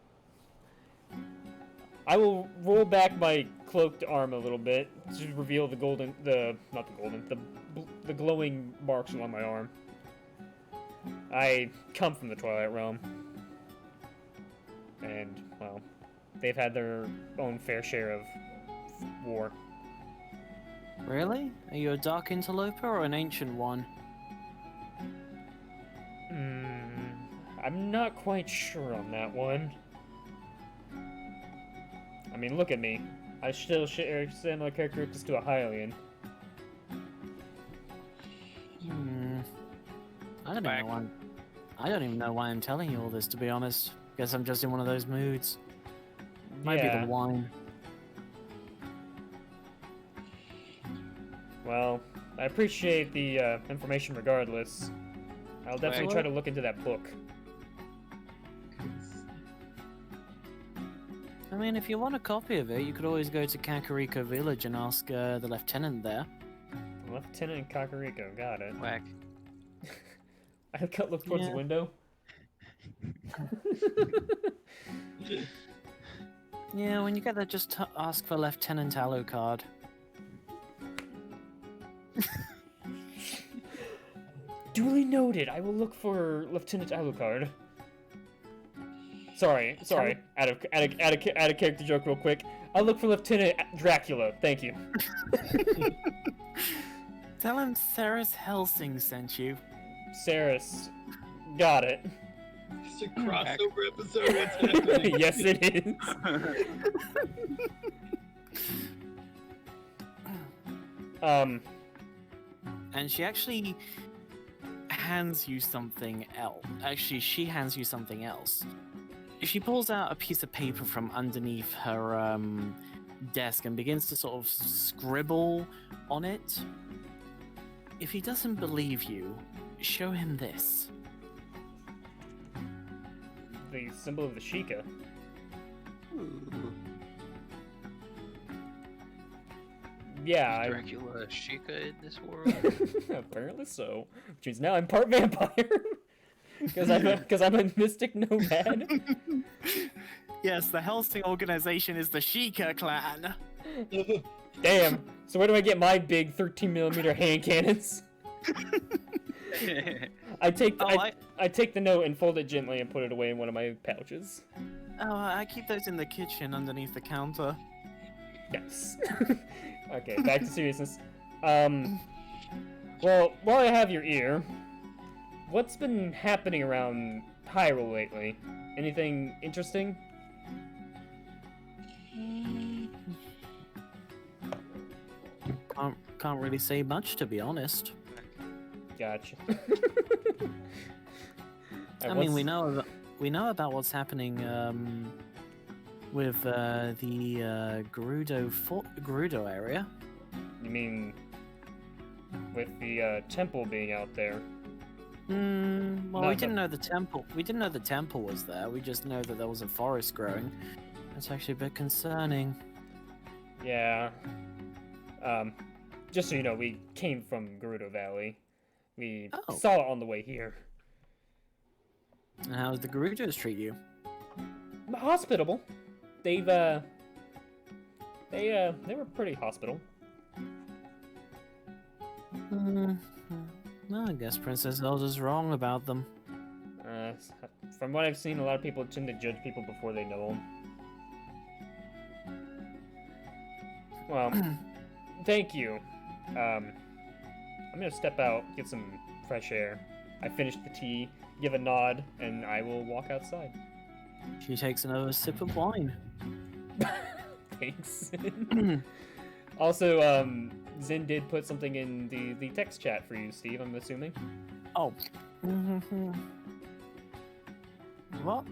I will roll back my cloaked arm a little bit to reveal the glowing marks along my arm. I come from the Twilight Realm, and well, they've had their own fair share of war. Really? Are you a dark interloper or an ancient one? I'm not quite sure on that one. I mean, look at me. I still share similar characteristics to a Hylian. I don't even know why. I don't even know why I'm telling you all this, to be honest. Guess I'm just in one of those moods. Might be Yeah. the wine. Well, I appreciate the information regardless. I'll definitely try to look into that book. I mean, if you want a copy of it, you could always go to Kakariko Village and ask the lieutenant there. Lieutenant Kakariko, got it. Whack. I look towards the Yeah. window. Yeah, when you get there, just ask for Lieutenant Alucard. Duly noted. I will look for Lieutenant Alucard. Sorry. Out of character joke, real quick. I'll look for Lieutenant Dracula. Thank you. Tell him Ceres Helsing sent you. Ceres, got it. It's a crossover episode. What's happening? Yes, it is. And she actually hands you something else. Actually, she hands you something else. She pulls out a piece of paper from underneath her desk and begins to sort of scribble on it. If he doesn't believe you, show him this. The symbol of the Sheikah. Yeah, Dracula Sheikah in this world? apparently so. Which means now I'm part vampire. Because I'm a mystic nomad. Yes, the Helsing organization is the Sheikah clan. Damn. So where do I get my big 13mm hand cannons? I take the note and fold it gently and put it away in one of my pouches. Oh, I keep those in the kitchen underneath the counter. Yes. Okay, back to seriousness. Well, while I have your ear, what's been happening around Hyrule lately? Anything interesting? Can't really say much, to be honest. Gotcha. I mean, we know about what's happening with the Gerudo area. You mean with the temple being out there? Well, Not we the- didn't know the temple. We didn't know the temple was there. We just know that there was a forest growing. That's actually a bit concerning. Yeah. Just so you know, we came from Gerudo Valley. We Oh. saw it on the way here. And how does the Gerudos treat you? Hospitable. They were pretty hospitable. Well, I guess Princess Zelda's wrong about them. From what I've seen, a lot of people tend to judge people before they know them. Well, thank you. I'm gonna step out, get some fresh air. I finished the tea, give a nod, and I will walk outside. She takes another sip of wine. Thanks. Also, Zin did put something in the text chat for you, Steve, I'm assuming. Oh. What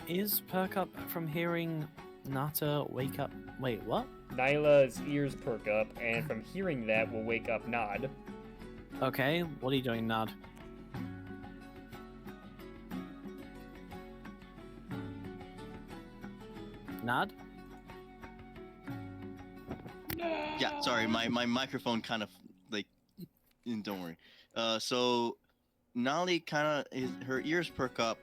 is perk up from hearing Nata wake up? Wait, what? Nyla's ears perk up, and from hearing that will wake up Nod. Okay, what are you doing, Nod? Nod? Yeah, sorry, my microphone kind of like. Don't worry. So Nali kind of her ears perk up,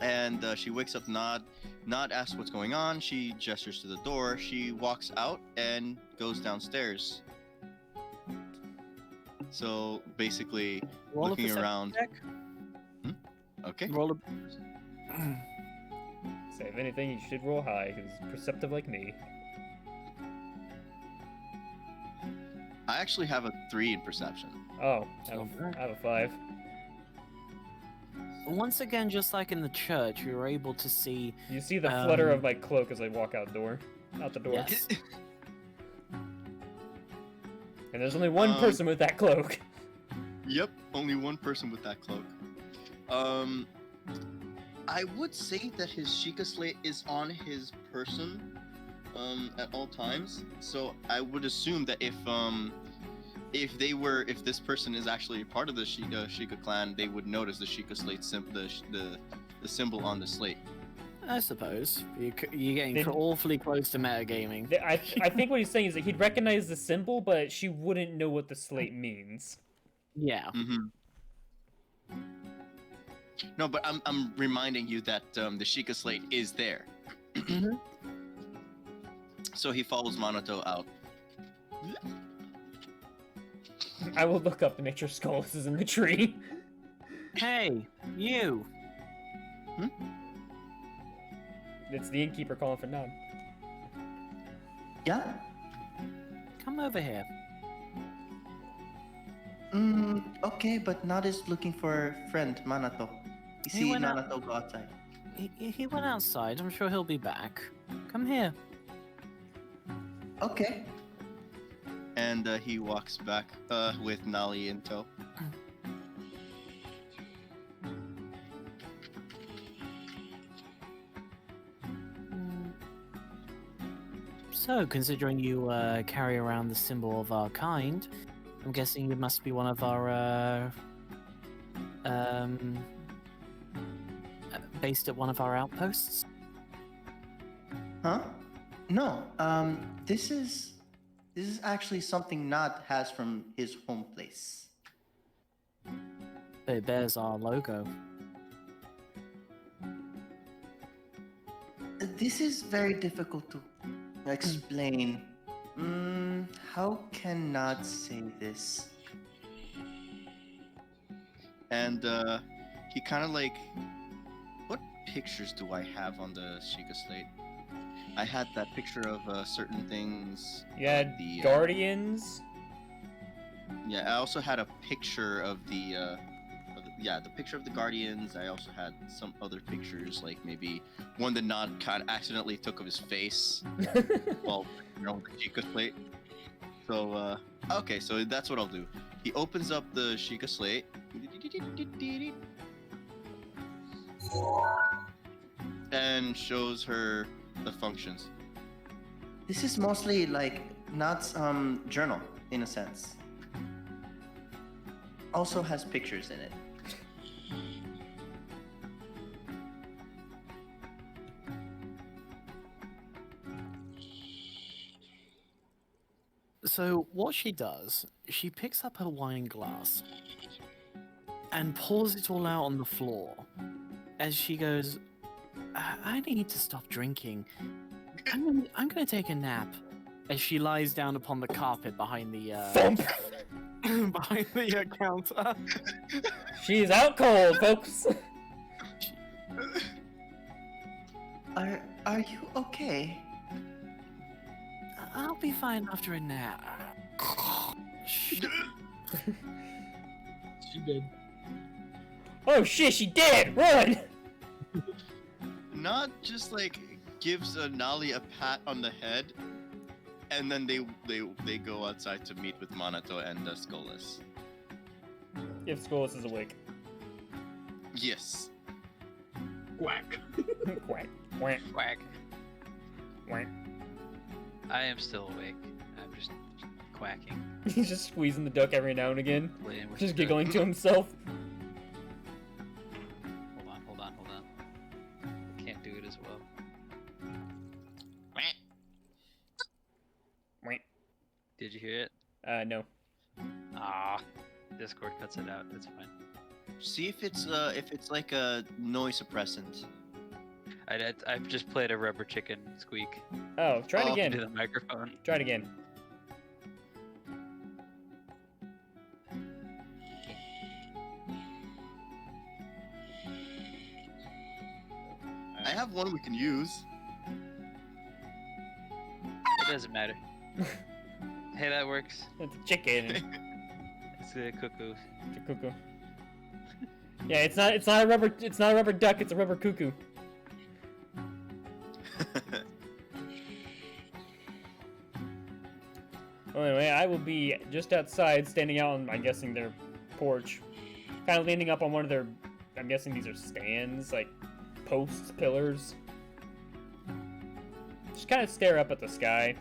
and she wakes up Nod. Nod asks what's going on. She gestures to the door. She walks out and goes downstairs. So basically, Roll a looking perception around. check. Okay. Roll a. So if anything, you should roll high, because perceptive like me. I actually have a 3 in perception. Oh, I Okay. have a 5. Once again, just like in the church, you were able to see. You see the flutter of my cloak as I walk out the door. Yes. And there's only one person with that cloak. Yep, only one person with that cloak. I would say that his Sheikah slate is on his person, at all times. So I would assume that if this person is actually a part of the Sheikah clan, they would notice the Sheikah slate the symbol on the slate. I suppose you're getting Then- awfully close to metagaming. I think what he's saying is that he'd recognize the symbol, but she wouldn't know what the slate means. Yeah. Mm-hmm. No, but I'm reminding you that the Sheikah slate is there. Mhm. So he follows Monato out. I will look up to make sure Skullus is in the tree. Hey, you. It's the innkeeper calling for Nod. Yeah? Come over here. Okay, but Nod is looking for friend Manato. You He see went out- Manato go outside. He went outside. I'm sure he'll be back. Come here. Okay. And he walks back with Nali in tow. So, considering you carry around the symbol of our kind, I'm guessing you must be one of our based at one of our outposts. Huh? No. This is actually something Nod has from his home place. It bears our logo. This is very difficult to explain. How can Nod say this? And he kind of like, what pictures do I have on the Sheikah slate? I had that picture of certain things. Yeah, the Guardians. Yeah, I also had a picture of the picture of the Guardians. I also had some other pictures, like maybe one that Nod kind of accidentally took of his face while on the Sheikah slate. So okay, so that's what I'll do. He opens up the Sheikah slate and shows her the functions. This is mostly like Nod's journal, in a sense. Also has pictures in it. So what she does, she picks up her wine glass and pours it all out on the floor as she goes, I need to stop drinking. I'm gonna take a nap. As she lies down upon the carpet behind the Thump! behind the counter. She's out cold, folks. Are you okay? I'll be fine after a nap. She did. Oh shit, she dead! Run! Not just like gives Nali a pat on the head, and then they go outside to meet with Monato and Skullus. If Skullus is awake. Yes. Quack. Quack. Quack. Quack. Quack. I am still awake. I'm just quacking. He's just squeezing the duck every now and again. Playing with Just the- giggling to himself. Hold on. Can't do it as well. Quack. Did you hear it? No. Ah, Discord cuts it out. It's fine. See if it's like a noise suppressant. I've just played a rubber chicken squeak Oh, try it Oh. again. to the microphone. Try it again. I have one we can use. It doesn't matter. Hey, that works. It's a chicken. It's a cuckoo. It's a cuckoo. Yeah, it's not a rubber duck, it's a rubber cuckoo. Well, anyway, I will be just outside, standing out on, I'm guessing, their porch. Kind of leaning up on one of their, I'm guessing these are stands, like posts, pillars. Just kind of stare up at the sky.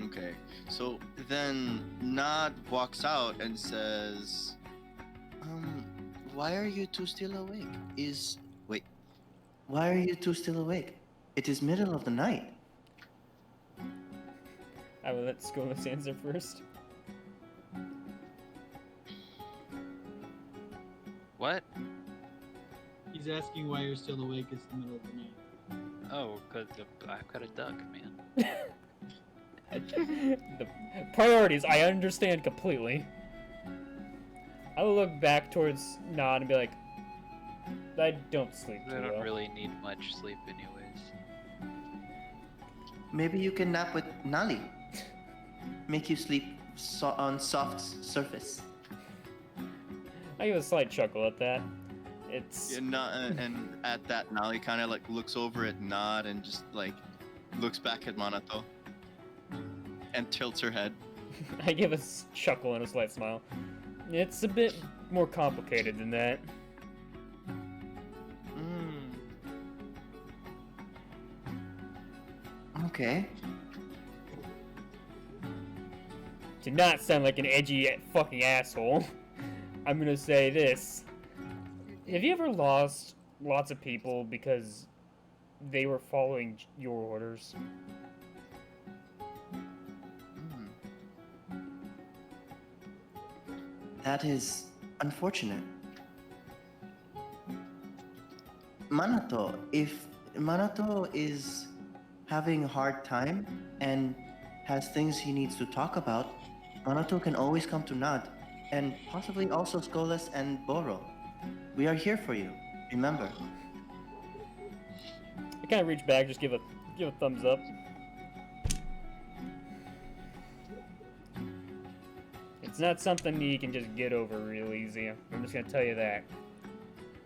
Okay, so then Nod walks out and says, why are you two still awake? Wait, Why are you two still awake? It is middle of the night. I will let Skolas answer first. What? He's asking why you're still awake. It's the middle of the night. Oh, cause I've got a duck, man. The priorities, I understand completely. I will look back towards Nod and be like, I don't sleep I too don't well. really need much sleep, anyways. Maybe you can nap with Nali. Make you sleep on soft surface. I give a slight chuckle at that. It's and at that Nali kind of like looks over at Nod and just like looks back at Monato and tilts her head. I give a chuckle and a slight smile. It's a bit more complicated than that. Okay. To not sound like an edgy fucking asshole, I'm gonna say this. Have you ever lost lots of people because they were following your orders? That is unfortunate. Manato, if Manato is having a hard time and has things he needs to talk about, Manato can always come to Nad, and possibly also Skolas and Boro. We are here for you, remember. I kind of reach back, just give a thumbs up. It's not something you can just get over real easy. I'm just gonna tell you that.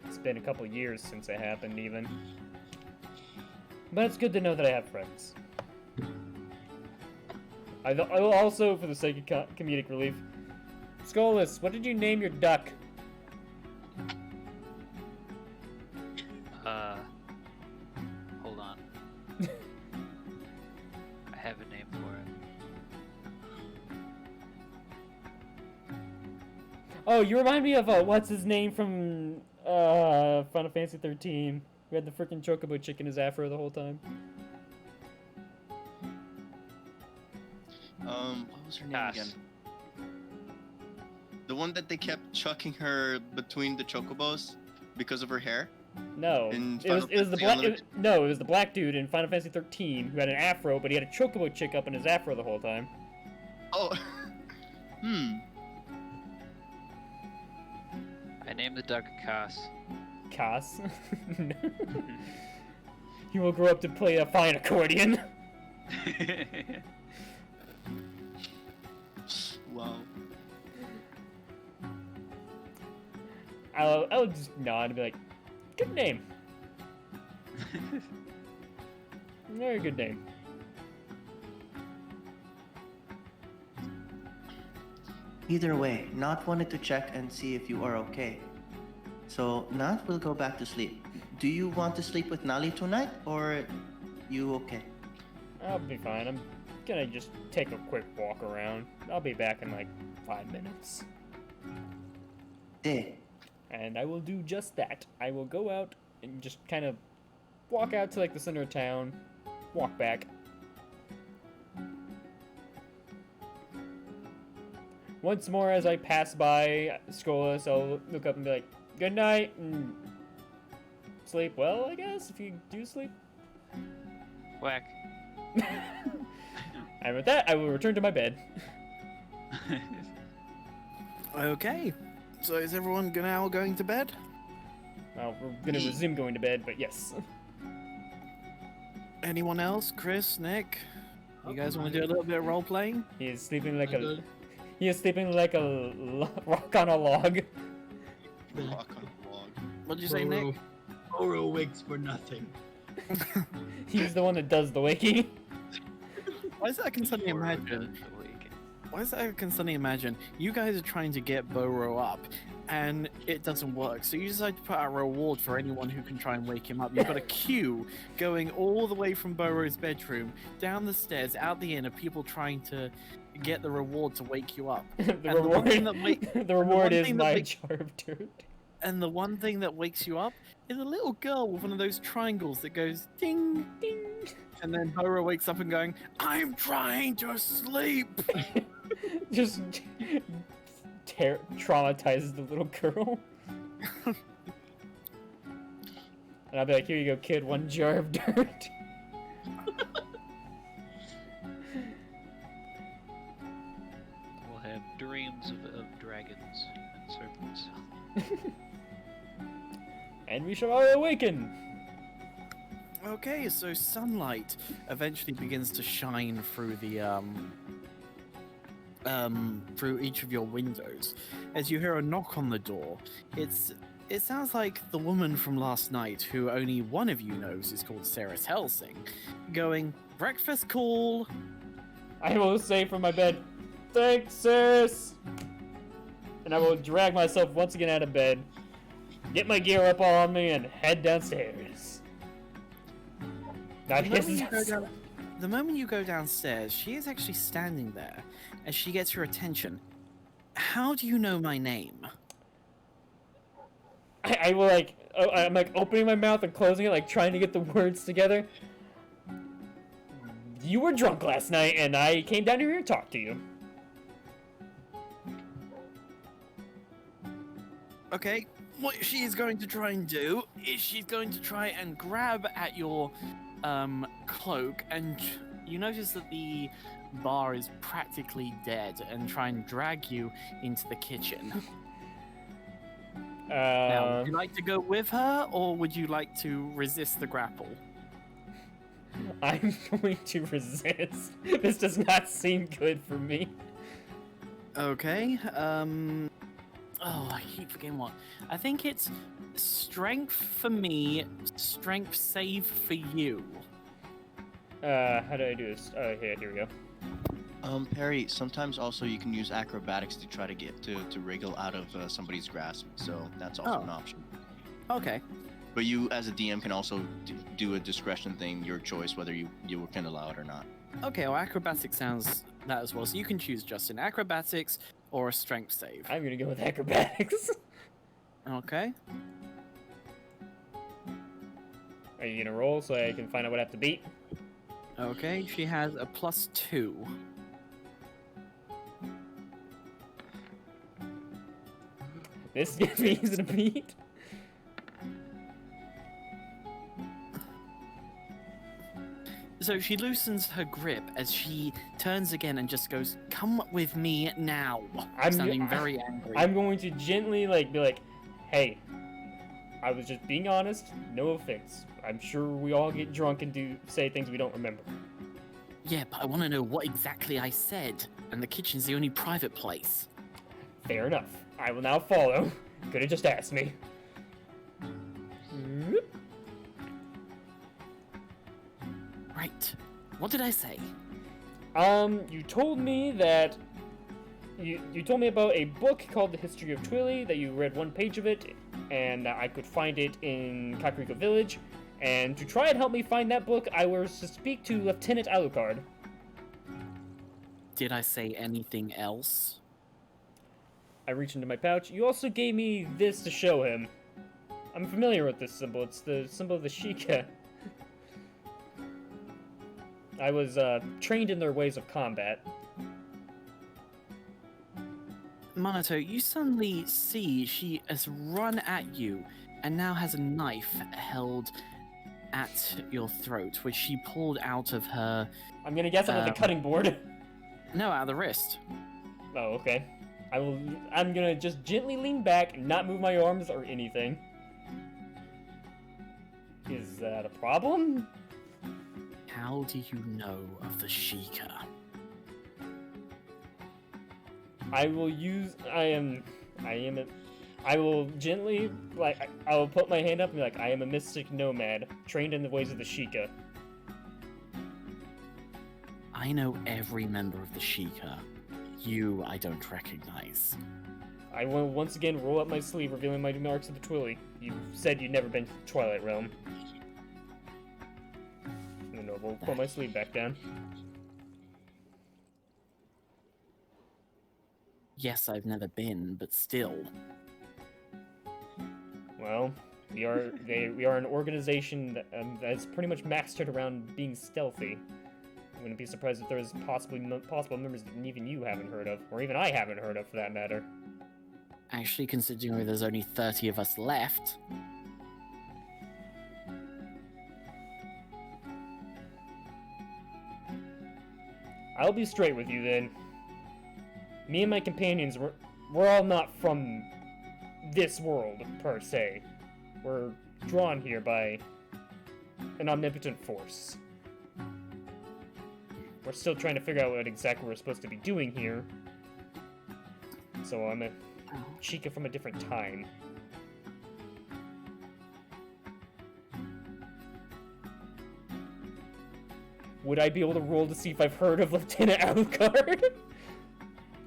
It's been a couple years since it happened, even. But it's good to know that I have friends. I will also, for the sake of comedic relief, Skolas, what did you name your duck? Hold on. I have a name for it. Oh, you remind me of what's his name from Final Fantasy 13? We had the freaking chocobo chick in his afro the whole time. What was her name Pass. again? The one that they kept chucking her between the chocobos because of her hair. No, In it was Final the Fantasy black. Unlimited? No, it was the black dude in Final Fantasy 13 who had an afro, but he had a chocobo chick up in his afro the whole time. Oh. I named the dog Cass. Cass. He will grow up to play a fine accordion. Wow. I'll just nod and be like, good name. Very good name. Either way, Not wanted to check and see if you are okay. So Not will go back to sleep. Do you want to sleep with Nali tonight, or you okay? I'll be fine. I'm gonna just take a quick walk around. I'll be back in like 5 minutes. Day. And I will do just that. I will go out and just kind of walk out to like the center of town, walk back. Once more as I pass by Skolas, I'll look up and be like, good night, and sleep well, I guess, if you do sleep. Whack. And with that, I will return to my bed. Okay. So is everyone now going to bed? Well, we're gonna resume going to bed, but yes. Anyone else? Chris, Nick? You guys want to do a little bit of role playing? He is sleeping like I'm a... good. He is sleeping like a rock on a log. Rock on a log. What did you say, Nick? Boro wakes for nothing. He's the one that does the waking. Why is that I can suddenly imagine? Why is that I can suddenly imagine? You guys are trying to get Boro up, and it doesn't work. So you decide to put out a reward for anyone who can try and wake him up. You've got a queue going all the way from Boro's bedroom, down the stairs, out the inn of people trying to get the reward to wake you up. The And the one thing that the reward is thing that my makes- jar of dirt. And the one thing that wakes you up is a little girl with one of those triangles that goes ding, Ding. and then Boro wakes up and going, I'm trying to sleep. Just traumatizes the little girl. And I'll be like, here you go, kid, one jar of dirt. We'll have dreams of dragons and serpents. And we shall all awaken. Okay, so sunlight eventually begins to shine through the through each of your windows as you hear a knock on the door. It sounds like the woman from last night, who only one of you knows is called Sarah Helsing, going, breakfast call. I will say from my bed, thanks, sis. And I will drag myself once again out of bed, get my gear up all on me, and head downstairs. Not The moment you go downstairs, she is actually standing there as she gets your attention. How do you know my name? I will like, I'm like opening my mouth and closing it, like trying to get the words together. You were drunk last night, and I came down here to talk to you. Okay, what she is going to try and do is she's going to try and grab at your cloak, and you notice that the bar is practically dead, and try and drag you into the kitchen. Now, would you like to go with her, or would you like to resist the grapple? I'm going to resist. This does not seem good for me. Okay, oh, I keep forgetting what. I think it's strength for me, strength save for you. How do I do this? Oh, here we go. Perry, sometimes also you can use acrobatics to try to get to wriggle out of somebody's grasp, so that's also an option. Okay. But you, as a DM, can also do a discretion thing, your choice, whether you can allow it or not. Okay, well, acrobatics sounds that as well, so you can choose, Justin, acrobatics or a strength save. I'm gonna go with acrobatics. Okay. Are you gonna roll so I can find out what I have to beat? Okay, she has a +2. This gives me easy to beat. So she loosens her grip as she turns again and just goes, "Come with me now," sounding very angry. I'm going to gently be like, "Hey, I was just being honest. No offense. I'm sure we all get drunk and say things we don't remember." Yeah, but I want to know what exactly I said, and the kitchen's the only private place. Fair enough. I will now follow. Could have just asked me. Right. What did I say? You told me that you told me about a book called The History of Twilly, that you read one page of it, and that I could find it in Kakariko Village. And to try and help me find that book, I was to speak to Lieutenant Alucard. Did I say anything else? I reached into my pouch. You also gave me this to show him. I'm familiar with this symbol. It's the symbol of the Sheikah. I was trained in their ways of combat. Monato, you suddenly see she has run at you and now has a knife held at your throat, which she pulled out of her... I'm gonna guess under the cutting board. No, out of the wrist. Oh, okay. I'm gonna just gently lean back and not move my arms or anything. Is that a problem? How do you know of the Sheikah? I will gently, I will put my hand up and be like, I am a mystic nomad, trained in the ways of the Sheikah. I know every member of the Sheikah. You, I don't recognize. I will once again roll up my sleeve, revealing my marks of the Twilly. You said you'd never been to the Twilight Realm. And then I will pull my sleeve back down. Yes, I've never been, but still. Well, we are an organization that's pretty much mastered around being stealthy. I wouldn't be surprised if there's possible members that even you haven't heard of, or even I haven't heard of, for that matter. Actually, considering there's only 30 of us left. I'll be straight with you then. Me and my companions, we're all not from this world, per se. We're drawn here by an omnipotent force. We're still trying to figure out what exactly we're supposed to be doing here. So I'm a Sheikah from a different time. Would I be able to roll to see if I've heard of Lieutenant Alucard?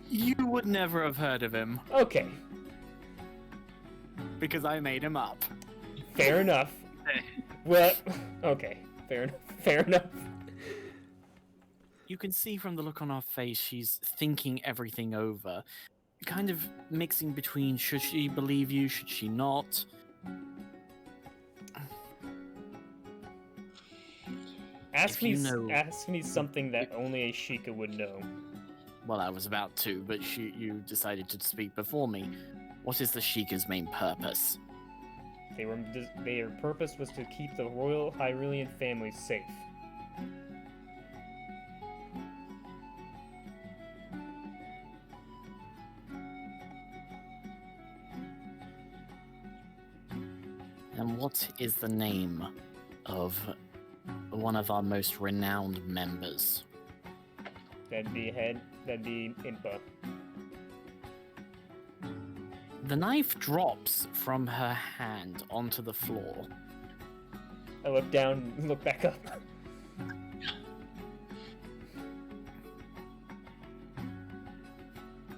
You would never have heard of him. Okay. Because I made him up. Fair enough. Well, okay. Fair enough. You can see from the look on her face she's thinking everything over. Kind of mixing between should she believe you, should she not? Ask me something that only a Sheikah would know. Well, I was about to, but you decided to speak before me. What is the Sheikah's main purpose? Their purpose was to keep the royal Hyrulean family safe. And what is the name of one of our most renowned members? That'd be Impa. The knife drops from her hand onto the floor. I look down and look back up.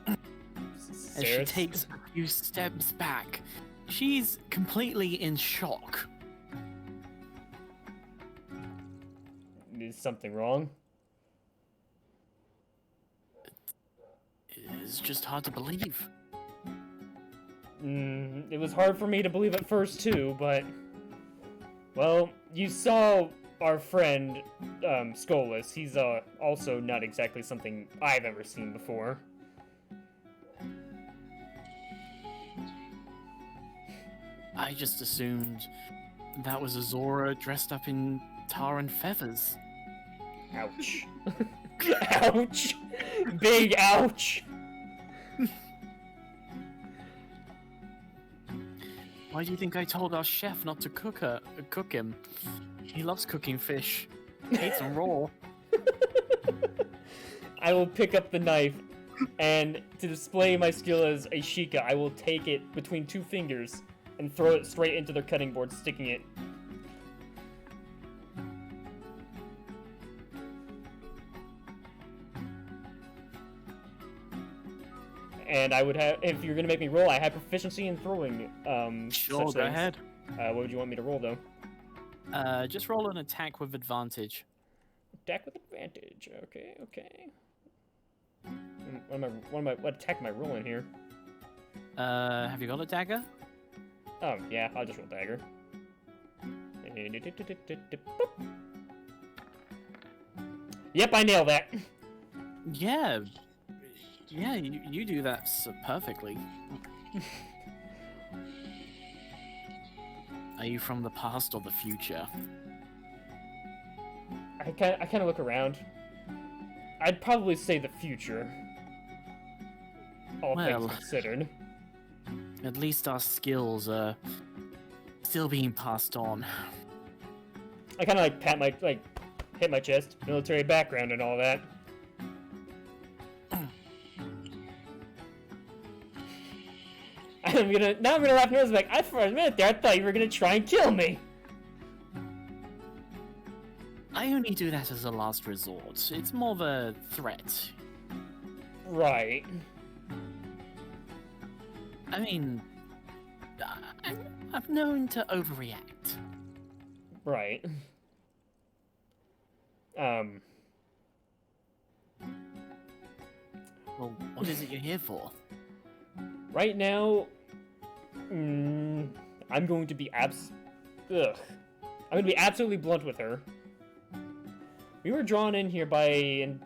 As she takes a few steps back, she's completely in shock. Is something wrong? It's just hard to believe. It was hard for me to believe at first too, but... Well, you saw our friend, Skolas. He's, also not exactly something I've ever seen before. I just assumed that was Azora dressed up in tar and feathers. Ouch. Ouch. Big ouch. Why do you think I told our chef not to cook him? He loves cooking fish. Hates them raw. I will pick up the knife, and to display my skill as a Sheikah, I will take it between two fingers and throw it straight into their cutting board, sticking it. And I would have, if you're gonna make me roll, I have proficiency in throwing. Sure, such go things. ahead. What would you want me to roll, though? Just roll an attack with advantage. Attack with advantage. Okay, okay. What attack am I rolling here? Have you got a dagger? Oh, yeah, I'll just roll dagger. Yep, I nailed that. Yeah. Yeah, you do that perfectly. Are you from the past or the future? I kind of look around. I'd probably say the future. All Well, things considered. At least our skills are still being passed on. I kind of hit my chest, military background and all that. I'm gonna laugh and like, for a minute there, I thought you were gonna try and kill me. I only do that as a last resort. It's more of a threat. Right. I mean, I'm known to overreact. Right. Well, what is it you're here for? Right now, I'm going to be I'm going to be absolutely blunt with her. We were drawn in here by an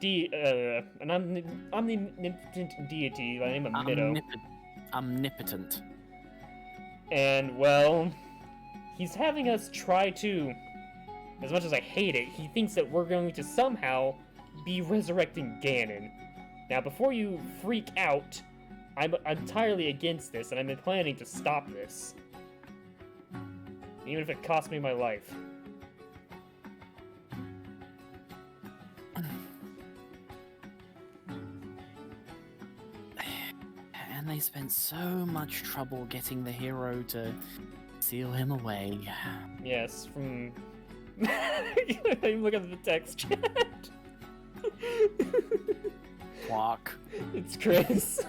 omnipotent deity by the name of Mido. Omnipotent. And, well, he's having us try to, as much as I hate it, he thinks that we're going to somehow be resurrecting Ganon. Now, before you freak out, I'm entirely against this, and I've been planning to stop this. Even if it costs me my life. And they spent so much trouble getting the hero to seal him away. Yes, from... Look at the text chat. Walk. It's Chris.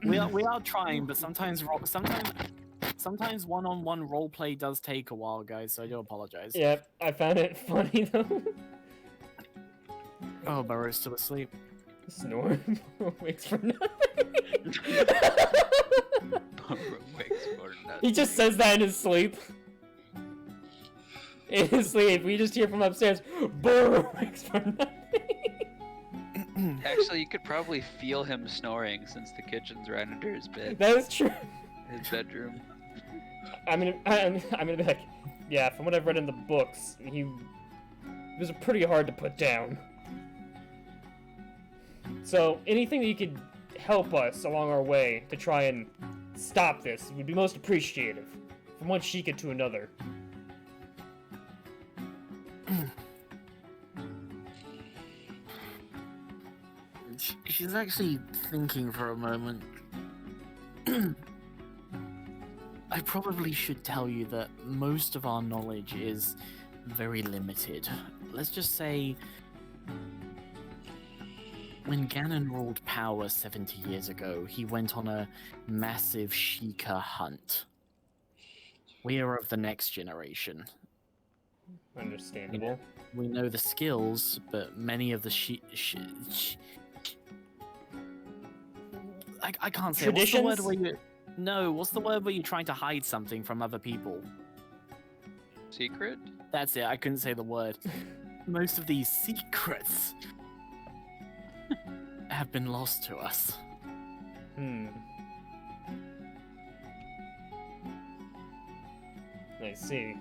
We are trying, but sometimes one-on-one roleplay does take a while, guys. So I do apologize. Yep, I found it funny though. Oh, Burrow's still asleep. Snore. Wakes for nothing. Wakes for nothing. He just says that in his sleep. In his sleep, we just hear from upstairs. Burrow wakes for nothing. Actually, you could probably feel him snoring since the kitchen's right under his bed. That is true. His bedroom. I'm gonna be like, yeah. From what I've read in the books, he was pretty hard to put down. So anything that you could help us along our way to try and stop this would be most appreciative. From one Sheikah to another. She's actually thinking for a moment. I probably should tell you that most of our knowledge is very limited. Let's just say, when Ganon ruled power 70 years ago, he went on a massive Sheikah hunt. We are of the next generation. Understandable. We know the skills, but many of the I can't say. Traditions? What's the word where you... No, what's the word where you're trying to hide something from other people? Secret? That's it, I couldn't say the word. Most of these secrets have been lost to us. I see.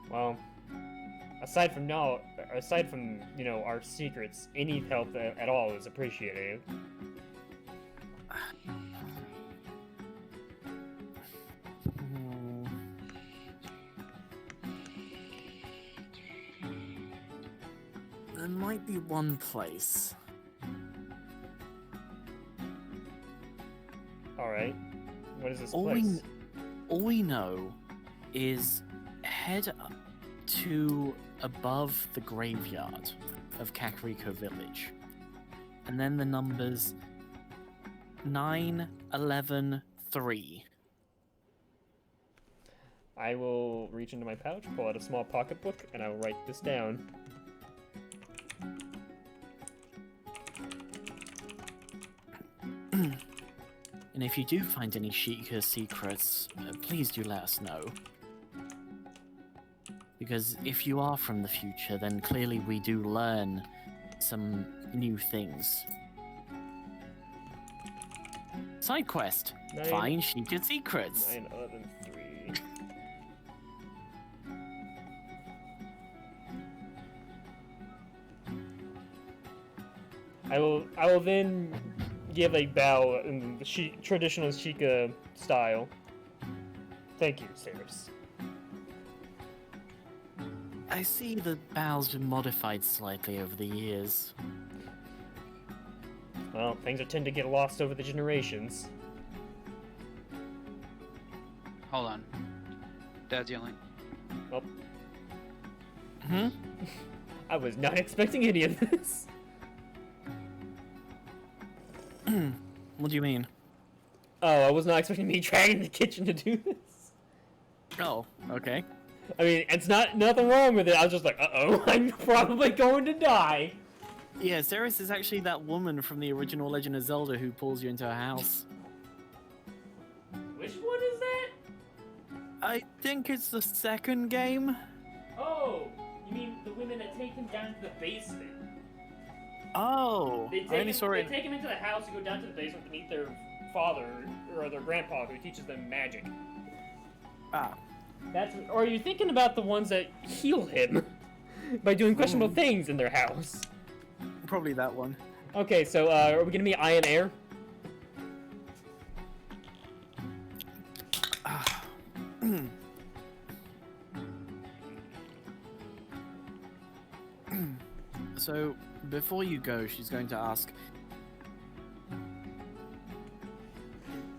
Well, aside from our secrets, any help at all is appreciated. There might be one place. All right. What is this All place? all we know is head to above the graveyard of Kakariko Village. And then the numbers 9, 11, 3. I will reach into my pouch, pull out a small pocketbook, and I will write this down. And if you do find any Sheikah secrets, please do let us know. Because if you are from the future, then clearly we do learn some new things. Side quest: find Sheikah secrets. 9, 11, 3. I will then give a bow in the traditional Sheikah style. Thank you, Saris. I see the bow's been modified slightly over the years. Well, things tend to get lost over the generations. Hold on. Dad's yelling. Oh, Hmm? I was not expecting any of this. What do you mean? Oh, I was not expecting me dragging the kitchen to do this. Oh, okay. I mean, it's nothing wrong with it. I was just like, uh-oh, I'm probably going to die. Yeah, Ceres is actually that woman from the original Legend of Zelda who pulls you into her house. Which one is that? I think it's the second game. Oh, you mean the women that take him down to the basement? Oh, I only saw They it. take him into the house and go down to the basement to meet their father or their grandpa who teaches them magic. Ah, Or are you thinking about the ones that heal him by doing questionable things in their house? probably that one. Okay, so are we gonna be Eye and Air? So, before you go, she's going to ask,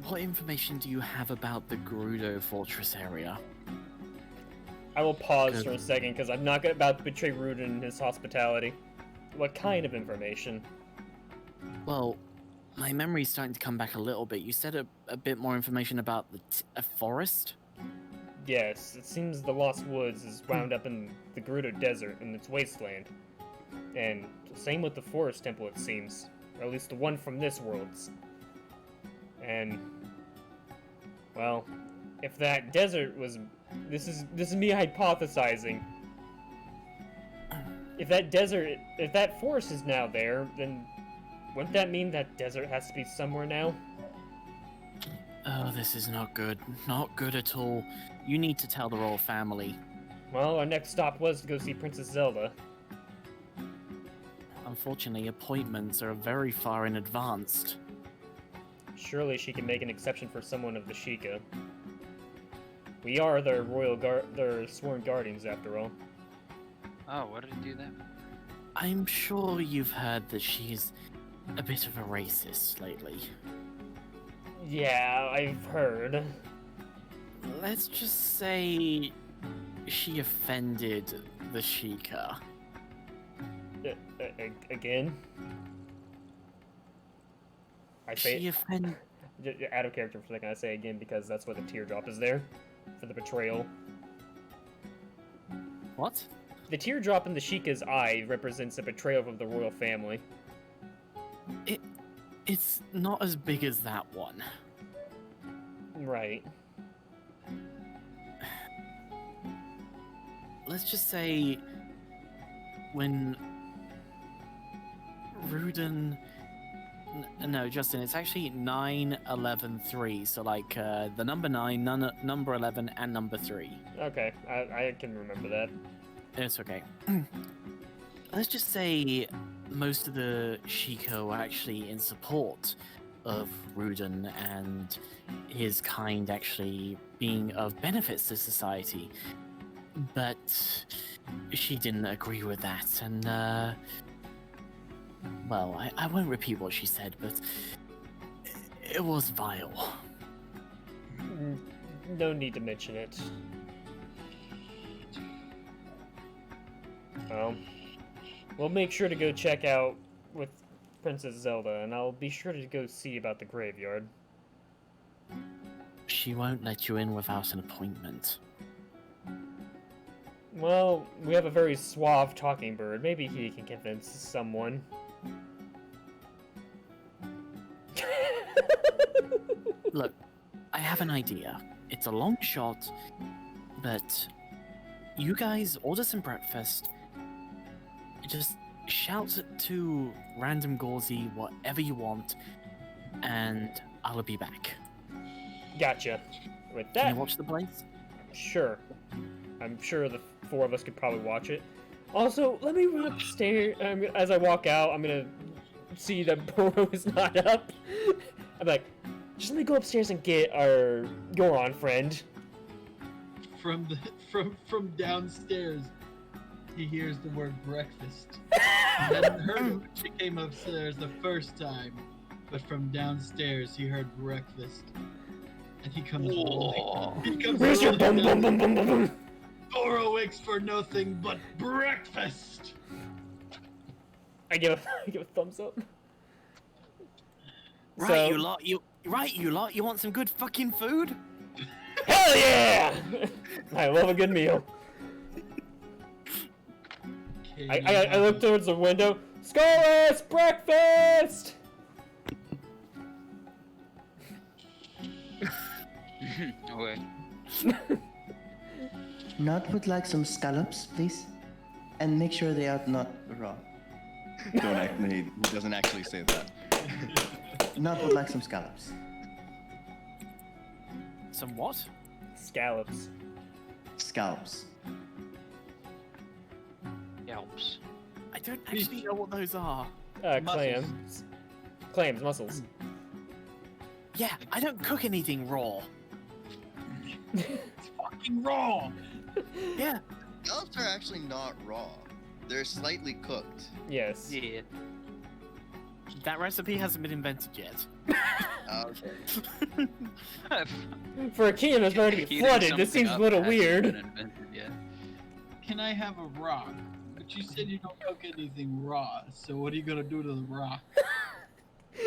what information do you have about the Gerudo Fortress area? I will pause for a second because I'm not about to betray Rudin and his hospitality. What kind of information? Well, my memory's starting to come back a little bit. You said a bit more information about a forest? Yes, it seems the Lost Woods is wound up in the Gerudo Desert in its wasteland. And same with the Forest Temple, it seems. Or at least the one from this world's. And, well, if that desert was... This is me hypothesizing. If that forest is now there, then wouldn't that mean that desert has to be somewhere now? Oh, this is not good. Not good at all. You need to tell the royal family. Well, our next stop was to go see Princess Zelda. Unfortunately, appointments are very far in advanced. Surely she can make an exception for someone of the Sheikah. We are their their sworn guardians, after all. Oh, what did he do that? I'm sure you've heard that she's a bit of a racist lately. Yeah, I've heard. Let's just say she offended the Sheikah. Again? I say She offended... out of character for a second. I say again because that's why the teardrop is there for the betrayal. What? The teardrop in the Sheikah's eye represents a betrayal of the royal family. It's not as big as that one. Right. Let's just say when Rudin No, Justin, it's actually 9, 11, 3. So like the number 9, number 11, and number 3. Okay, I can remember that. It's okay. Let's just say most of the Sheikah are actually in support of Rudin and his kind actually being of benefits to society. But she didn't agree with that, and well, I won't repeat what she said, but it was vile. No need to mention it. Well, we'll make sure to go check out with Princess Zelda, and I'll be sure to go see about the graveyard. She won't let you in without an appointment. Well, we have a very suave talking bird. Maybe he can convince someone. Look, I have an idea. It's a long shot, but you guys order some breakfast. Just shout to random Gauzy whatever you want, and I'll be back. Gotcha. With Can that, you watch the place? sure. I'm sure the four of us could probably watch it. Also, let me run upstairs. As I walk out, I'm gonna see that Boro is not up. I'm like, just let me go upstairs and get our Goron friend. From downstairs, he hears the word breakfast. He hadn't heard it when she came upstairs the first time, but from downstairs he heard breakfast, and he comes rolling. He comes Where's your bum rolling bum down. bum bum bum bum? Goro wakes for nothing but breakfast. I give a thumbs up. Right, So- you lot. You want some good fucking food? Hell yeah! I love a good meal. I look towards the window. Scarlet's breakfast! Okay. Not would like some scallops, please, and make sure they are not raw. He doesn't actually say that. Not would like some scallops. Some what? Scallops. Scallops. Yelps. I don't actually know what those are. Clams. Clams, mussels. Yeah, I don't cook anything raw. It's fucking raw. Yeah. Scallops are actually not raw. They're slightly cooked. Yes. Yeah. That recipe hasn't been invented yet. Okay. For a kingdom that's already Heating flooded, this something seems up a little hasn't weird. been invented yet. Can I have a rock? But you said you don't cook anything raw, so what are you gonna do to the rock?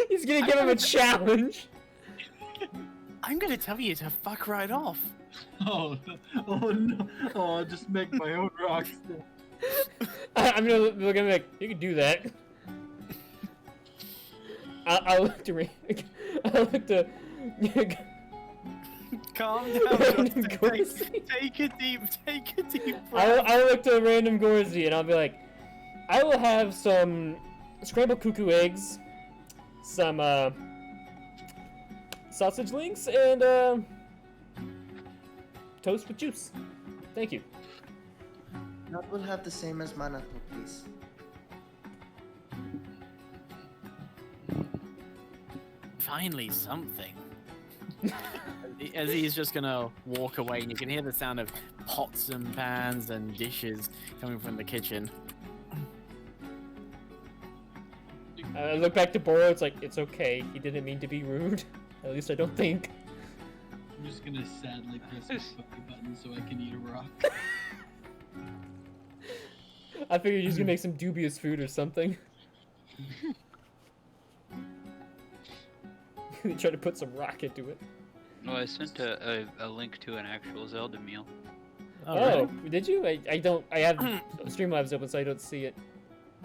He's gonna give him a challenge. I'm gonna tell you to fuck right off. Oh no! Oh, I'll just make my own rocks. I'm gonna look at him like, you can do that. I'll look to I'll look to Calm down. Random Justin. Gauzy. Take a deep breath. I'll look to random Gorzy and I'll be like, I will have some scrambled cuckoo eggs, some sausage links, and toast with juice. Thank you. Not will have the same as Manato, please. Finally, something. As he's just gonna walk away, and you can hear the sound of pots and pans and dishes coming from the kitchen. I look back to Boro, it's like, it's okay, he didn't mean to be rude. At least I don't think. I'm just gonna sadly press the fucking button so I can eat a rock. I figured you're just gonna make some dubious food or something. They try to put some rock into it. No, I sent a link to an actual Zelda meal. Oh, did you? I have Streamlabs open so I don't see it.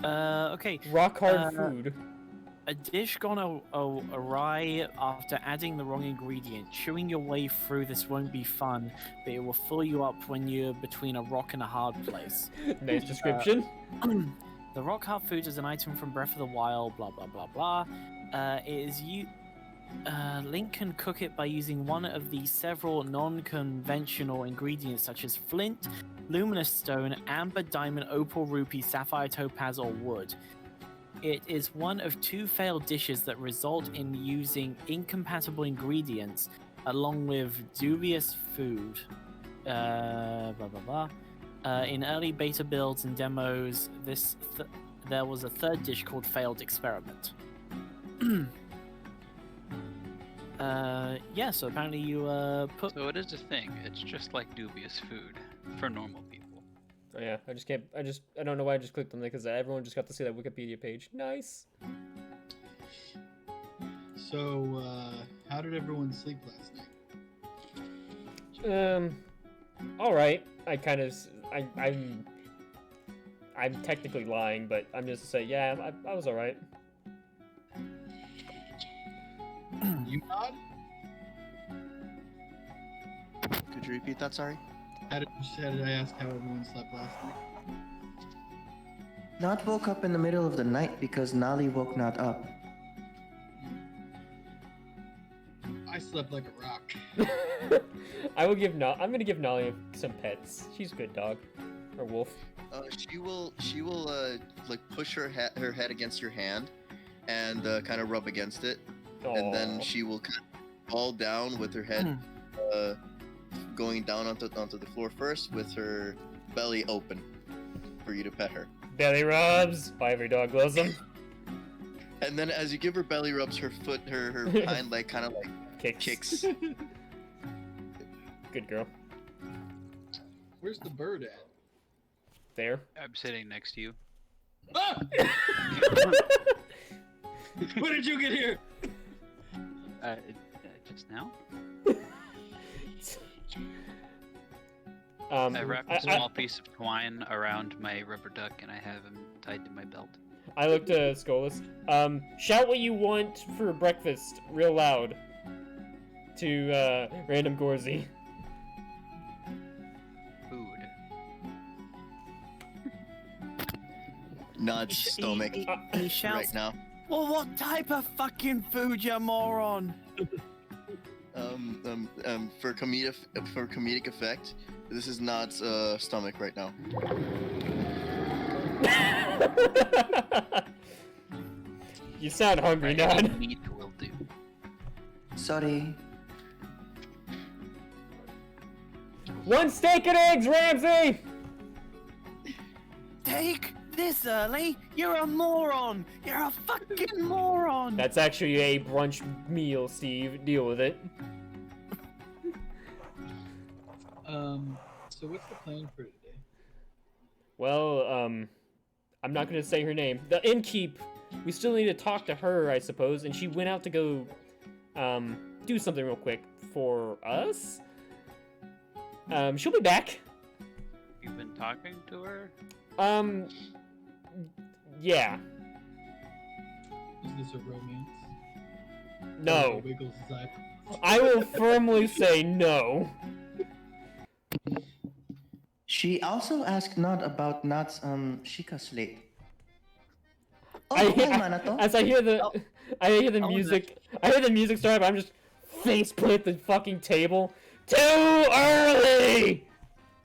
Okay. Rock hard food. A dish gone awry after adding the wrong ingredient. Chewing your way through this won't be fun, but it will fill you up when you're between a rock and a hard place. Nice description. The rock hard food is an item from Breath of the Wild, blah blah blah blah. Link can cook it by using one of the several non-conventional ingredients such as flint, luminous stone, amber, diamond, opal, rupee, sapphire, topaz, or wood. It is one of 2 failed dishes that result in using incompatible ingredients along with dubious food. In early beta builds and demos, there was a 3rd dish called Failed Experiment. Yeah, so apparently you put. So it is a thing. It's just like dubious food for normal people. Oh yeah, I don't know why I just clicked on that because everyone just got to see that Wikipedia page. Nice. So, how did everyone sleep last night? All right. I'm technically lying, but I'm just to say, yeah, I was all right. You nod? Could you repeat that? Sorry. How did I ask how everyone slept last night? Not woke up in the middle of the night because Nali woke not up. I slept like a rock. I'm gonna give Nolly some pets. She's a good dog, or wolf. She will like push her head against your hand, and kind of rub against it, and then she will kind of fall down with her head going down onto the floor first, with her belly open for you to pet her. Belly rubs. Why every dog loves them. And then as you give her belly rubs, her hind leg kind of like kicks. Good girl. Where's the bird at? There. I'm sitting next to you. Ah! When did you get here? Just now? I I wrapped a small piece of twine around my rubber duck and I have him tied to my belt. I looked at Skolas. Shout what you want for breakfast real loud to random Gorzy. Food. Nudge stomach He shouts, right now. "Well, what type of fucking food, you moron?" For comedic effect, this is not stomach right now. You sound hungry, Any Nod. meat will do. Sorry. 1 steak and eggs, Ramsey! Take this early? You're a moron! You're a fucking moron! That's actually a brunch meal, Steve. Deal with it. So what's the plan for today? Well, I'm not gonna say her name. The innkeep. We still need to talk to her, I suppose, and she went out to go, do something real quick for us. She'll be back. You've been talking to her? Yeah. Is this a romance? No. Wiggles his eye. I will firmly say no. She also asked Nod about Nod's Sheikah slate. Oh, I- hi, Manato. As I hear the Oh, music, I hear the music start, but I'm just face plant the fucking table. Too early!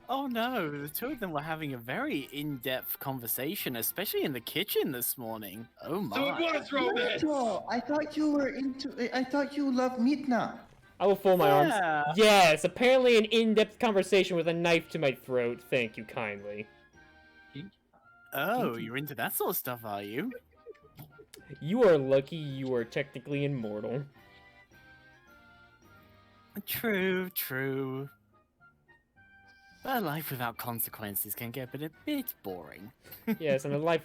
Oh no, the two of them were having a very in-depth conversation, especially in the kitchen this morning. Oh my. So it was romance! Manato, I thought you were into. I thought you loved meat now. I will fold my arms. Yeah. Yes, apparently an in-depth conversation with a knife to my throat. Thank you kindly. Oh, you're into that sort of stuff, are you? You are lucky you are technically immortal. True, true. But life without consequences can get a bit boring. Yes, and a life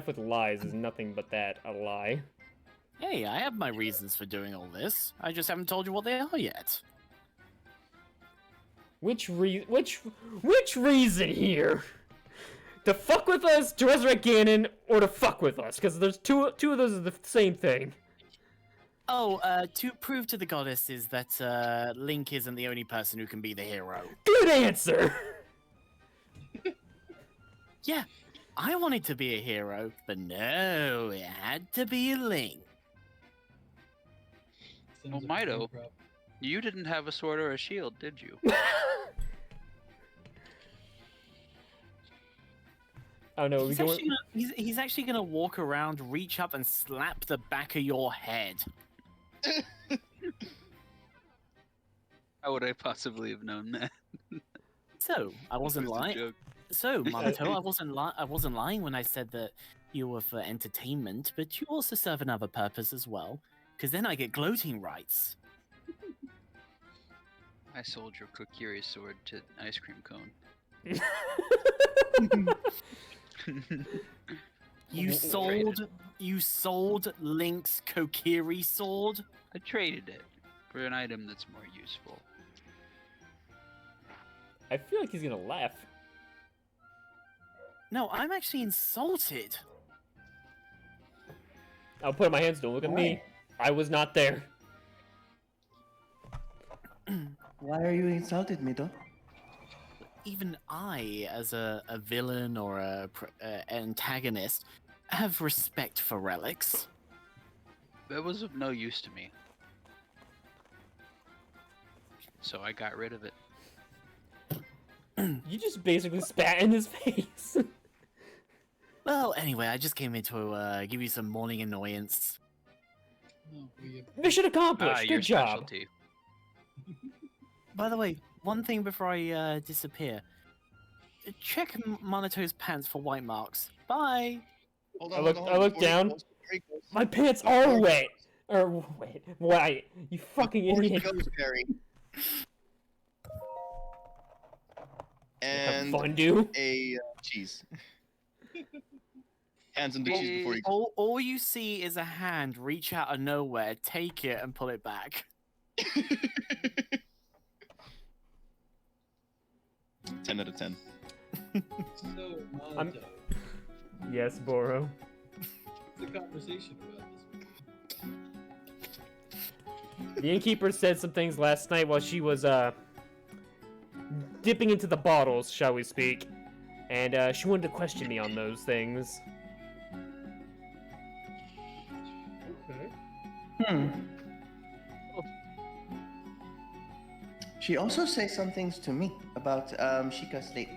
with lies is nothing but that, a lie. Hey, I have my reasons for doing all this. I just haven't told you what they are yet. Which reason here? To fuck with us, to resurrect Ganon, or to fuck with us? Because there's two of those are the same thing. Oh, to prove to the goddesses that Link isn't the only person who can be the hero. Good answer. Yeah, I wanted to be a hero, but no, it had to be Link. sounds Well, like a Mido. good prop. You didn't have a sword or a shield, did you? Oh no, we going? He's actually gonna walk around, reach up, and slap the back of your head. How would I possibly have known that? So I wasn't It was a lying. joke. So Monato, I wasn't lying when I said that you were for entertainment, but you also serve another purpose as well. Because then I get gloating rights. I sold your Kokiri Sword to ice cream cone. You sold Link's Kokiri Sword. I traded it for an item that's more useful. I feel like he's gonna laugh. No, I'm actually insulted. I'll put up my hands. Don't look at me. I was not there. Why are you insulted, Mido? Even I, as a villain or antagonist, have respect for relics. That was of no use to me. So I got rid of it. You just basically spat in his face. Well, anyway, I just came here to give you some morning annoyance. No, we Mission accomplished. Your Good job. specialty. By the way, one thing before I disappear. Check Monato's pants for white marks. Bye! Hold I on, look- hold I on, look before he down. goes, before he goes. My pants are wet. Or wait, white. You fucking Before he idiot. goes, Barry. Have And fondue. a cheese. Hands and the cheese before he goes. All you see is a hand reach out of nowhere, take it, and pull it back. 10 out of 10. So, I'm- Monato, Yes, Boro. what's the conversation about this? The innkeeper said some things last night while she was dipping into the bottles, shall we speak, and she wanted to question me on those things. Okay. She also says some things to me about Sheikah's sleep.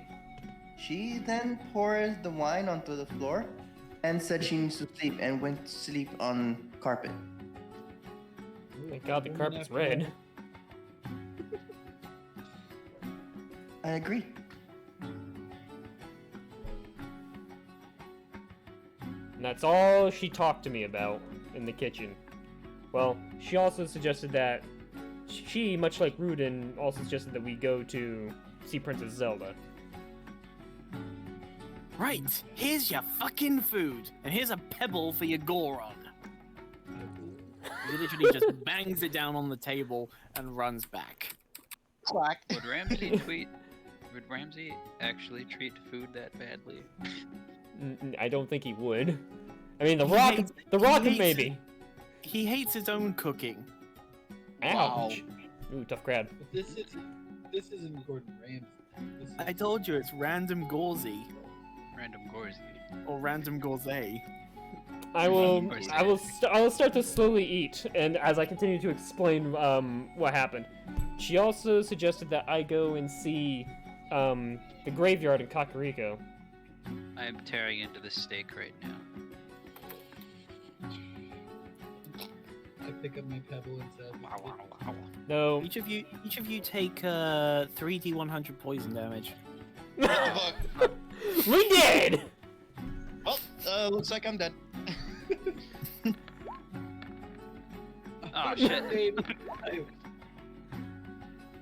She then pours the wine onto the floor and said she needs to sleep and went to sleep on carpet. Thank God the carpet's red. I agree. And that's all she talked to me about in the kitchen. Well, she also suggested that she, much like Rudin, also suggested that we go to see Princess Zelda. Right, here's your fucking food, and here's a pebble for your Goron. He literally just bangs it down on the table and runs back. Quack. Would Ramsey actually treat food that badly? I don't think he would. I mean, the He Rock, hates- the he Rock hates maybe. He hates his own cooking. Ouch. Ooh, tough crowd. But this isn't Gordon Ramsay. This is, I told you it's random Gauzy Random Gorzy. or random Gauze. I will start to slowly eat, and as I continue to explain what happened, she also suggested that I go and see the graveyard in Kakariko. I am tearing into this steak right now. I pick up my pebble and say, No, Each of you take 3d100 poison damage. What the fuck? we did. Well, looks like I'm dead. Oh shit.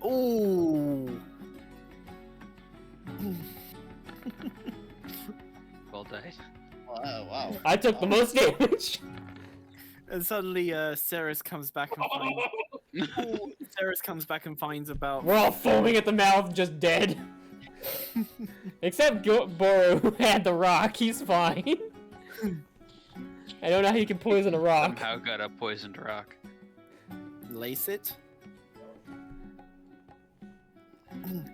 Ooh. Well died. Wow. I took the most damage. And suddenly, Ceres comes back and finds. Ceres comes back and finds about. We're all foaming at the mouth, just dead. Except Boro, who had the rock. He's fine. I don't know how you can poison a rock. Somehow got a poisoned rock. Lace it.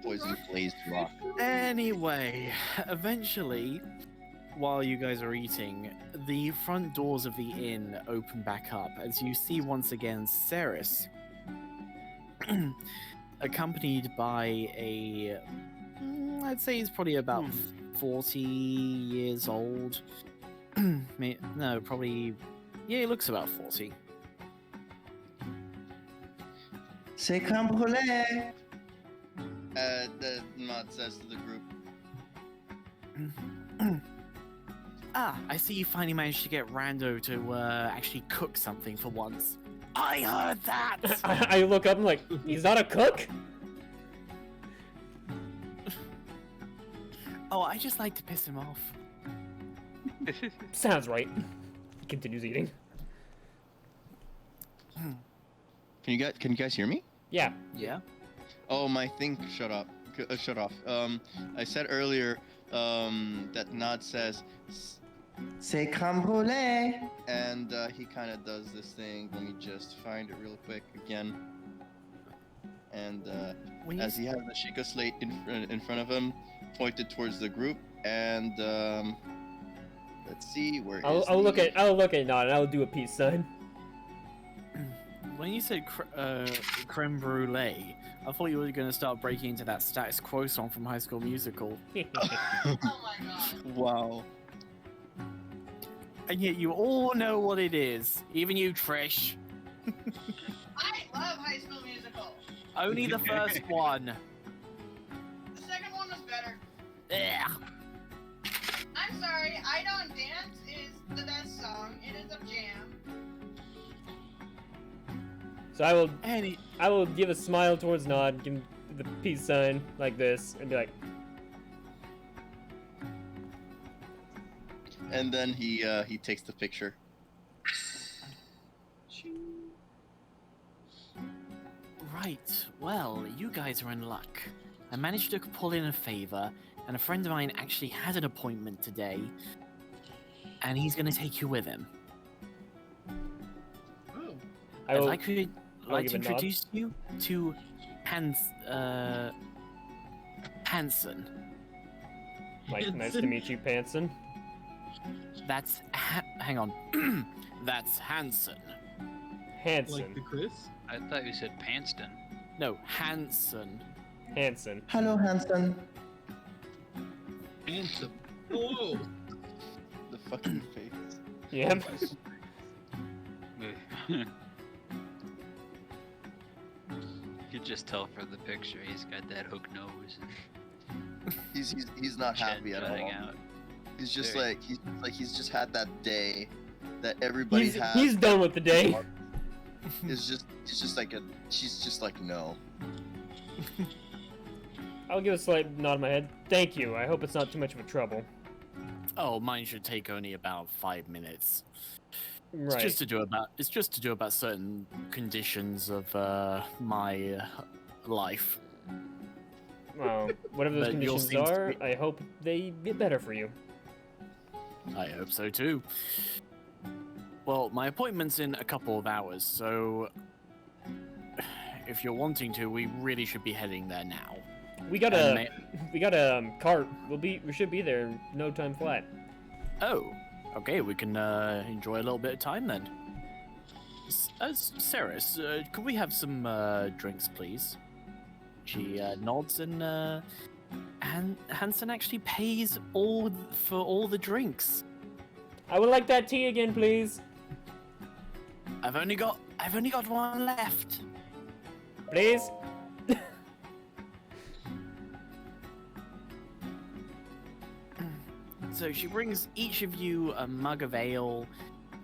Poison glazed rock. Anyway, eventually, while you guys are eating, the front doors of the inn open back up as you see once again Ceres, accompanied by I'd say he's probably about 40 years old. No, probably, yeah, he looks about 40. C'est cambrolé. The Nod says to the group. Ah, I see you finally managed to get Rando to actually cook something for once. I heard that! I look up and like, he's not a cook? Oh, I just like to piss him off. Sounds right. He continues eating. Can you guys hear me? Yeah. Yeah? Oh, my thing shut off. I said earlier that Nod says, C'est cambrolé. and he kind of does this thing. Let me just find it real quick again. And When you as he has the Sheikah slate in front of him, pointed towards the group, and let's see where I'll look at Nod and I'll do a peace sign. When you said creme brulee, I thought you were going to start breaking into that status quo song from High School Musical. Oh my god. Wow. And yet you all know what it is. Even you, Trish. I love High School Musical. Only the first one. The second one was better. Ugh. I'm sorry, I Don't Dance is the best song. It is a jam. So I will give a smile towards Nod, give him the peace sign like this, and be like, And then he takes the picture. Right, well, you guys are in luck. I managed to pull in a favor, and a friend of mine actually had an appointment today, and he's going to take you with him. Oh, I I'd will, like to give a nod. introduce you to Hansen. like, nice to meet you, Panson. That's hang on. That's Hansen. Hanson. like the Chris? I thought you said Panston. No, Hansen. Hanson. Hello, Hanson. Handsome. Hello. The fucking face. Yeah. You could just tell from the picture he's got that hook nose and He's not chin happy at all. jutting out. He's just Very- he's just had that day that everybody has. He's done with the day. She's just like no. I'll give a slight nod of my head. Thank you. I hope it's not too much of a trouble. Oh, mine should take only about 5 minutes. It's Right. just to do about certain conditions of my life. Well, whatever those But you'll conditions seem to are, be- I hope they get better for you. I hope so too. Well, my appointment's in a couple of hours, so if you're wanting to, we really should be heading there now. We got And a cart. We should be there in no time flat. Oh, okay, we can enjoy a little bit of time then. Ceres, could we have some drinks, please? She nods and Hansen actually pays for all the drinks. I would like that tea again, please. I've only got one left. Please. So she brings each of you a mug of ale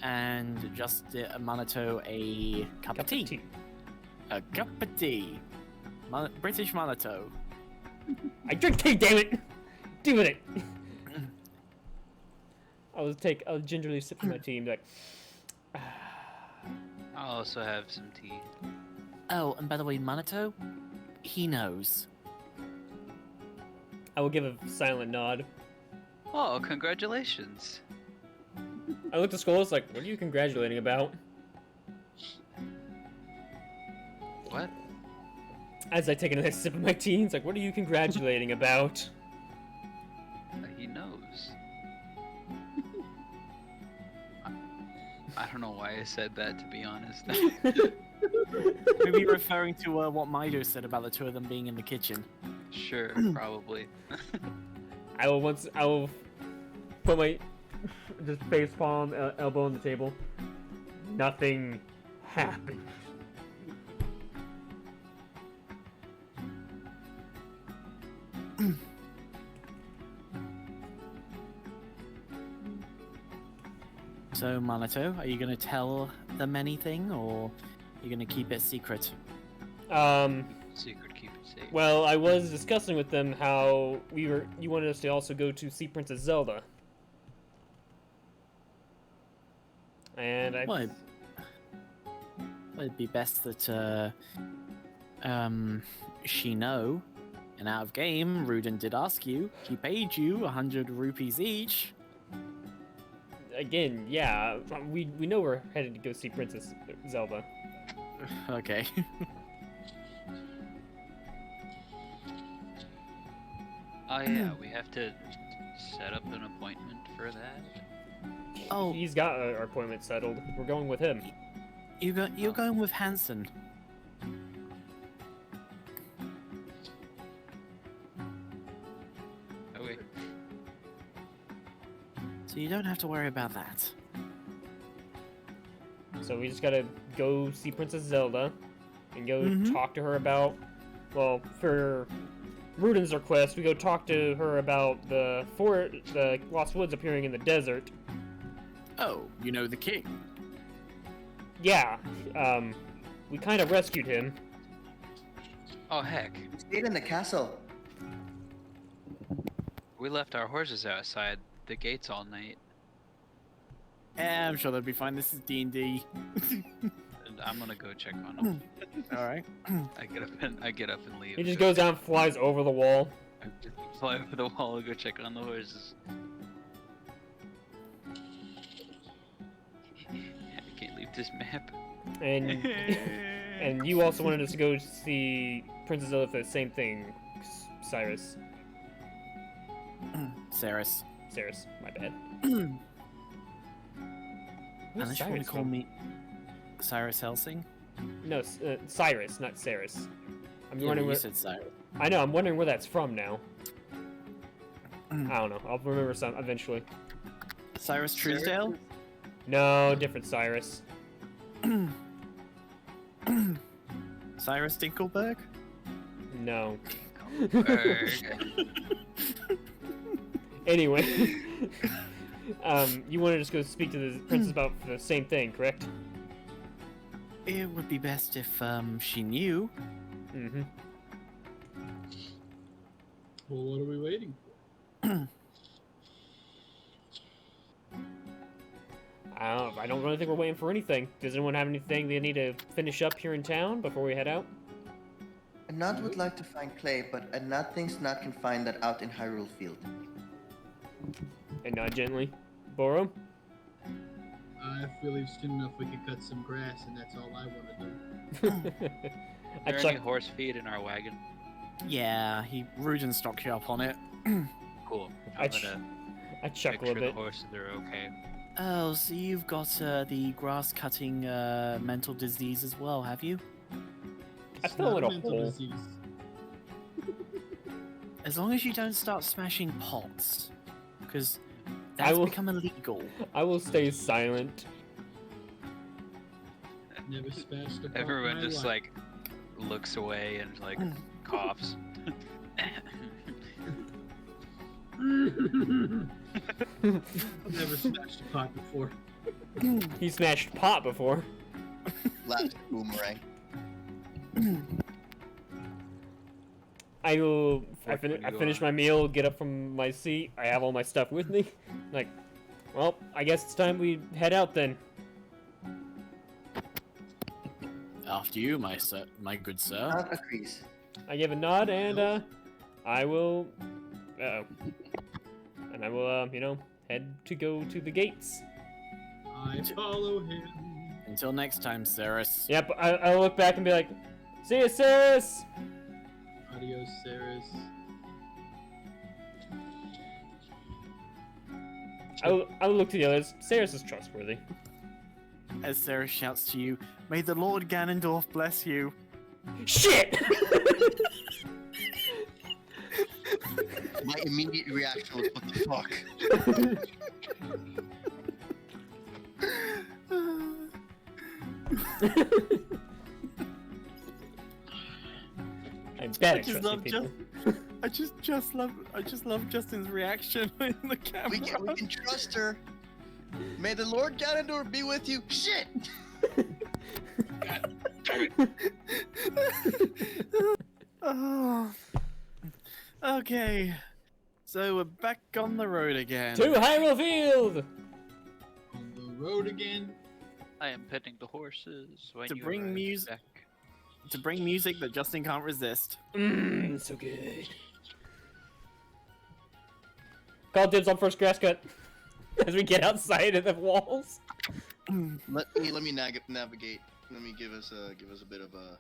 and just Manato a cup of tea. A cup of tea. British Manato. I drink tea, damn it! Do with it. I'll gingerly sip from my tea and be like, I'll also have some tea. Oh, and by the way, Manato, he knows. I will give a silent nod. Oh, congratulations. I looked at Skulls like, what are you congratulating about? What? As I take another sip of my tea, it's like, what are you congratulating about? He knows. I don't know why I said that, to be honest. Maybe referring to what Mido said about the two of them being in the kitchen. Sure, probably. I will put my just face palm, elbow on the table. Nothing happened. So, Manato, are you going to tell them anything, or are you going to keep it secret? Secret, keep it safe. Well, I was discussing with them how you wanted us to also go to see Princess Zelda. And Well, it'd be best that she know. And out of game, Rudin did ask you. He paid you 100 rupees each. again, yeah, we know we're headed to go see Princess Zelda. Okay. Oh yeah, we have to set up an appointment for that. Oh, He's got our appointment settled. We're going with him. you're going with Hanson. Okay. So you don't have to worry about that. So we just gotta go see Princess Zelda and go Mhm. talk to her about, well, for Rudin's request, we go talk to her about the Lost Woods appearing in the desert. Oh, you know the king. Yeah, we kind of rescued him. Oh heck, We stayed in the castle. we left our horses outside the gates all night. I'm sure they'll be fine. This is D&D. And I'm gonna go check on them. All right. I get up and leave. He just goes down, flies over the wall. I just fly over the wall and go check on the horses. I can't leave this map. And and you also wanted us to go see Princess Zelda for the same thing, Cyrus. Cyrus. Cyrus, my bad. Unless you want to call me Cyrus Helsing. No, Cyrus, not Cyrus. I'm Yeah, wondering you where. said Cyrus. I know. I'm wondering where that's from now. I don't know. I'll remember some eventually. Cyrus Truesdale? No, different Cyrus. Cyrus Dinkelberg? No. Berg. Anyway, you wanted to just go speak to the princess about the same thing, correct? It would be best if she knew. Mm-hmm. Well, what are we waiting for? I don't really think we're waiting for anything. Does anyone have anything they need to finish up here in town before we head out? Anat would like to find clay, but Anat thinks Nat can find that out in Hyrule Field. And nod gently. Boro? I feel like soon enough we could cut some grass, and that's all I want to do. Is I there chuck- any horse feed in our wagon? Yeah, Rudin stocked you up on it. Cool. I I'm gonna make chuckle sure a the bit. horses are okay. Oh, so you've got the grass-cutting mental disease as well, have you? I It's fell not in a mental hole. disease. As long as you don't start smashing pots, because I that's will- become illegal. I will stay silent. Never smashed a pot in Everyone my just life. like looks away and like coughs. I've never smashed a pot before. He smashed pot before. Last boomerang. I will. I What would you finish my meal, get up from my seat. I have all my stuff with me. Like, well, I guess it's time we head out then. After you, my good sir. Nat agrees. I give a nod and I will. And I will, head to go to the gates. I follow him. Until next time, Cyrus. Yep, I'll look back and be like, "See you, Cyrus." Adios, Ceres. I'll look to the others. Cyrus is trustworthy. as Sarah shouts to you, "May the Lord Ganondorf bless you." Shit! My immediate reaction was, what the fuck? I bet I I just trust you love people. I just love Justin's reaction in the camera. We can trust her. May the Lord Ganondorf be with you. Shit! Oh. Okay. So we're back on the road again. To Hyrule Field! On the road again. I am petting the horses. When To you bring arrive music- back. To bring music that Justin can't resist. Mmm, so good. Call dibs on first grass cut. As we get outside of the walls. Let me navigate. Let me give us a bit of a.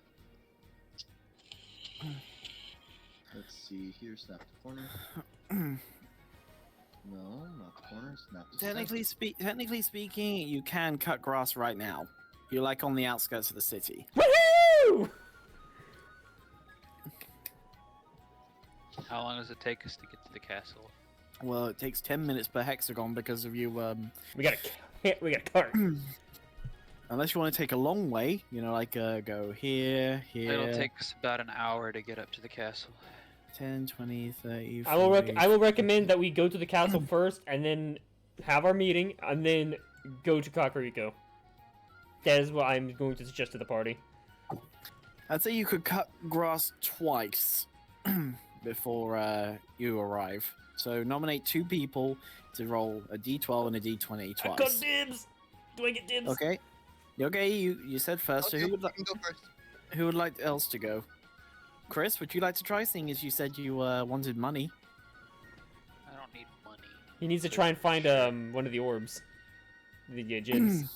Let's see here. Snap the corner. No, not the corner. Snap the Technically speaking, you can cut grass right now. You're like on the outskirts of the city. Woohoo! How long does it take us to get to the castle? Well, it takes 10 minutes per hexagon because of you. We got a cart. Unless you want to take a long way, you know, like go here, It'll take us about an hour to get up to the castle. 10, 20, 30. I will 40. recommend that we go to the castle first, and then have our meeting, and then go to Kakariko. That is what I'm going to suggest to the party. I'd say you could cut grass twice before you arrive. So nominate 2 people to roll a d12 and a d20 I got twice. dibs! Do I get dibs? Okay. Okay, you said first. So Okay, who would you can go first. who would like else to go? Chris, would you like to try? Seeing as you said you wanted money. I don't need money. He needs to try and find one of the orbs. The gems.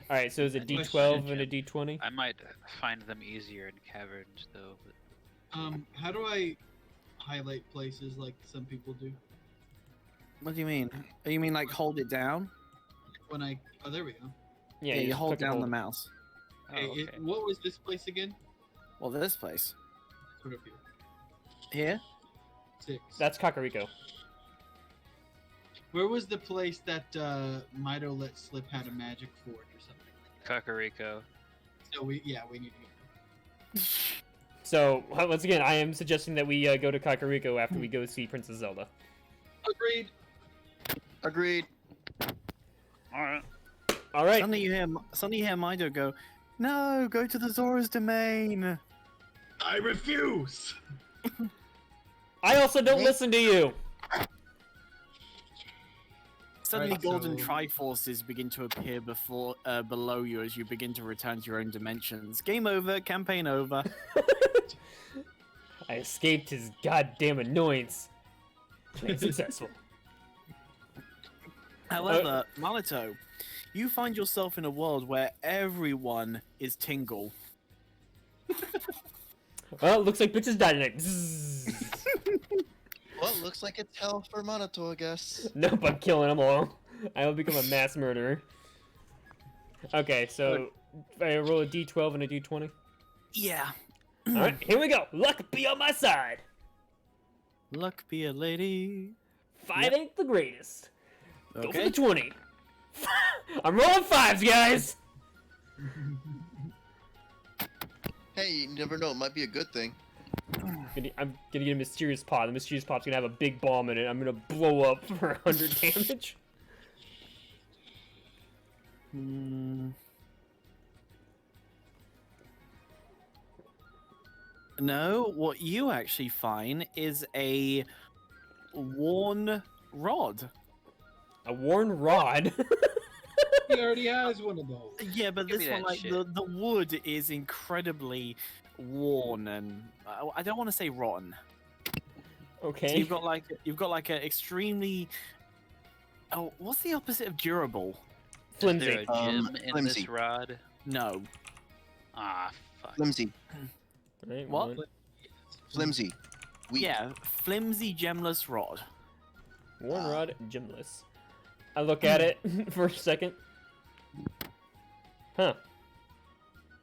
Alright, so is it d12 and a d20? I might find them easier in caverns, though. But How do I highlight places like some people do? What do you mean? Oh, you mean like hold it down? When I oh there we go. Yeah, you just hold click and down the mouse. oh, Hey, okay. what was this place again? Well, this place Put up here. here. 6. That's Kakariko. Where was the place that Mido let slip had a magic fort or something? Kakariko. So we need to go. So, once again, I am suggesting that we go to Kakariko after we go see Princess Zelda. Agreed. Agreed. Alright. Alright. Suddenly you hear Mido go, "No, go to the Zora's domain." I refuse. I also don't listen to you! Suddenly, Right, golden so- triforces begin to appear below you as you begin to return to your own dimensions. Game over. Campaign over. I escaped his goddamn annoyance. Playing successful. However, Malito, you find yourself in a world where everyone is Tingle. Well, looks like bitches died tonight. Bzzz. Well, looks like it's hell for Monato, I guess. Nope, I'm killing them all. I will become a mass murderer. Okay, so I roll a d12 and a d20. Yeah. Alright, here we go. Luck be on my side. Luck be a lady. Five ain't the greatest. Go for Okay. the 20. I'm rolling 5s, guys. Hey, you never know. It might be a good thing. I'm gonna get a mysterious pot. The mysterious pot's gonna have a big bomb in it. I'm gonna blow up for 100 damage. No, what you actually find is a worn rod. A worn rod. He already has one of those. Yeah, but Give this me one, that like shit. the wood is incredibly worn and I don't want to say rotten. So Okay. you've got like an extremely. Oh, what's the opposite of durable? Is there Flimsy. a gem in flimsy. this rod? No. Ah, fuck. Flimsy. Right, What? one. Flimsy. Weak. Yeah, flimsy gemless rod. Worn rod, gemless. I look at it for a second. Huh.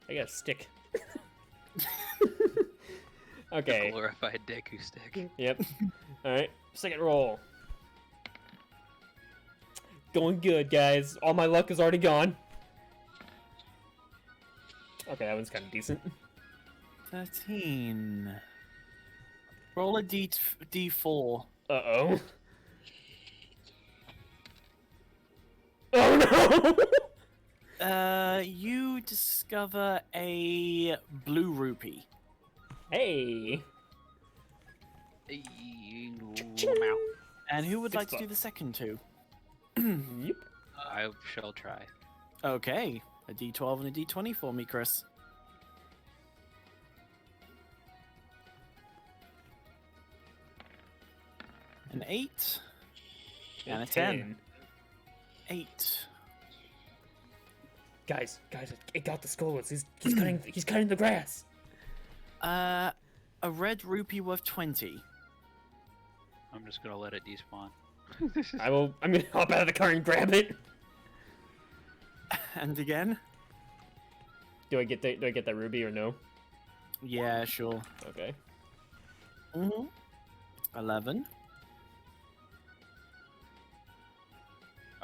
I got a stick. Okay. A glorified Deku stick. Yep. Alright, second roll. Going good, guys. All my luck is already gone. Okay, that one's kind of decent. 13. Roll a d4. Uh-oh. Oh no! You discover a blue rupee. Hey! And who would like to $6. do the second two? Yep. I shall try. Okay, a d12 and a d20 for me, Chris. An 8 and a 10. 8. Guys, it got the Skolas. He's cutting the grass. A red rupee worth 20. I'm just gonna let it despawn. I'm gonna hop out of the car and grab it. And again? Do I get that ruby or no? Yeah, sure. Okay. 11.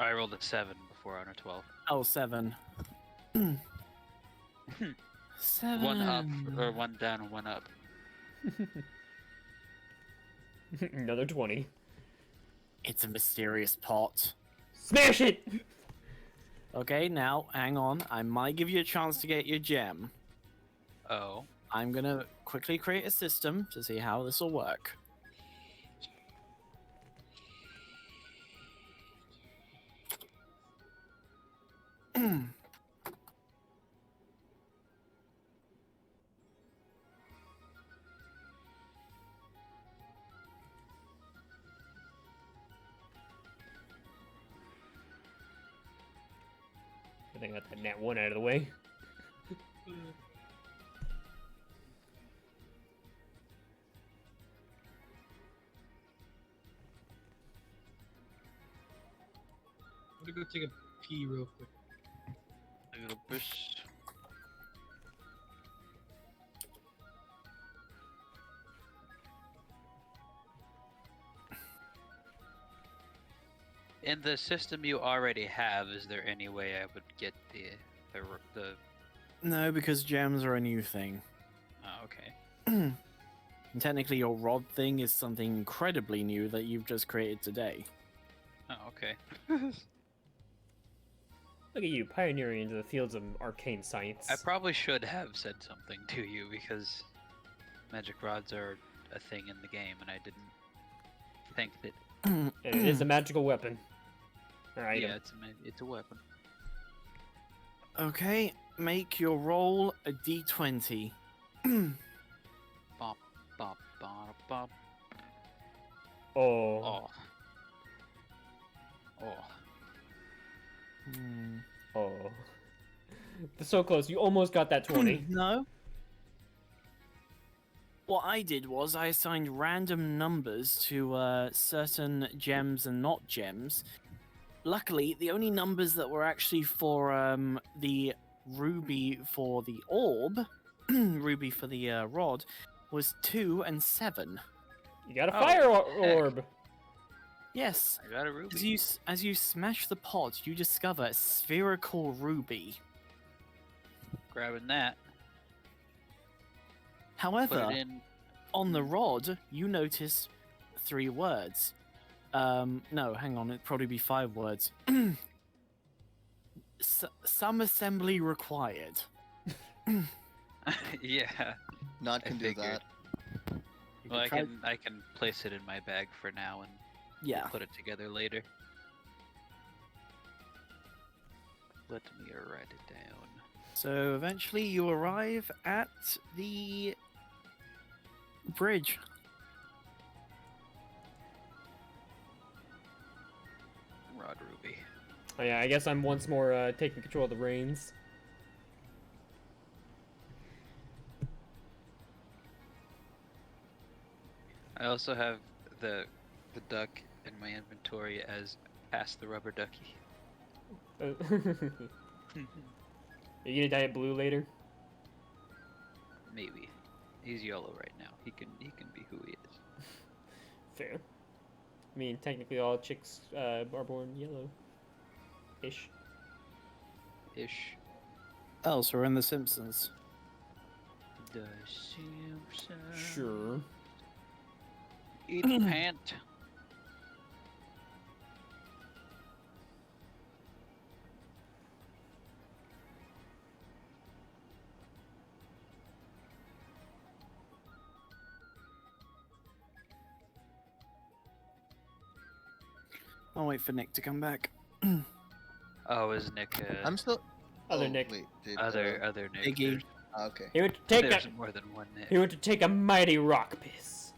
I rolled a 7 before on a 12. Oh, 7. 7. One up, or one down, one up. Another 20. It's a mysterious pot. Smash it! Okay, now, hang on. I might give you a chance to get your gem. Oh. I'm gonna quickly create a system to see how this will work. I think I got that nat 1 out of the way. I'm gonna go take a pee real quick. I got a push. In the system you already have, is there any way I would get the No, because gems are a new thing. Oh, okay. And technically, your rod thing is something incredibly new that you've just created today. Oh, okay. Look at you, pioneering into the fields of arcane science. I probably should have said something to you because magic rods are a thing in the game, and I didn't think that. And it is a magical weapon. Alright. Yeah, it's a weapon. Okay, make your roll a d20. Bop, bop, bop, bop. Oh. Oh. Oh. Oh. So close. You almost got that 20. No. What I did was I assigned random numbers to certain gems and not gems. Luckily, the only numbers that were actually for the ruby for the orb, ruby for the rod, was 2 and 7. You got a fire orb. Yes. I got a ruby. As you smash the pot, you discover a spherical ruby. Grabbing that. However, Put it in. on the rod, you notice 3 words. No, hang on, it'd probably be 5 words. Some assembly required. Yeah. Not I can do figured. that. You Well, try- I can place it in my bag for now and Yeah. put it together later. Let me write it down. So eventually you arrive at the bridge. Rod ruby. Oh yeah, I guess I'm once more taking control of the reins. I also have the duck in my inventory as Pass the Rubber Ducky. Yeah, Are you gonna dye it blue later? Maybe. He's yellow right now. He can be who he is. Fair. I mean, technically all chicks are born yellow. Ish. Ish. Oh, so we're in The Simpsons. The Simpsons. Sure. Eat pant. I'll wait for Nick to come back. Oh, is Nick? I'm still. Other oh, Nick. Wait, did, Other Nick. Iggy. There's, okay. He went to take there's a more than one Nick. he went to take a mighty rock piss.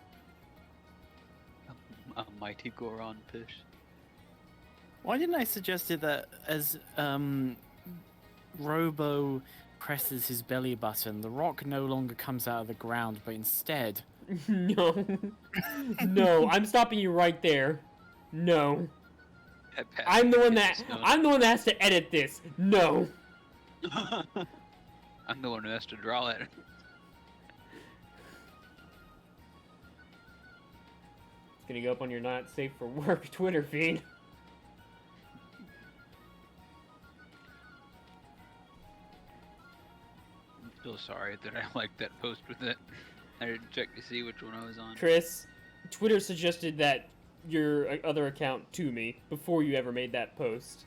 A mighty Goron fish. Why didn't I suggest it that as Robo presses his belly button, the rock no longer comes out of the ground, but instead... No. No, I'm stopping you right there. No. I'm the one that has to edit this. No. I'm the one who has to draw it. It's gonna go up on your not safe for work Twitter feed. I'm still sorry that I liked that post with it. I didn't check to see which one I was on. Chris, Twitter suggested that your other account to me before you ever made that post.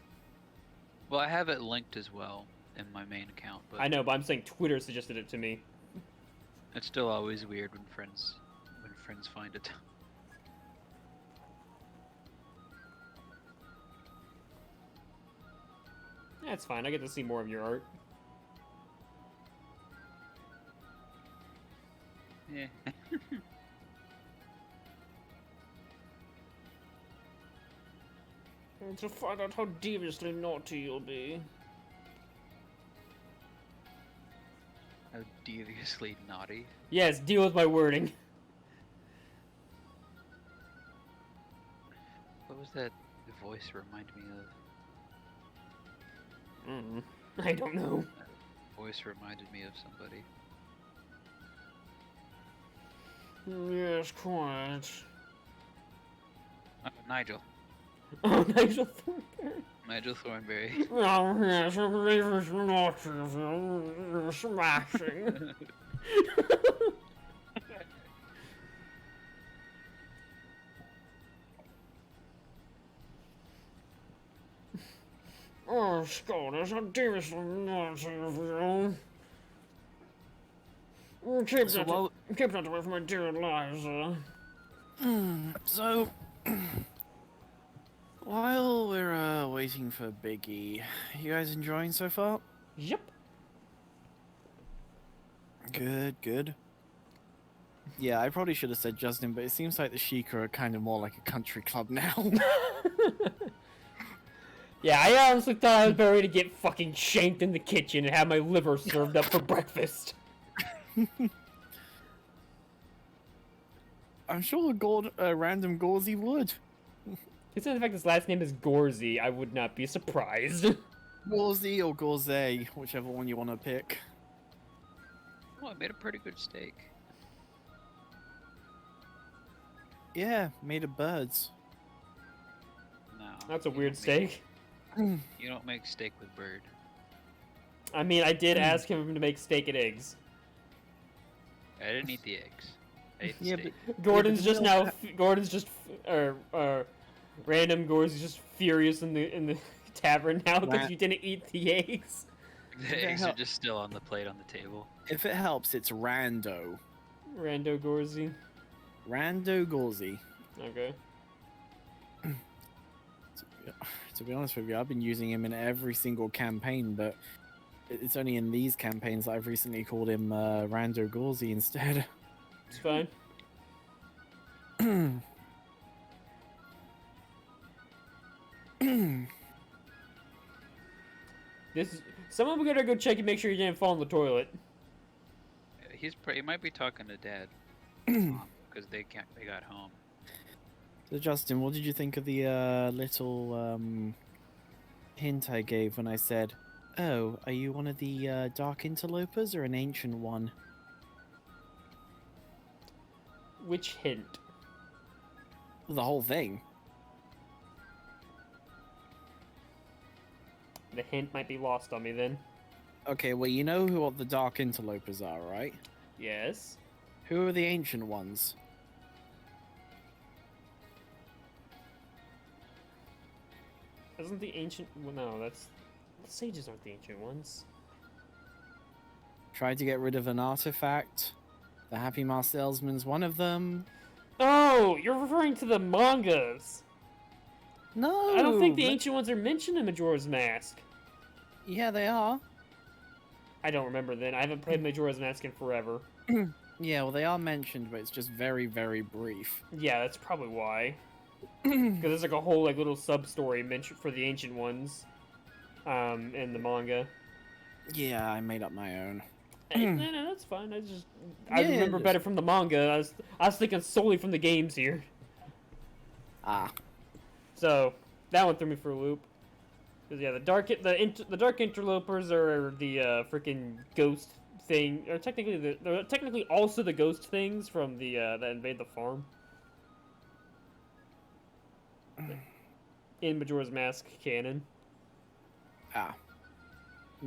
Well, I have it linked as well in my main account, but I know, but I'm saying Twitter suggested it to me. it's still always weird when friends find it. That's fine. I get to see more of your art. Yeah. To find out how deviously naughty you'll be. How deviously naughty. Yes, deal with my wording. What was that voice remind me of? I don't know. Voice reminded me of somebody. Yes, quite. Nigel. Oh, Nigel Thornberry. Nigel Thornberry. Oh, yes, I believe it's naughty of you. Smashing. Oh, Scott, it's a deviously naughty of you. Keep that away from my dear Eliza. So, while we're waiting for Biggie, you guys enjoying so far? Yep. Good, good. Yeah, I probably should have said Justin, but it seems like the Sheikah are kind of more like a country club now. Yeah, I honestly thought I was about ready to get fucking shanked in the kitchen and have my liver served up for breakfast. I'm sure random Gauzy would. Considering the fact his last name is Gorzy, I would not be surprised. Gauzy or Gauze, whichever one you want to pick. Oh, I made a pretty good steak. Yeah, made of birds. No. That's a you weird don't make- steak. You don't make steak with bird. I mean, I did ask him to make steak and eggs. I didn't eat the eggs. I ate the Yeah, steak. Gordon's but just no- now. Gordon's just, random Gordon's just furious in the tavern now because Rat. you didn't eat the eggs. The eggs hell- are just still on the plate on the table. If it helps, it's Rando. Rando Gorzy. Rando Gauzy. Okay. To be honest with you, I've been using him in every single campaign, but it's only in these campaigns that I've recently called him Rando Gauzy instead. It's fine. Someone better go check and make sure you didn't fall in the toilet. He might be talking to Dad because they got home. So Justin, what did you think of the little hint I gave when I said Oh, are you one of the dark interlopers or an ancient one? Which hint? The whole thing. The hint might be lost on me then. Okay, well, you know who what the dark interlopers are, right? Yes. Who are the ancient ones? Isn't the ancient... Well, no, that's... The sages aren't the ancient ones. Tried to get rid of an artifact. The Happy Mask Salesman's one of them. Oh, you're referring to the mangas. No! I don't think the but- ancient ones are mentioned in Majora's Mask. Yeah, they are. I don't remember then. I haven't played Majora's Mask in forever. Yeah, well, they are mentioned, but it's just very, very brief. Yeah, that's probably why. Because there's like a whole like little sub-story mentioned for the ancient ones in the manga. Yeah, I made up my own. No, that's fine. I Yeah, remember just- better from the manga. I was thinking solely from the games here. Ah. So that one threw me for a loop. Cause yeah, the dark interlopers are the freaking ghost thing, or technically they're technically also the ghost things from the that invade the farm. In Majora's Mask canon. Ah.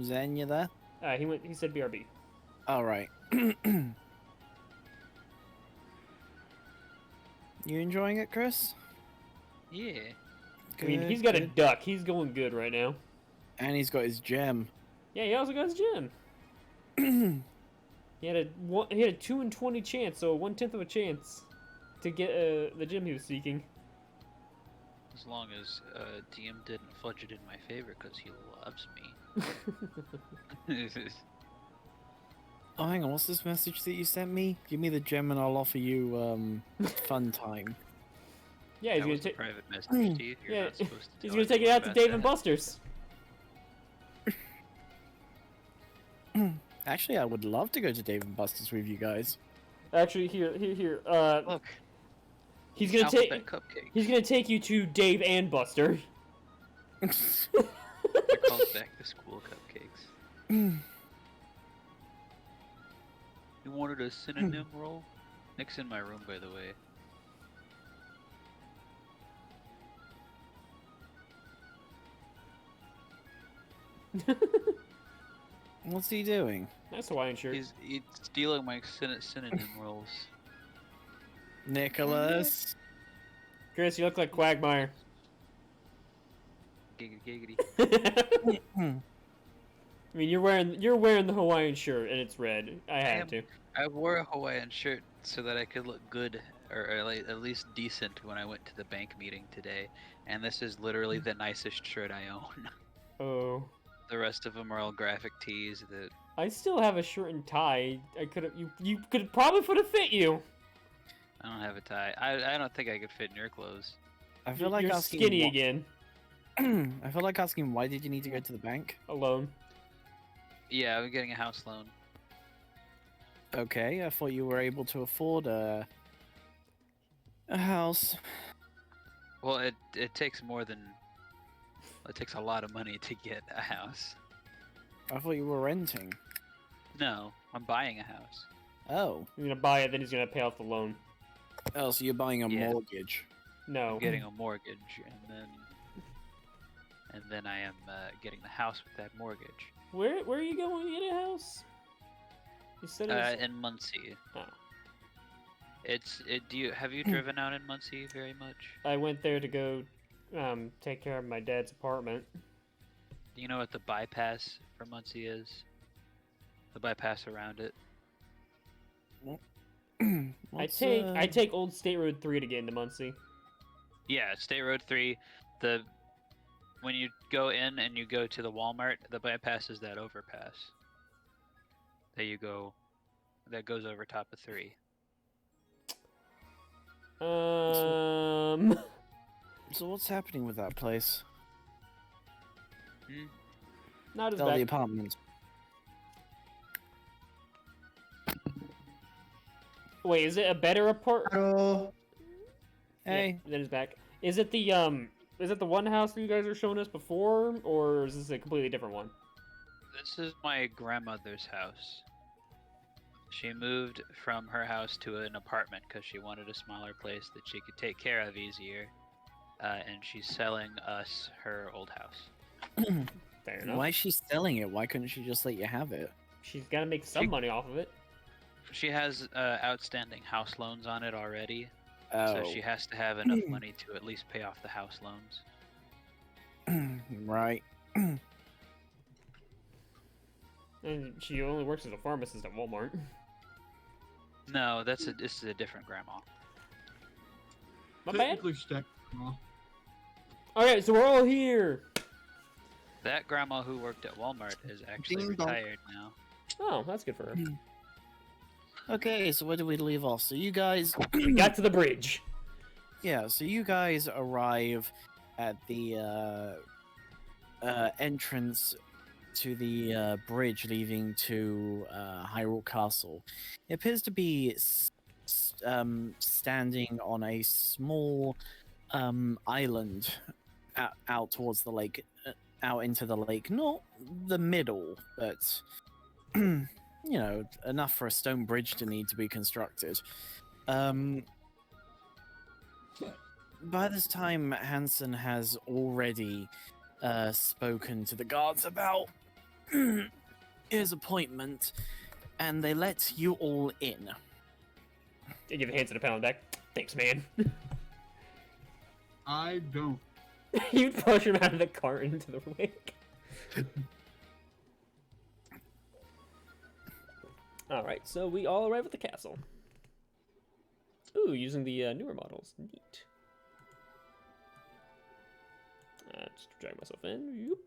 Zen, you there? He said BRB. All right. You enjoying it, Chris? Yeah. I mean, Good, he's got a good. duck. He's going good right now. And he's got his gem. Yeah, he also got his gem. He had a 2 in 20 chance, so a 1/10 of a chance to get the gem he was seeking. As long as DM didn't fudge it in my favor because he loves me. Oh, hang on. What's this message that you sent me? Give me the gem and I'll offer you fun time. Yeah, he's That gonna was a take. private message, Steve. You're Yeah, not supposed to he's tell gonna take it anyone out to about Dave and that. Buster's. Actually, I would love to go to Dave and Buster's with you guys. Actually, here. Look, He's gonna take. alphabet cupcakes. He's gonna take you to Dave and Buster. They're called back to school cupcakes. You wanted a synonym roll? Nick's in my room, by the way. What's he doing? Nice Hawaiian shirt. He's stealing my synonym rolls. Nicholas. Chris, you look like Quagmire. Giggity. I mean, you're wearing the Hawaiian shirt and it's red. I had to. I wore a Hawaiian shirt so that I could look good, or like, at least decent, when I went to the bank meeting today. And this is literally the nicest shirt I own. Oh. The rest of them are all graphic tees that. I still have a shirt and tie. You could probably would have fit you. I don't have a tie. I don't think I could fit in your clothes. I feel like You're asking. skinny wh- again. I feel like asking why did you need to go to the bank? Alone. Yeah, I'm getting a house loan. Okay, I thought you were able to afford a house. Well, it takes more than. It takes a lot of money to get a house. I thought you were renting. No, I'm buying a house. Oh. You're gonna buy it, then he's gonna pay off the loan. Oh, so you're buying a Yeah. mortgage. No. I'm getting a mortgage, and then I am getting the house with that mortgage. Where are you going to get a house? You said it was... In Muncie. Oh. Have you driven out in Muncie very much? I went there to go take care of my dad's apartment. Do you know what the bypass for Muncie is? The bypass around it. I take Old State Road 3 to get into Muncie. Yeah, State Road 3. When you go in and you go to the Walmart, the bypass is that overpass. There you go. That goes over top of 3. So what's happening with that place? Not as Sell the bad. apartment. Wait, is it a better apartment? Hello. Hey. Yeah, that is back. Is it the one house that you guys were showing us before, or is this a completely different one? This is my grandmother's house. She moved from her house to an apartment because she wanted a smaller place that she could take care of easier. And she's selling us her old house. Fair enough. Why is she selling it? Why couldn't she just let you have it? She's gotta make some money off of it. She has outstanding house loans on it already, Oh, so she has to have enough money to at least pay off the house loans. right. And she only works as a pharmacist at Walmart. No, this is a different grandma. My bad. Technically, stack. Alright, so we're all here. That grandma who worked at Walmart is actually Ding dong. retired now. Oh, that's good for her. Okay, so where did we leave off? So you guys, We got to the bridge. yeah, so you guys arrive at the entrance to the bridge leading to Hyrule Castle. It appears to be standing on a small island out towards the lake, out into the lake. Not the middle, but you know, enough for a stone bridge to need to be constructed. By this time, Hansen has already spoken to the guards about his appointment, and they let you all in. They give Hanson a pound deck. Thanks, man. I don't. You push him out of the cart into the lake. Alright, so we all arrive at the castle. Ooh, using the newer models. Neat. Just drag myself in. Yoop.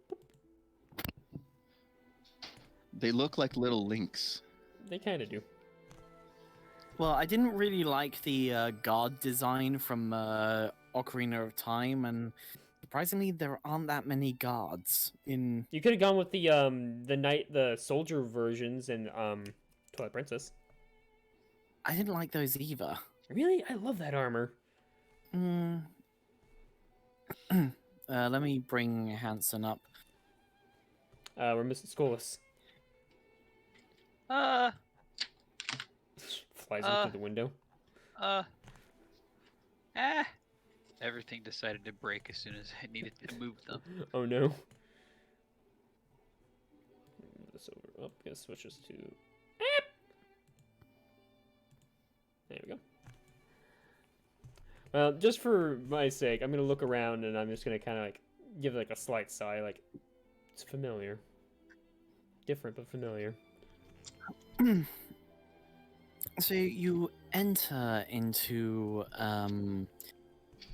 They look like little links. They kind of do. Well, I didn't really like the guard design from Ocarina of Time, and surprisingly, there aren't that many guards in. You could have gone with the soldier versions in Twilight Princess. I didn't like those either. Really? I love that armor. Let me bring Hansen up. We're missing Skolas. Flies in through the window. Everything decided to break as soon as I needed to move them. Oh no. Move this over. Oh, guess switches to. There we go. Well, just for my sake, I'm gonna look around and I'm just gonna kind of like give like a slight sigh, like it's familiar, different but familiar. So you enter into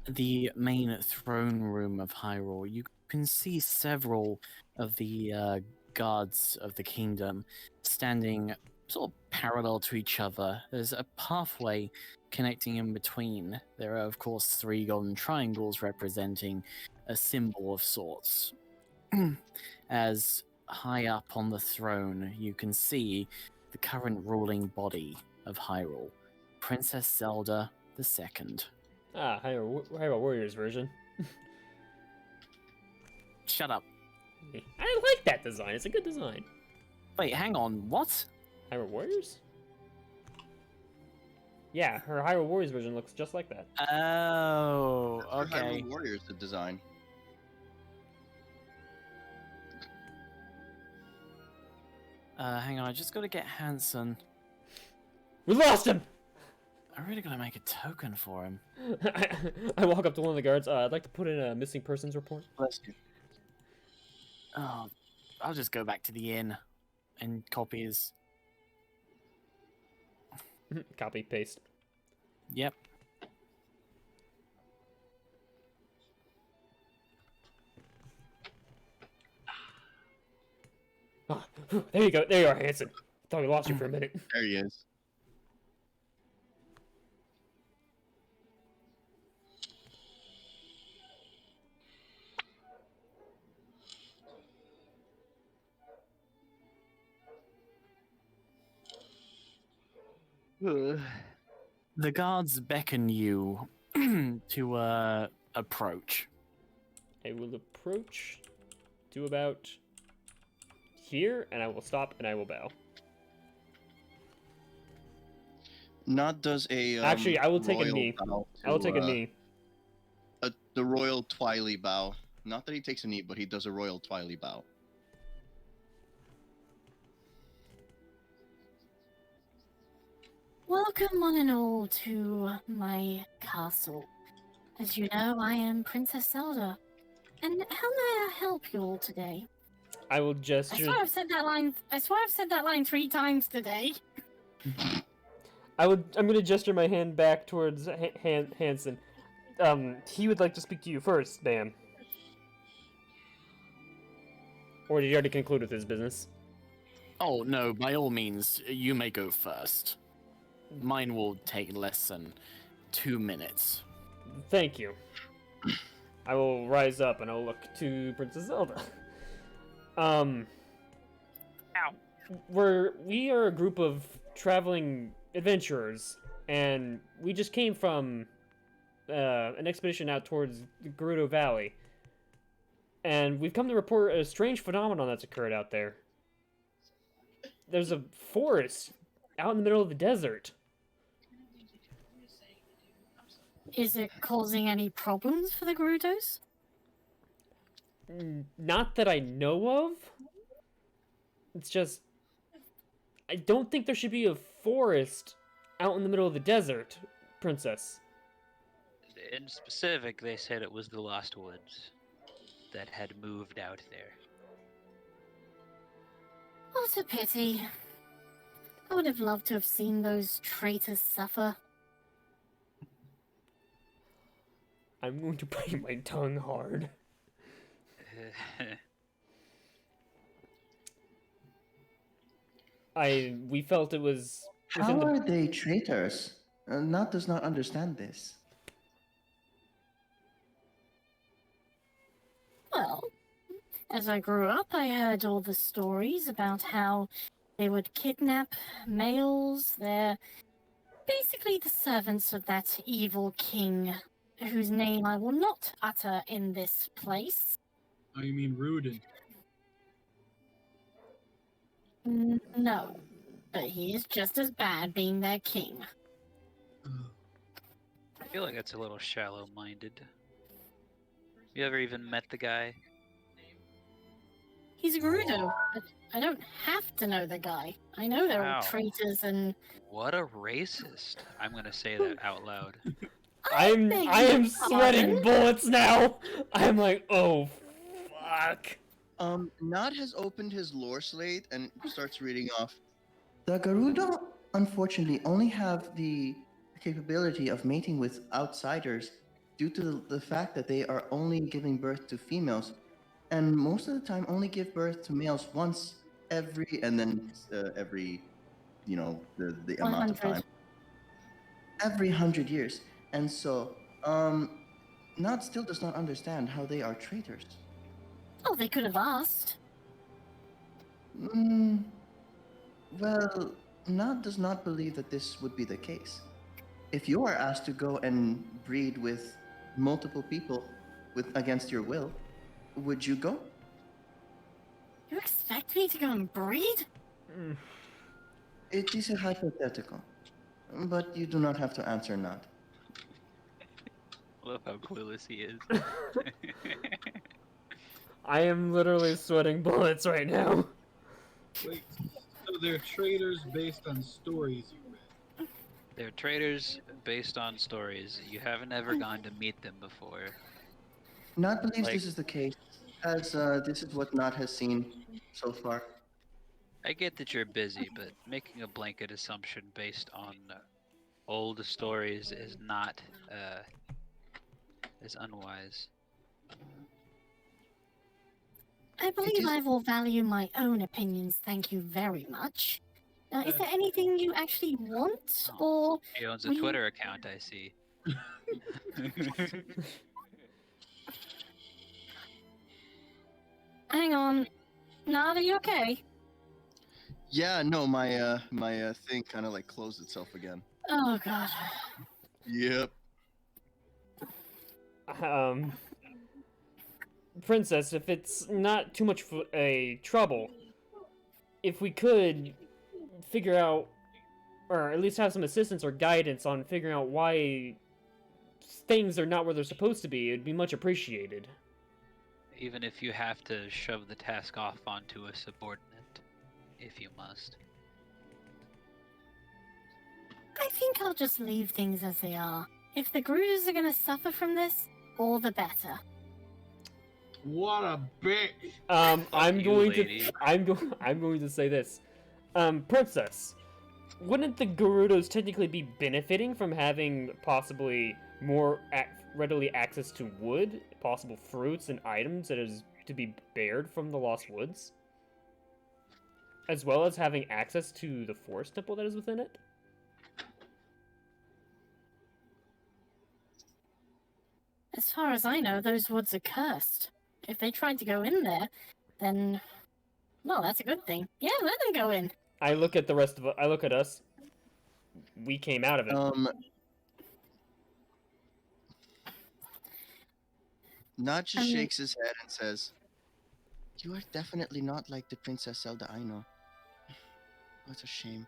the main throne room of Hyrule. You can see several of the guards of the kingdom standing sort of parallel to each other. There's a pathway connecting in between. There are, of course, 3 golden triangles representing a symbol of sorts. As high up on the throne, you can see the current ruling body of Hyrule, Princess Zelda II. Ah, Hyrule Warriors version. Shut up. I like that design. It's a good design. Wait, hang on. What? Hyrule Warriors? Yeah, her Hyrule Warriors version looks just like that. Oh, That's for okay. Hyrule Warriors, the design. Hang on. I just got to get Hansen. We lost him! I really gotta make a token for him. I walk up to one of the guards. I'd like to put in a missing persons report. Bless you. Oh, I'll just go back to the inn and copy his. Copy, paste. Yep. Ah, there you go. There you are, Hanson. Thought we lost you for a minute. There he is. The guards beckon you to approach. I will approach to about here, and I will stop and I will bow. Not does a Actually, I will take a royal knee. bow I will to, take a knee. The royal Twily bow. Not that he takes a knee, but he does a royal Twily bow. Welcome one and all to my castle. As you know, I am Princess Zelda. And how may I help you all today? I will I gesture. swear I've said that line. I swear I've said that line 3 times today. I'm gonna gesture my hand back towards Hanson. He would like to speak to you first, ma'am. Or did he already conclude with his business? Oh, no, by all means, you may go first. Mine will take less than 2 minutes. Thank you. I will rise up and I'll look to Princess Zelda. We are a group of traveling adventurers, and we just came from an expedition out towards the Gerudo Valley. And we've come to report a strange phenomenon that's occurred out there. There's a forest out in the middle of the desert. Is it causing any problems for the Gerudos? Not that I know of. It's just, I don't think there should be a forest out in the middle of the desert, Princess. In specific, they said it was the Lost Woods that had moved out there. What a pity. I would have loved to have seen those traitors suffer. I'm going to bite my tongue hard. We felt it was within How are they traitors? Not does not understand this. Well, as I grew up, I heard all the stories about how they would kidnap males. They're basically the servants of that evil king, whose name I will not utter in this place. Oh, you mean Rudin? No, but he is just as bad being their king. I feel like that's a little shallow-minded. You ever even met the guy? He's a Gerudo, but I don't have to know the guy. I know they're Wow. all traitors and... What a racist. I'm gonna say that out loud. I am your sweating pardon? bullets now. I'm like, oh, fuck. Nod has opened his lore slate and starts reading off. The Gerudo, unfortunately, only have the capability of mating with outsiders due to the fact that they are only giving birth to females, and most of the time only give birth to males once every, you know, the amount of 100. time. Every 100 years. And so, Nod still does not understand how they are traitors. Oh, they could have asked. Well, Nod does not believe that this would be the case. If you are asked to go and breed with multiple people against your will, would you go? You expect me to go and breed? It is a hypothetical, but you do not have to answer Nod. I love how clueless he is. I am literally sweating bullets right now. Wait, so they're traitors based on stories you read? They're traders based on stories. You haven't ever gone to meet them before. Nod believes Like- this is the case, as this is what Nod has seen so far. I get that you're busy, but making a blanket assumption based on old stories is not is unwise. I believe is- I will value my own opinions, thank you very much. Is there anything you actually want, or... He owns a we- Twitter account, I see. Hang on. Nod, are you okay? Yeah, no, my thing kind of like closed itself again. Oh, God. Yep. Princess, if it's not too much a trouble, if we could figure out, or at least have some assistance or guidance on figuring out why things are not where they're supposed to be, it'd be much appreciated. Even if you have to shove the task off onto a subordinate, if you must. I think I'll just leave things as they are. If the Gerudos are gonna suffer from this, all the better. What a bitch! I'm you, going lady. to I'm going to say this. Princess, wouldn't the Gerudos technically be benefiting from having possibly more readily access to wood, possible fruits and items that is to be bared from the Lost Woods? As well as having access to the forest temple that is within it? As far as I know, those woods are cursed. If they tried to go in there, then... well, that's a good thing. Yeah, let them go in. I look at the rest of I look at us. We came out of it. Nod just shakes his head and says, "You are definitely not like the Princess Zelda I know. What a shame."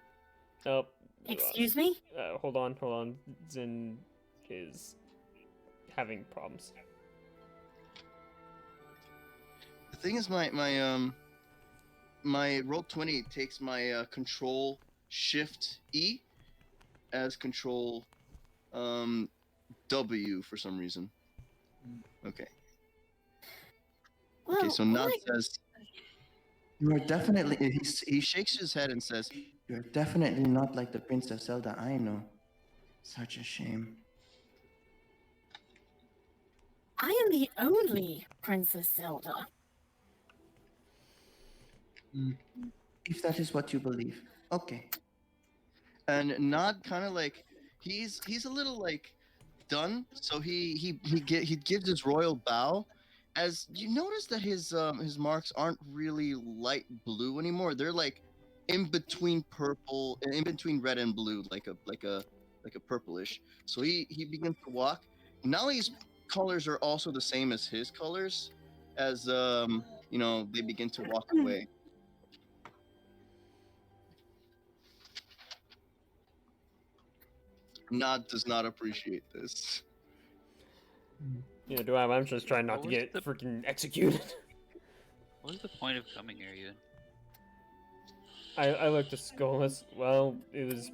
Oh. Excuse me? Hold on. Zin is having problems. The thing is, my Roll20 takes my Control Shift E as Control W for some reason. Okay. Well, Okay, so Nod says, "You are definitely." He shakes his head and says, "You are definitely not like the Princess Zelda I know. Such a shame." I am the only Princess Zelda. If that is what you believe, okay. And Nod kind of like he's a little like done, so he gives his royal bow. As you notice that his marks aren't really light blue anymore; they're like in between purple, in between red and blue, like a purplish. So he begins to walk. Now his colors are also the same as his colors, as they begin to walk away. Nod does not appreciate this. Yeah, do I'm just trying not to What was get the- freaking executed. What was the point of coming here, Ewan? I looked at Skolas. Well, it was,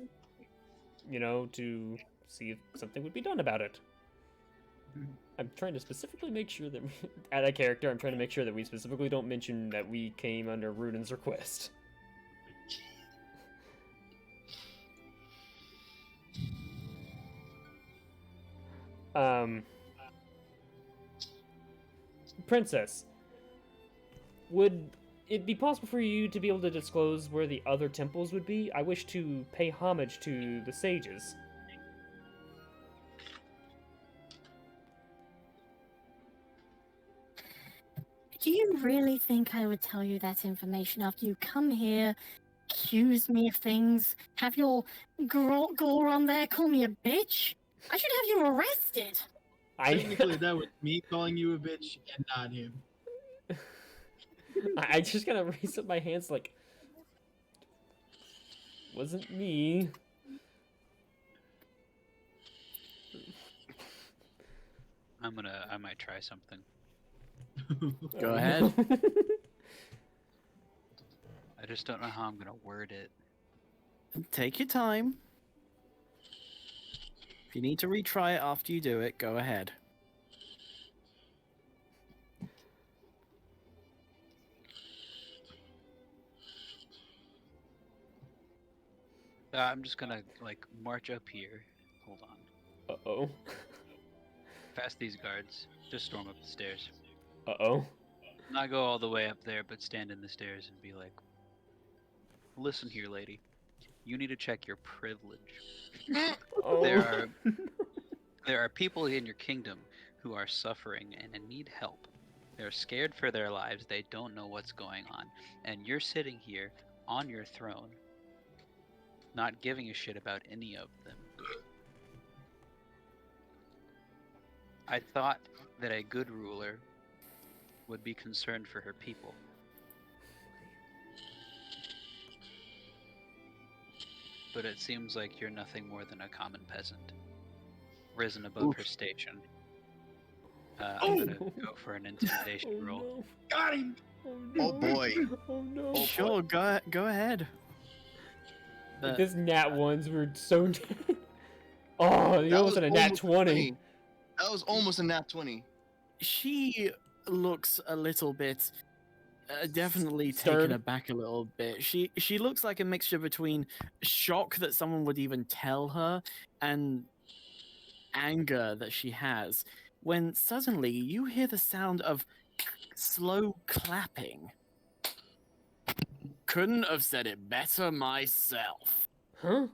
to see if something would be done about it. I'm trying to specifically make sure that, at a character, I'm trying to make sure that we specifically don't mention that we came under Ruden's request. Princess, would it be possible for you to be able to disclose where the other temples would be? I wish to pay homage to the sages. Do you really think I would tell you that information after you come here, accuse me of things, have your gore on there call me a bitch? I should have you arrested. Technically, that was me calling you a bitch and not him. I just gotta raise up my hands like, wasn't me. I might try something. Go ahead. I just don't know how I'm gonna word it. Take your time. If you need to retry it after you do it, go ahead. I'm just gonna march up here. Hold on. Uh-oh. Past these guards. Just storm up the stairs. Uh-oh. Not go all the way up there, but stand in the stairs and be like, "Listen here, lady. You need to check your privilege. Oh. There are people in your kingdom who are suffering and need help. They're scared for their lives. They don't know what's going on. And you're sitting here on your throne, not giving a shit about any of them. I thought that a good ruler would be concerned for her people. but it seems like you're nothing more than a common peasant, risen above her station. I'm gonna go for an intimidation roll. No. Got him! Oh boy. Oh no. Sure, go ahead. Like this nat ones were so. Oh, you almost had a nat 20. That was almost a nat 20. She looks a little bit, definitely Stirred. taken aback a little bit. She looks like a mixture between shock that someone would even tell her and anger that she has. When suddenly you hear the sound of slow clapping. Couldn't have said it better myself. Huh?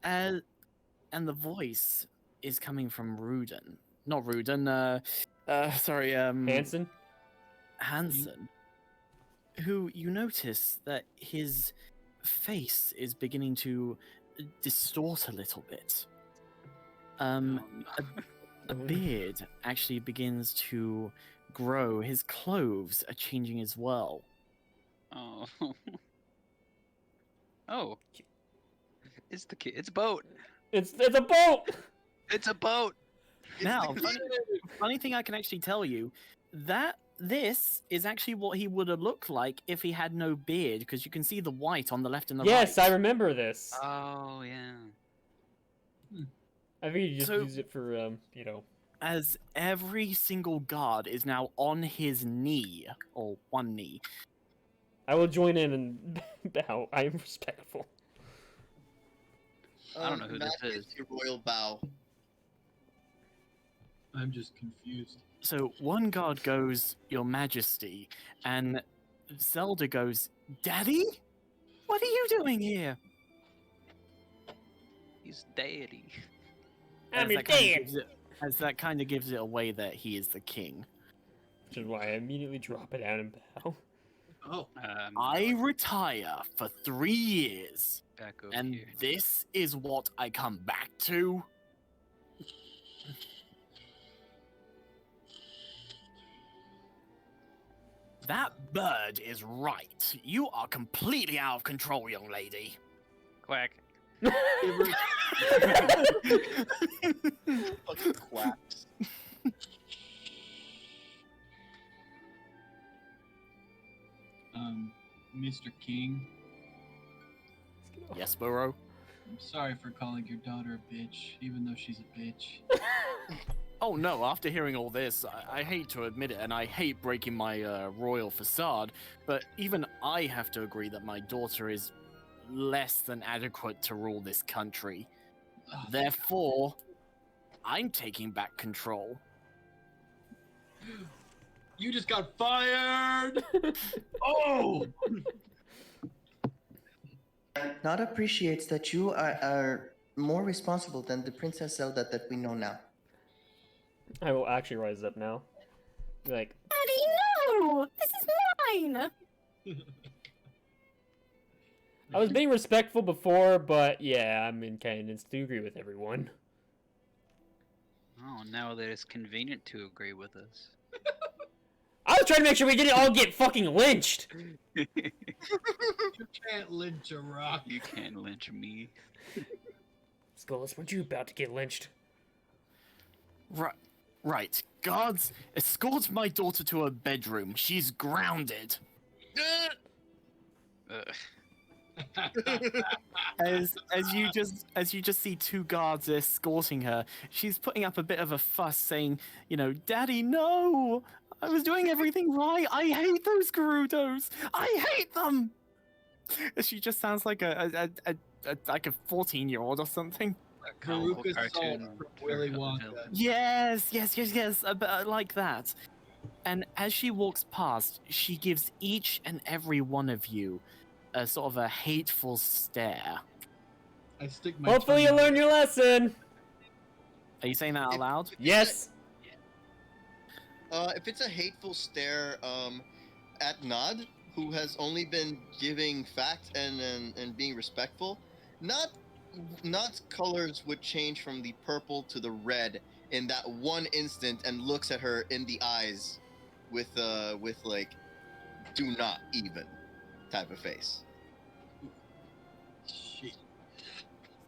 And the voice is coming from Rudin. Not Rudin, sorry, Hanson? Hansen. Who you notice that his face is beginning to distort a little bit. A beard actually begins to grow. His clothes are changing as well. Oh. Oh. It's the kid. It's a boat. It's a boat! It's a boat. Now, funny thing I can actually tell you, that this is actually what he would have looked like if he had no beard, because you can see the white on the left and the right. Yes, I remember this. Oh yeah. I figured you just So- use it for, you know. As every single guard is now on his knee, or one knee. I will join in and bow. I am respectful. I don't know who this Matt is. gets your royal bow. I'm just confused. So one guard goes, Your Majesty, and Zelda goes, Daddy? What are you doing here? He's deity. I'm As your that kinda dad! gives it- As that kind of gives it away that he is the king. Which is why I immediately drop it down and bow. Oh, I retire for 3 years, back over and here. this is what I come back to? That bird is right. You are completely out of control, young lady. Quack. Fucking quacks. Mr. King, Yes, Burrow? I'm sorry for calling your daughter a bitch, even though she's a bitch. Oh no, after hearing all this, I hate to admit it, and I hate breaking my royal facade, but even I have to agree that my daughter is less than adequate to rule this country. Ugh. Therefore, I'm taking back control. You just got fired! Oh! Nod appreciates that you are more responsible than the Princess Zelda that we know now. I will actually rise up now. Be like, Daddy, no! This is mine! I was being respectful before, but yeah, I'm in canons to agree with everyone. Oh, now that it's convenient to agree with us. I was trying to make sure we didn't all get fucking lynched! You can't lynch a rock. You can't lynch me. Skullus, weren't you about to get lynched? Right. Guards, escort my daughter to her bedroom. She's grounded. Ugh. As you just see two guards escorting her, she's putting up a bit of a fuss, saying, "Daddy, no! I was doing everything right. I hate those Gerudos. I hate them." She just sounds like a 14-year-old or something. Comical Veruca Salt cartoon from Willy villain. Wonka. Yes, a bit like that. And as she walks past, she gives each and every one of you a sort of a hateful stare. I stick my Hopefully you tongue learn your lesson! Are you saying that out loud? Yes! If it's a hateful stare at Nod, who has only been giving facts and being respectful, Nod's colors would change from the purple to the red in that one instant and looks at her in the eyes with like, do not even type of face. Shit.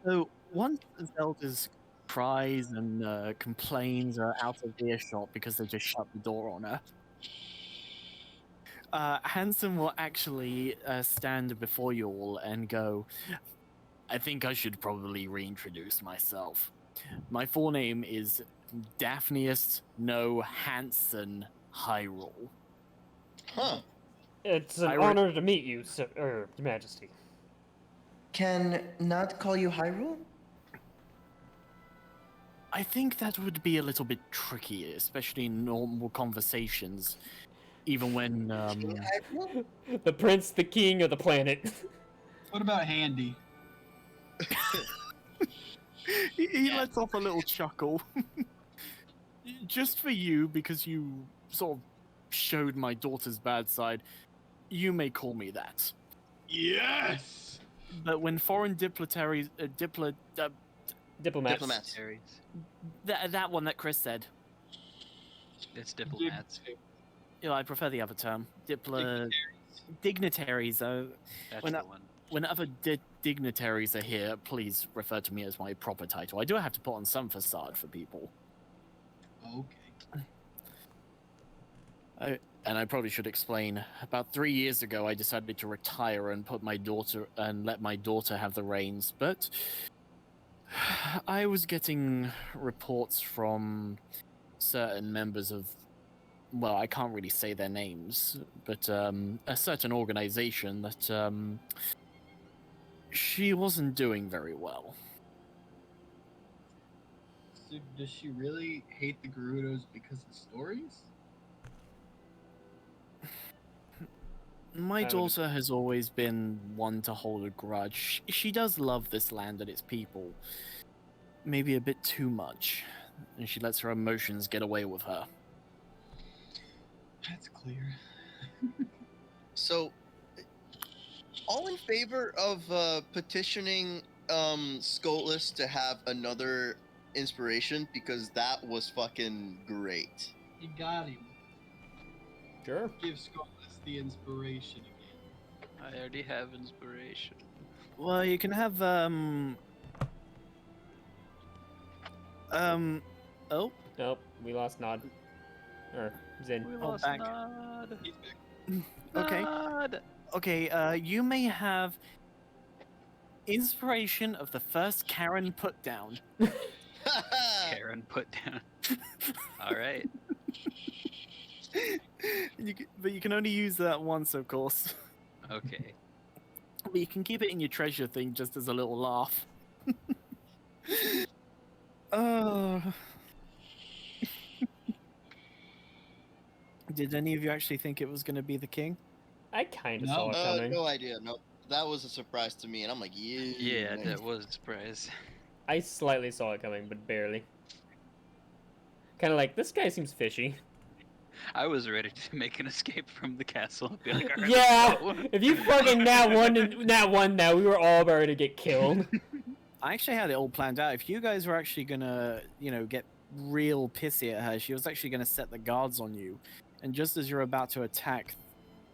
So once Zelda's cries and complains are out of earshot because they just shut the door on her, Hanson will actually stand before you all and go, I think I should probably reintroduce myself. My full name is Daphneus No Hanson Hyrule. Huh. It's an I re- honor to meet you, sir, Your Majesty. Can not call you Hyrule? I think that would be a little bit tricky, especially in normal conversations. Even when King Hyrule? The prince, the king of the planet. What about Handy? he lets off a little chuckle. Just for you, because you sort of showed my daughter's bad side, you may call me that. Yes! But when foreign diplomats, Diplomats. that one that Chris said, It's diplomats. I prefer the other term, dignitaries. That's when the one. when other dignitaries are here, please refer to me as my proper title. I do have to put on some facade for people. Okay. And I probably should explain. About 3 years ago, I decided to retire and let my daughter have the reins. But I was getting reports from certain members of, well, I can't really say their names, but a certain organization that she wasn't doing very well. So does she really hate the Gerudos because of stories? My daughter has always been one to hold a grudge. She does love this land and its people. Maybe a bit too much. And she lets her emotions get away with her. That's clear. So, all in favor of petitioning Skolas to have another inspiration, because that was fucking great. You got him. Sure. Give Skolas the inspiration again. I already have inspiration. Well, you can have, oh, Nope, we lost Nod. Or Zin. We Oh, lost back. Nod. He's back. okay. Nod. Okay, you may have inspiration of the first Karen put down. Karen put down. All right. But you can only use that once, of course. Okay. But you can keep it in your treasure thing just as a little laugh. Oh. Did any of you actually think it was going to be the king? I kind of No. saw it coming. No idea. No, that was a surprise to me, and I'm like, yeah. Yeah, nice. that was a surprise. I slightly saw it coming, but barely. Kind of like, this guy seems fishy. I was ready to make an escape from the castle and be like, all right, Yeah! let's go. If you fucking nat one now, we were all about to get killed. I actually had it all planned out. If you guys were actually gonna, get real pissy at her, she was actually gonna set the guards on you. And just as you're about to attack,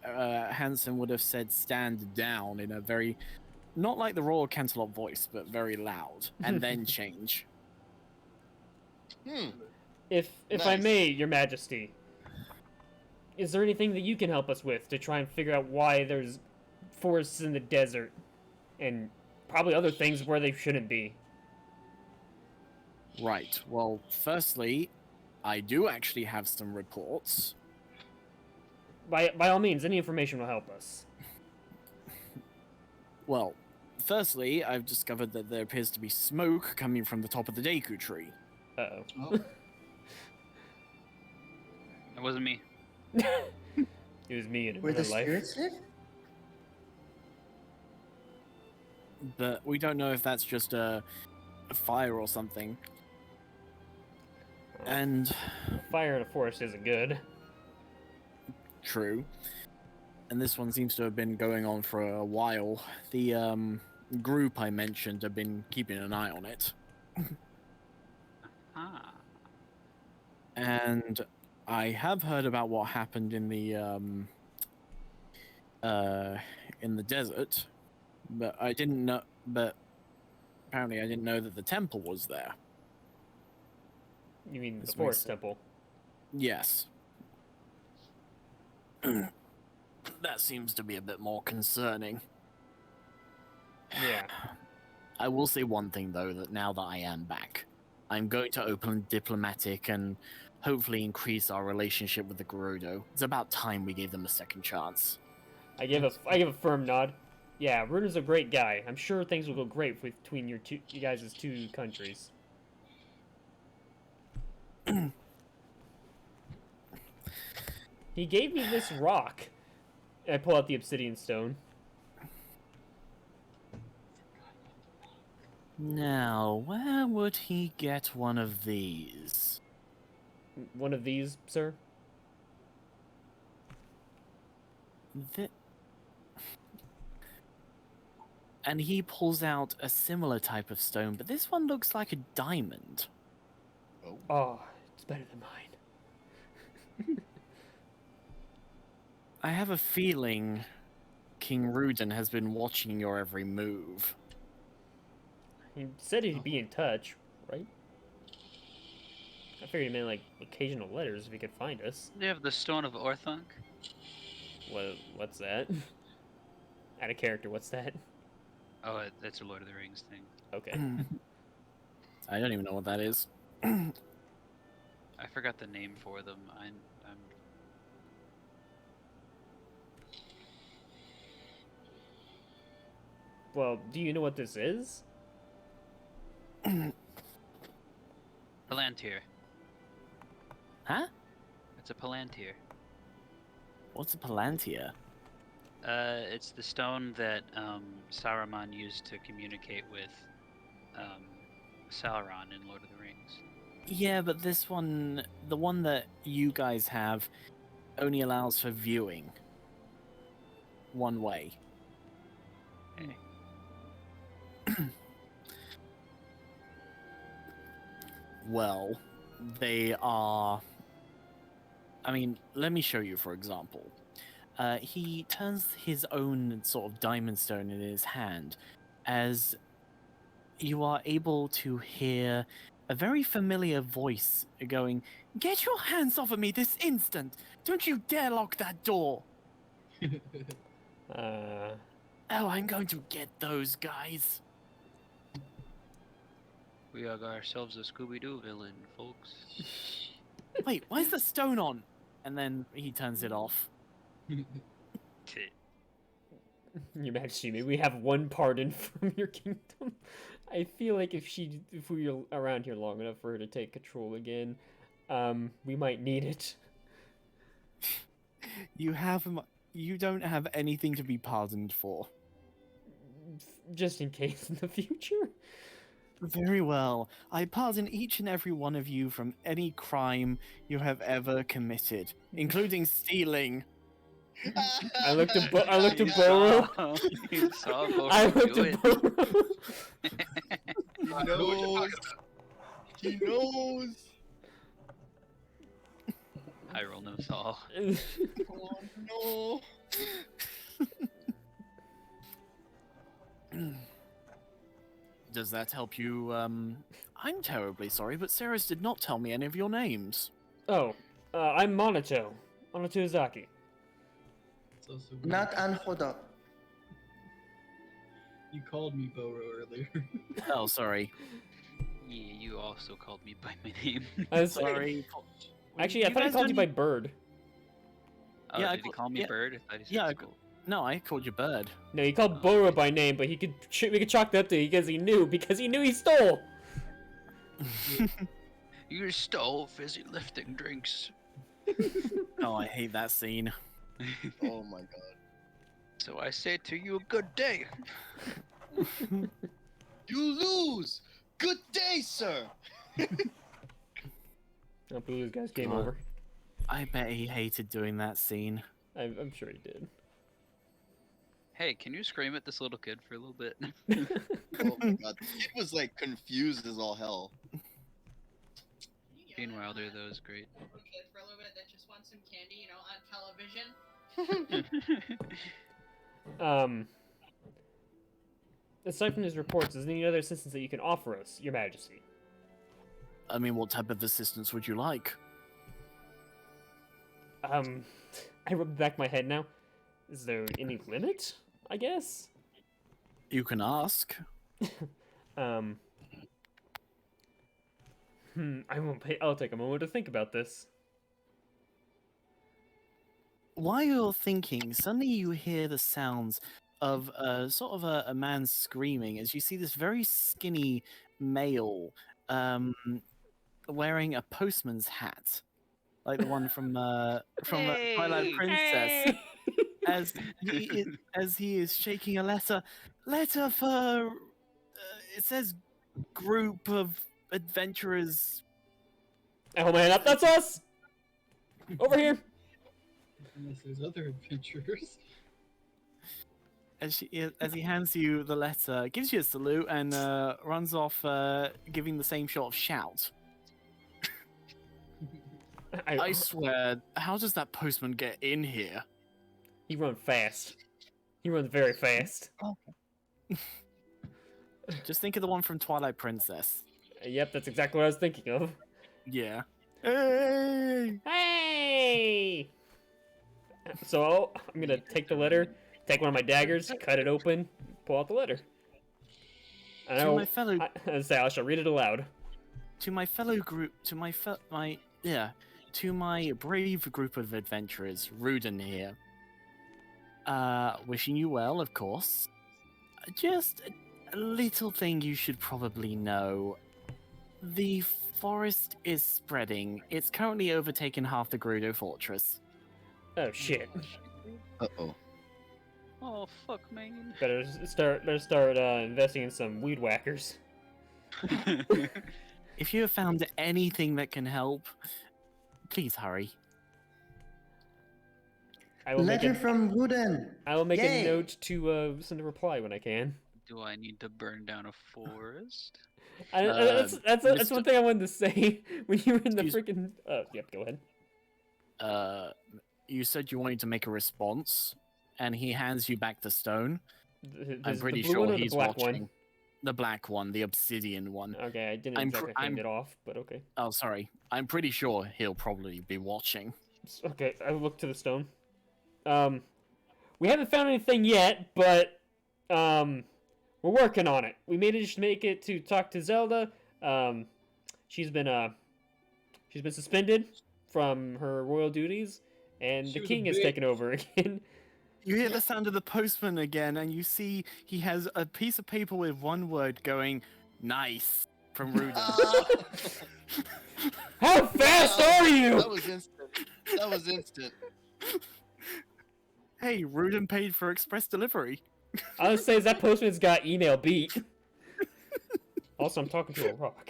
Hanson would have said "stand down" in a very, not like the Royal Canterlot voice, but very loud, and then change. If I Nice. may, Your Majesty, is there anything that you can help us with to try and figure out why there's forests in the desert and probably other things where they shouldn't be? Right. Well, firstly, I do actually have some reports. By all means, any information will help us. Well, firstly, I've discovered that there appears to be smoke coming from the top of the Deku tree. Uh-oh. Oh, It wasn't me. It was me in Where the another life. spirits live? But we don't know if that's just a fire or something. And Fire in a forest isn't good. true. And this one seems to have been going on for a while. The group I mentioned have been keeping an eye on it. Ah. And I have heard about what happened in the desert, but I didn't know. But apparently I didn't know that the temple was there. You mean the This forest makes it- temple? Yes. That seems to be a bit more concerning. Yeah. I will say one thing, though, that now that I am back, I'm going to open diplomatic and hopefully increase our relationship with the Gerudo. It's about time we gave them a second chance. I give a firm nod. Yeah, Runer's a great guy. I'm sure things will go great between you guys' two countries. He gave me this rock. And I pull out the obsidian stone. Now, where would he get one of these? One of these, sir? And he pulls out a similar type of stone, but this one looks like a diamond. Oh, it's better than mine. I have a feeling King Rudin has been watching your every move. He said he'd be in touch, right? I figured he meant like occasional letters if he could find us. Do you have the Stone of Orthunk? What's that? Out of character, what's that? Oh, that's a Lord of the Rings thing. Okay. I don't even know what that is. I forgot the name for them. I'm Well, do you know what this is? Palantir. Huh? It's a Palantir. What's a Palantir? It's the stone that Saruman used to communicate with Sauron in Lord of the Rings. Yeah, but this one, the one that you guys have, only allows for viewing. One way. Hey. Well, they are... I mean, let me show you, for example. He turns his own sort of diamond stone in his hand as you are able to hear a very familiar voice going, "Get your hands off of me this instant! Don't you dare lock that door!" Oh, I'm going to get those guys. We got ourselves a Scooby-Doo villain, folks. Wait, why is the stone on? And then he turns it off. Your Majesty, may we have one pardon from your kingdom? I feel like if we were around here long enough for her to take control again, we might need it. You don't have anything to be pardoned for. Just in case in the future. Very well. I pardon each and every one of you from any crime you have ever committed, including stealing. I looked at Boro. You saw Boro I looked do at it. Boro. He knows. Hyrule knows all. Oh no. Does that help you? I'm terribly sorry, but Ceres did not tell me any of your names. Oh, I'm Monato. Monato Izaki. It's also weird. Not Anhoda. You called me Boro earlier. Oh, sorry. Yeah, you also called me by my name. Sorry. Actually, I thought I called you by Bird. Oh, Yeah, I did he call- call me yeah. Bird? I thought he said Yeah, Skull. No, I called you Bird. No, he called Boro by name, but we could chalk that up to because he knew he stole. You stole fizzy lifting drinks. Oh, I hate that scene. Oh my god. So I say to you, good day. You lose. Good day, sir. Oh, Bulu's guys game God. over. I bet he hated doing that scene. I'm sure he did. Hey, can you scream at this little kid for a little bit? Oh my god. The kid was like confused as all hell. Gene Wilder, that was great. Kid for a little bit that just wants some candy, you know, on television. aside from these reports, is there any other assistance that you can offer us, Your Majesty? I mean, what type of assistance would you like? I rub the back of my head now. Is there any limit? I guess. You can ask. I'll take a moment to think about this. While you're thinking, suddenly you hear the sounds of sort of a man screaming as you see this very skinny male wearing a postman's hat, like the one from Twilight Princess, as he is shaking a letter for it says group of adventurers. Oh man, up, that's us! Over here! Unless there's other adventurers. As he hands you the letter, gives you a salute, and runs off, giving the same sort of shout. I swear, how does that postman get in here? He runs fast. He runs very fast. Just think of the one from Twilight Princess. Yep, that's exactly what I was thinking of. Yeah. Hey! Hey! So I'm gonna take the letter, take one of my daggers, cut it open, pull out the letter. And To my fellow, I shall read it aloud. to my fellow group, to my brave group of adventurers, Rudin here. Wishing you well, of course. Just a little thing you should probably know. The forest is spreading. It's currently overtaken half the Gerudo fortress. Oh shit. Uh-oh. Oh fuck, man. Better start investing in some weed whackers. If you have found anything that can help, please hurry. I will Letter make from Ruden. I will make Yay. a note to send a reply when I can. Do I need to burn down a forest? That's one thing I wanted to say when you were in the Excuse- freaking. Yep, go ahead. You said you wanted to make a response, and he hands you back the stone. I'm Is it pretty the blue one sure or the he's black watching. one? The black one, the obsidian one. Okay, I didn't I'm exactly hand I'm- it off, but okay. Oh, sorry. I'm pretty sure he'll probably be watching. Okay, I look to the stone. We haven't found anything yet, but we're working on it. We managed to make it to talk to Zelda. She's been suspended from her royal duties, and She the was a king has bitch. taken over again. You hear the sound of the postman again, and you see he has a piece of paper with one word going, "Nice," from Rudin. How fast are you? That was instant. That was instant. Hey, Rudin paid for express delivery. I would say that postman's got email beat. Also, I'm talking to a rock.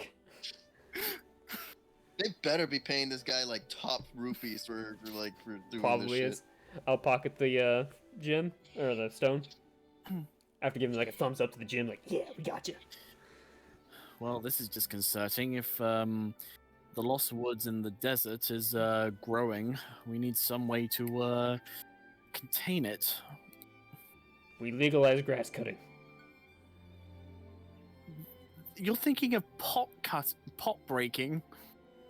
They better be paying this guy like top rupees for doing Probably this is. I'll pocket the gem or the stone. After giving like a thumbs up to the gym, like, yeah, we got you. Well, this is disconcerting. If the lost woods in the desert is growing, we need some way to contain it. We legalize grass cutting. You're thinking of pot breaking.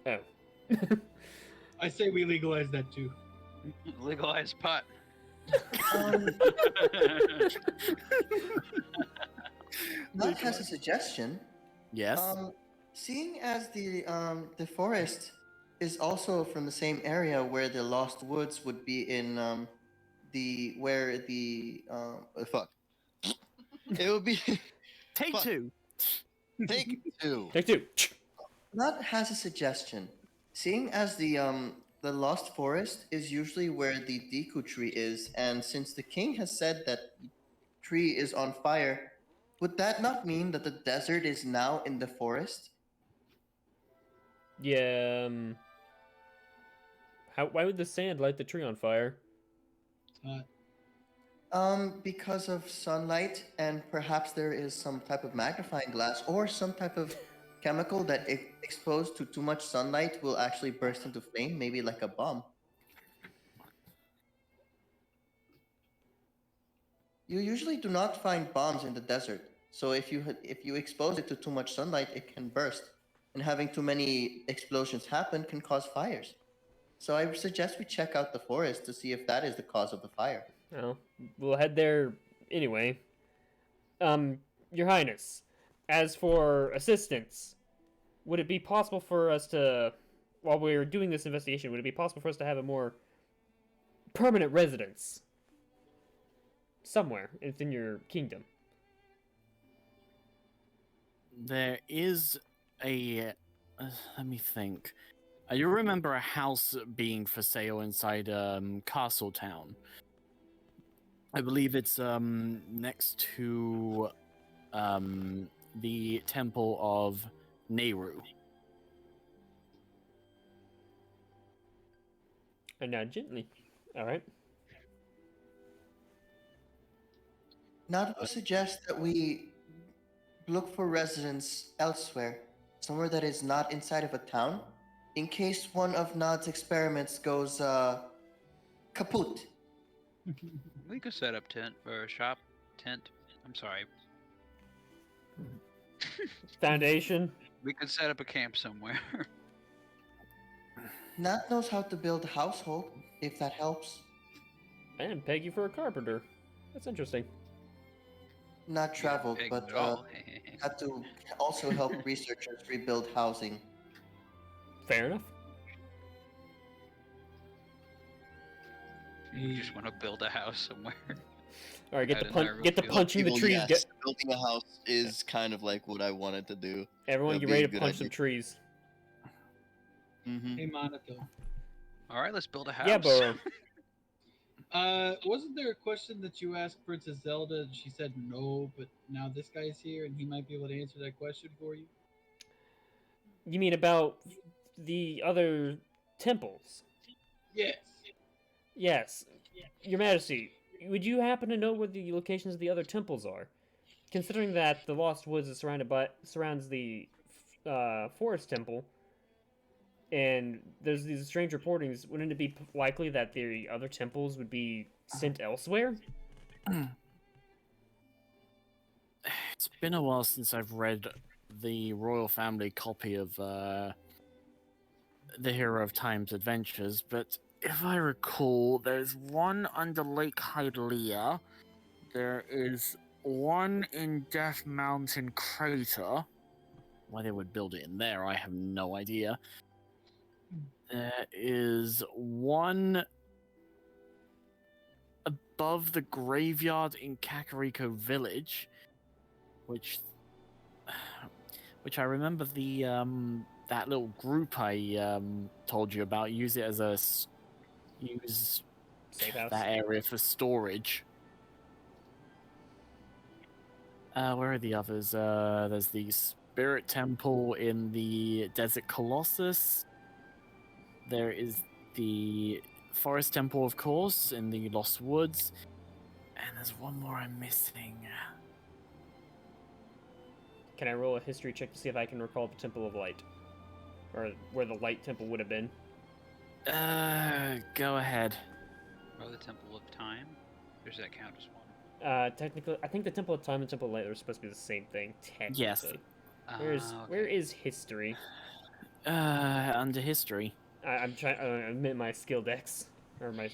Oh. I say we legalize that too. Legalize pot. Matt has a suggestion. Yes. Seeing as the forest is also from the same area where the lost woods would be in fuck. It would be Take fuck. two. Take two. Take two. Matt has a suggestion. Seeing as the lost forest is usually where the Deku tree is, and since the king has said that the tree is on fire, would that not mean that the desert is now in the forest? Yeah. Why would the sand light the tree on fire? Because of sunlight, and perhaps there is some type of magnifying glass or some type of chemical that, if exposed to too much sunlight, will actually burst into flame, maybe like a bomb. You usually do not find bombs in the desert. So if you expose it to too much sunlight, it can burst, and having too many explosions happen can cause fires. So I suggest we check out the forest to see if that is the cause of the fire. Well, we'll head there anyway. Your Highness, as for assistance, would it be possible for us to, while we're doing this investigation, would it be possible for us to have a more permanent residence somewhere within your kingdom? There is a. Let me think. You remember a house being for sale inside Castle Town? I believe it's next to the Temple of Nehru. And now gently. All right. Now I suggest that we look for residence elsewhere, somewhere that is not inside of a town, in case one of Nod's experiments goes kaput. We could set up tent or a shop tent. I'm sorry. Foundation. We could set up a camp somewhere. Nod knows how to build a household, if that helps. And peg you for a carpenter. That's interesting. Not traveled, Peg but at all. had to also help researchers rebuild housing. Fair enough. You just want to build a house somewhere. All right, get Out the in punch. Hyrule Get the Field. punching the Well, trees. yes, Get building a house is kind of like what I wanted to do. everyone that'd get be a ready to good punch idea. some trees. Mm-hmm. Hey, Monaco. All right, let's build a house. Yeah, Boro. Wasn't there a question that you asked Princess Zelda and she said no, but now this guy's here and he might be able to answer that question for you? You mean about the other temples? Yes. Yes. Your Majesty, would you happen to know where the locations of the other temples are? Considering that the Lost Woods is surrounds the Forest Temple, and there's these strange reportings, wouldn't it be likely that the other temples would be sent elsewhere? It's been a while since I've read the royal family copy of The Hero of Time's Adventures, but if I recall, there's one under Lake Hydalia. There is one in Death Mountain Crater. Why they would build it in there, I have no idea. There is one above the graveyard in Kakariko Village, which I remember the that little group I told you about use Safe house. that area for storage. Where are the others? There's the Spirit Temple in the Desert Colossus. There is the Forest Temple, of course, in the Lost Woods. And there's one more I'm missing. Can I roll a history check to see if I can recall the Temple of Light? Or where the Light Temple would have been? Go ahead. Or the Temple of Time? Or does that count as one? Technically, I think the Temple of Time and Temple of Light are supposed to be the same thing, technically. Yes. Where is history? Under history. I'm trying. I admit my skill dex, or my.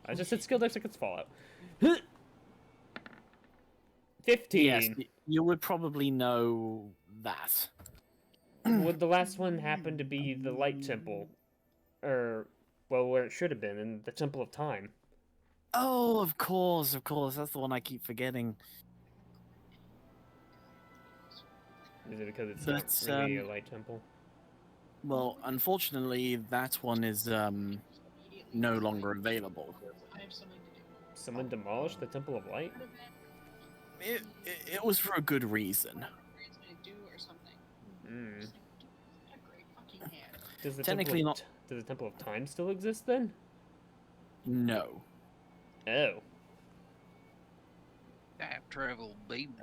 I just said skill dex like it's Fallout. 15. Yes, you would probably know that. Would the last one happen to be the Light Temple, or well, where it should have been in the Temple of Time? Oh, of course. That's the one I keep forgetting. Is it because it's But, not really a Light Temple? Well, unfortunately, that one is no longer available. Someone demolished the Temple of Light? It was for a good reason. Hmm. Does the Technically Temple of not. Does the Temple of Time still exist then? No. Oh. Time travel, baby.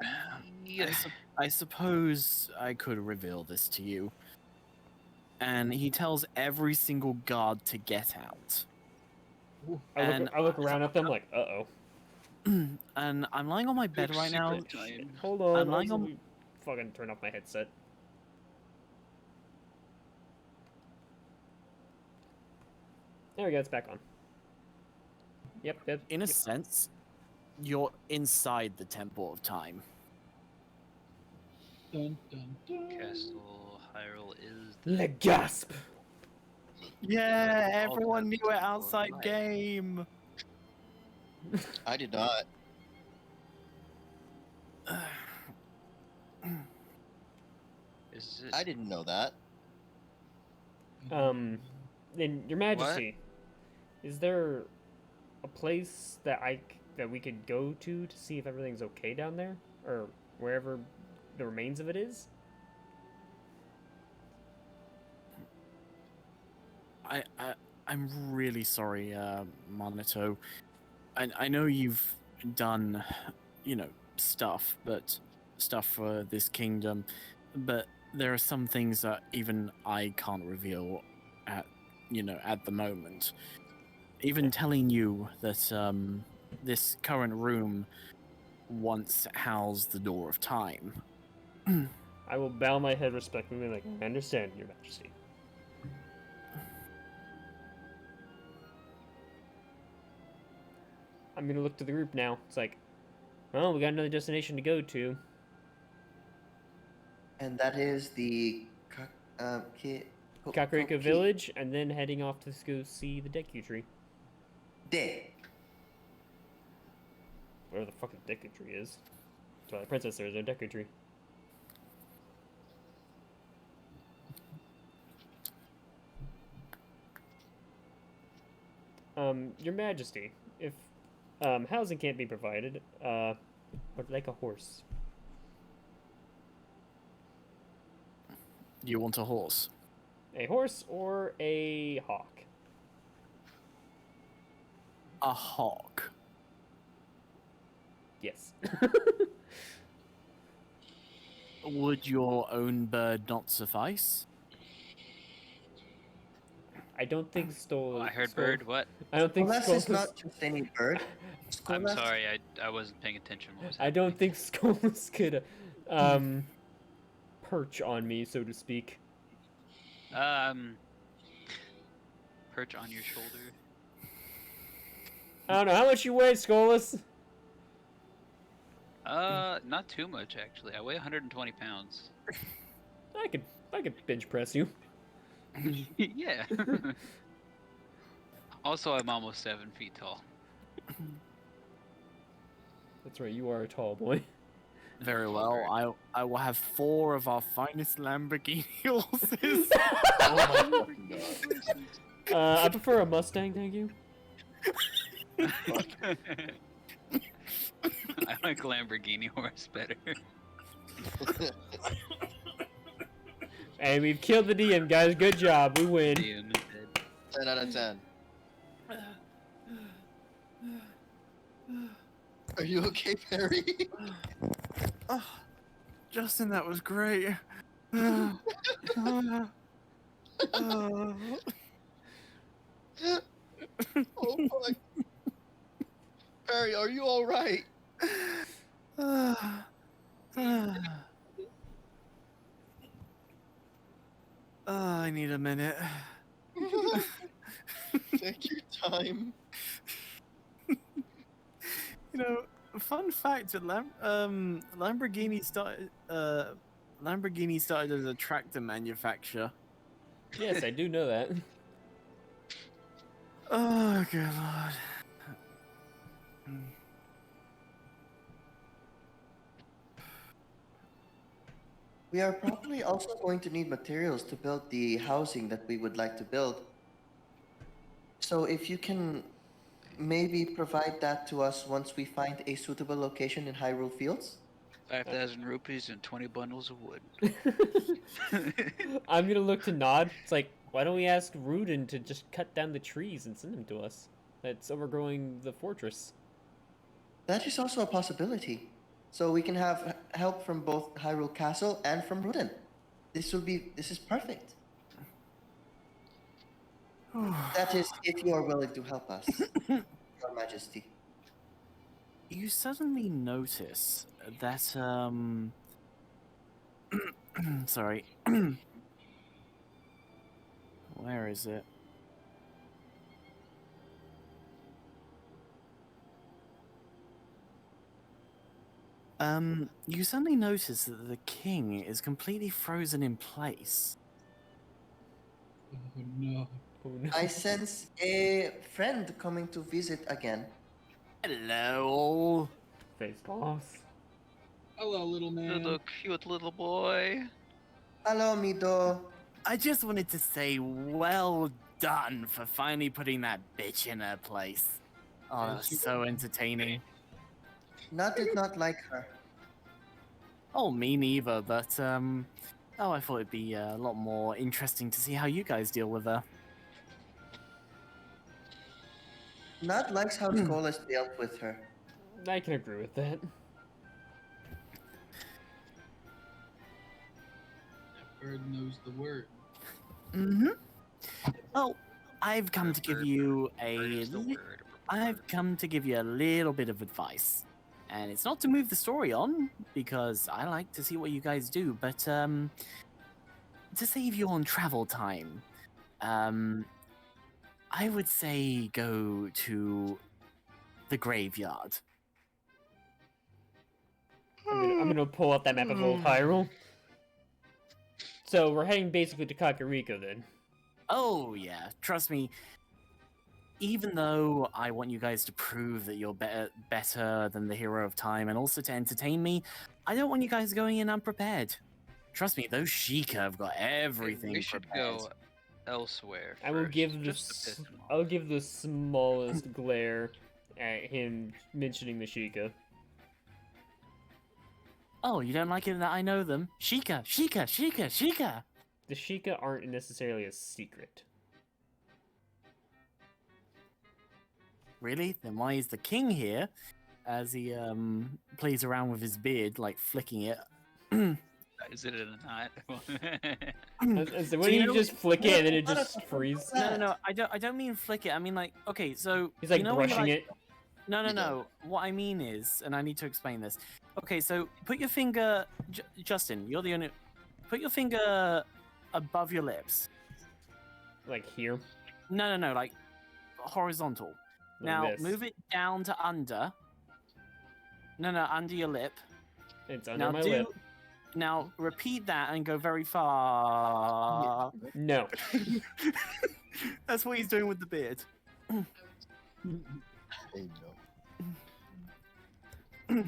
I suppose I could reveal this to you. And he tells every single guard to get out. I look around at them like, uh-oh. and I'm lying on my bed right now. Hold on. I'm lying also, on. we fucking turn off my headset. There we go. It's back on. Yep. In a sense, you're inside the Temple of Time. Dun, dun, dun. Castle Hyrule is Le gasp. Yeah, All everyone knew Temple it of outside Light. game. I did not. Is it? I didn't know that. Then Your Majesty, is there a place that that we could go to see if everything's okay down there, or wherever the remains of it is? I'm really sorry, Monito. I know you've done, stuff for this kingdom, but there are some things that even I can't reveal at the moment. Even telling you that this current room once housed the Door of Time. I will bow my head respectfully, like, I understand, Your Majesty. I'm gonna look to the group now. It's like, well, we got another destination to go to. And that is the Kakariko Village, and then heading off to go see the Deku Tree. Whatever the fucking Deku Tree is. Twilight Princess, there is no Deku Tree. Your Majesty, if housing can't be provided, would like a horse. You want a horse? A horse or a hawk? A hawk. Yes. Would your own bird not suffice? I don't think Stolas. I heard bird. What? I don't think Skolas is not just any bird. I'm Skolas- sorry. I wasn't paying attention. What was I don't think Skolas could perch on me, so to speak. Perch on your shoulder. I don't know how much you weigh, Skolas. Not too much actually. I weigh 120 pounds. I could bench press you. Yeah. Also, I'm almost 7 feet tall. That's right, you are a tall boy. Very well. I will have 4 of our finest Lamborghini horses. Oh my fucking god. I prefer a Mustang, thank you. I like Lamborghini horse better. And we've killed the DM, guys. Good job. We win. Ian is dead. 10 out of 10. Are you okay, Perry? Justin, that was great. Oh fuck. Perry, are you alright? I need a minute. Take your time. Fun fact: Lamborghini started as a tractor manufacturer. Yes, I do know that. Oh, good lord. We are probably also going to need materials to build the housing that we would like to build. So if you can maybe provide that to us once we find a suitable location in Hyrule Fields. 5,000 rupees and 20 bundles of wood. I'm gonna look to Nod. It's like, why don't we ask Rudin to just cut down the trees and send them to us? That's overgrowing the fortress. That is also a possibility. So we can have help from both Hyrule Castle and from Rudin. This is perfect. That is, if you are willing to help us, Your Majesty. you suddenly notice that sorry. Where is it? You suddenly notice that the king is completely frozen in place. Oh no. Oh, no. I sense a friend coming to visit again. Hello. Face boss. Hello, little man. Little cute little boy. Hello, Mido. I just wanted to say well done for finally putting that bitch in her place. Oh, that was so entertaining. Not did not like her. Oh, me neither, but oh, I thought it'd be a lot more interesting to see how you guys deal with her. Not likes how Skolas dealt with her. I can agree with that. That bird knows the word. Mm-hmm. Well, I've come to give you Bird is the word. I've come to give you a little bit of advice. And it's not to move the story on, because I like to see what you guys do, but to save you on travel time, I would say go to the graveyard. I'm gonna pull up that map of old Hyrule. So we're heading basically to Kakariko then. Oh yeah, trust me. Even though I want you guys to prove that you're better than the hero of time and also to entertain me, I don't want you guys going in unprepared. Trust me, those Sheikah have got everything We should prepared. go elsewhere. I will first, give the just to piss him off. I'll give the smallest glare at him mentioning the Sheikah. Oh, you don't like it that I know them? Sheikah, Sheikah, Sheikah, Sheikah! The Sheikah aren't necessarily a secret. Really? Then why is the king here? As he plays around with his beard, like flicking it. Is it in a knot? So when you just flick it and then it just freezes. No. I don't mean flick it. I mean like, okay, so He's like you know when brushing you're, it. No. What I mean is, and I need to explain this. Okay, so put your finger, Justin. You're the only. Put your finger above your lips. Like here. No. Like horizontal. Like Now this. move it down to under. No, under your lip. It's under Now my lip. Now repeat that and go very far. No. That's what he's doing with the beard. Hey, no.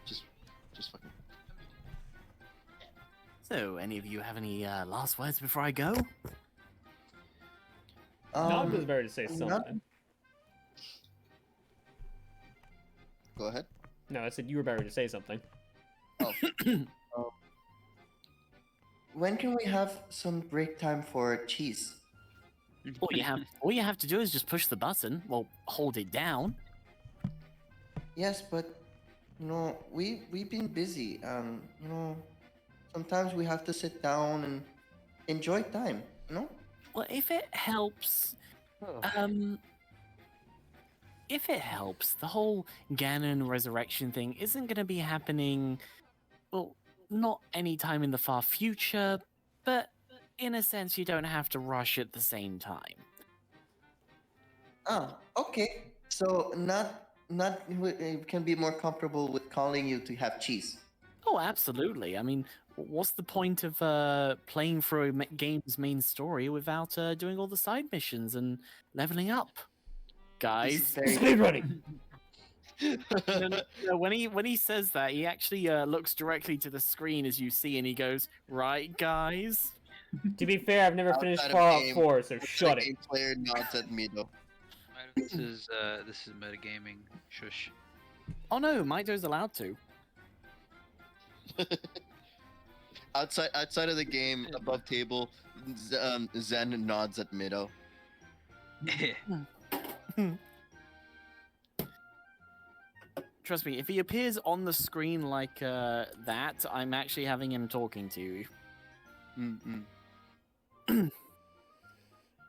Just fucking. So, any of you have any last words before I go? Nog was better to say not- something. Go ahead. No, I said you were better to say something. When can we have some break time for cheese? All you have to do is just push the button. Well, hold it down. Yes, but we've been busy. Sometimes we have to sit down and enjoy time. Well, if it helps, the whole Ganon resurrection thing isn't going to be happening. Well, not anytime in the far future, but in a sense, you don't have to rush at the same time. Ah, okay. So it can be more comfortable with calling you to have cheese. Oh, absolutely. I mean, what's the point of playing through a game's main story without doing all the side missions and leveling up, guys? Speed running. No, when he says that, he actually looks directly to the screen as you see, and he goes, "Right, guys." To be fair, I've never finished Outside of Fallout game, 4, so shut it. Game player nods at me though. This is metagaming. Shush. Oh no, Mito's allowed to. Outside of the game, above table, Zen nods at Mido. Trust me, if he appears on the screen like that, I'm actually having him talking to you.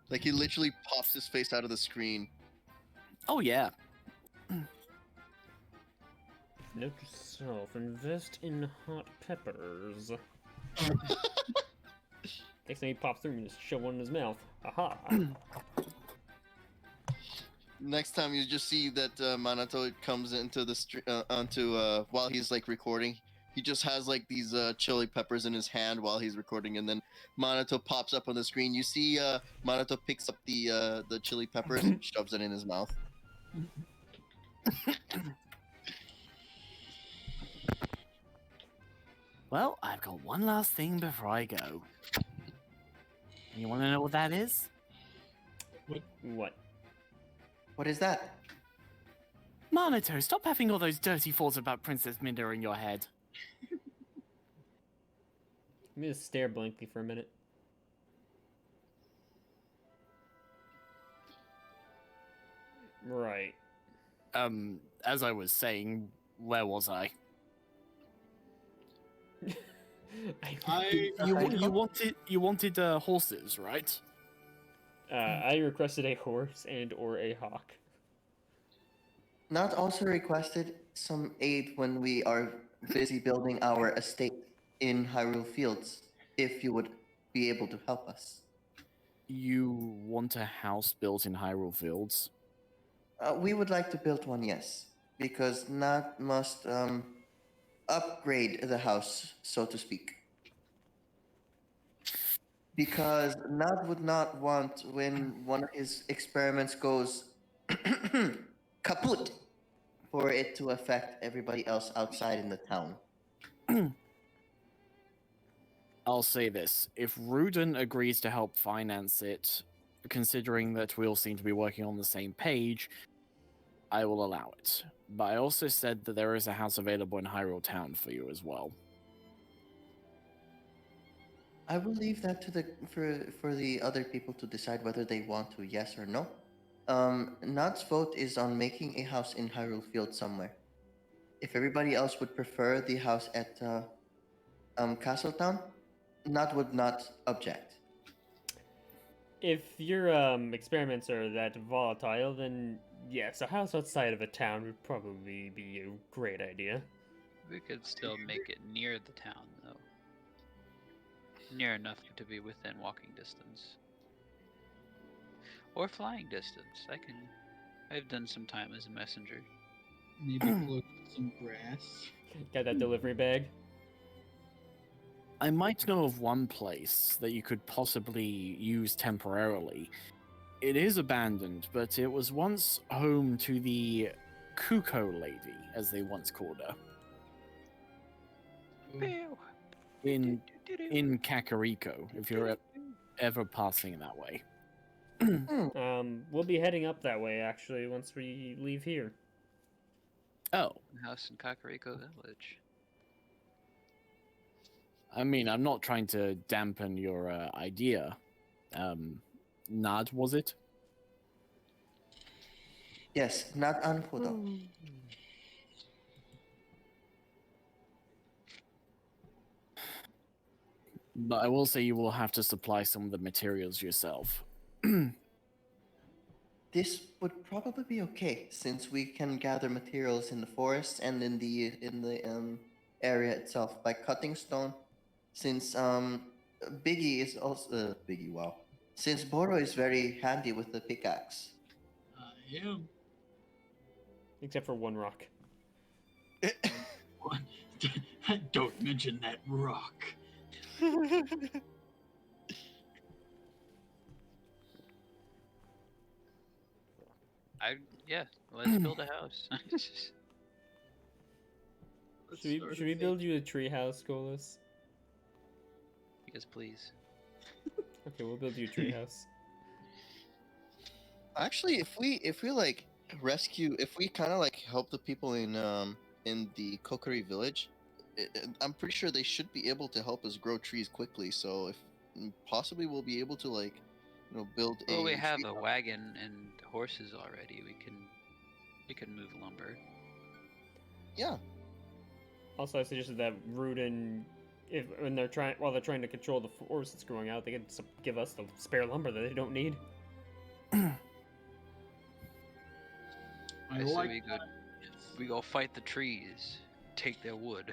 Like he literally pops his face out of the screen. Oh yeah. Note to self: invest in hot peppers. Next time he pops through, you just shove one in his mouth. Aha! Next time you just see that Manato comes into the while he's like recording, he just has like these chili peppers in his hand while he's recording, and then Manato pops up on the screen. You see Manato picks up the chili peppers and shoves it in his mouth. Well, I've got one last thing before I go. You want to know what that is? What? What is that? Manato, stop having all those dirty thoughts about Princess Minda in your head. Let me just stare blankly for a minute. Right. As I was saying, where was I? You wanted horses, right? I requested a horse and or a hawk. Not also requested some aid when we are busy building our estate in Hyrule Fields, if you would be able to help us. You want a house built in Hyrule Fields? We would like to build one, yes, because Nad must upgrade the house, so to speak. Because Nad would not want, when one of his experiments goes kaput, for it to affect everybody else outside in the town. I'll say this. If Rudin agrees to help finance it, considering that we all seem to be working on the same page, I will allow it. But I also said that there is a house available in Hyrule Town for you as well. I will leave that to for the other people to decide whether they want to, yes or no. Nad's vote is on making a house in Hyrule Field somewhere. If everybody else would prefer the house at Castletown, Nad would not object. If your experiments are that volatile, then yes, a house outside of a town would probably be a great idea. We could still make it near the town, though. Near enough to be within walking distance. Or flying distance. I've done some time as a messenger. Maybe close to some grass. Got that delivery bag? I might know of one place that you could possibly use temporarily. It is abandoned, but it was once home to the Kuko lady, as they once called her. In Kakariko, if you're ever passing that way. We'll be heading up that way, actually, once we leave here. Oh. House in Kakariko Village. I mean, I'm not trying to dampen your idea. Nad, was it? Yes, Nad Ankodo. But I will say you will have to supply some of the materials yourself. This would probably be okay, since we can gather materials in the forest and in the area itself by cutting stone. Since Biggie is also Biggie, wow. Since Boro is very handy with the pickaxe. I am. Except for one rock. Don't mention that rock. Yeah, let's build a house. Should we build you a tree house, Golas? Yes, please. Okay, we'll build you a tree house. Actually, if we like rescue, if we kind of like help the people in the Kokiri village, I'm pretty sure they should be able to help us grow trees quickly. So if possibly we'll be able to like, build a. Well, we have tree a house. wagon and horses already. We can move lumber. Yeah. Also, I suggested that Rudin, while they're trying to control the forest that's growing out, they can give us the spare lumber that they don't need. I I say like we go that. Yes. we go fight the trees, take their wood.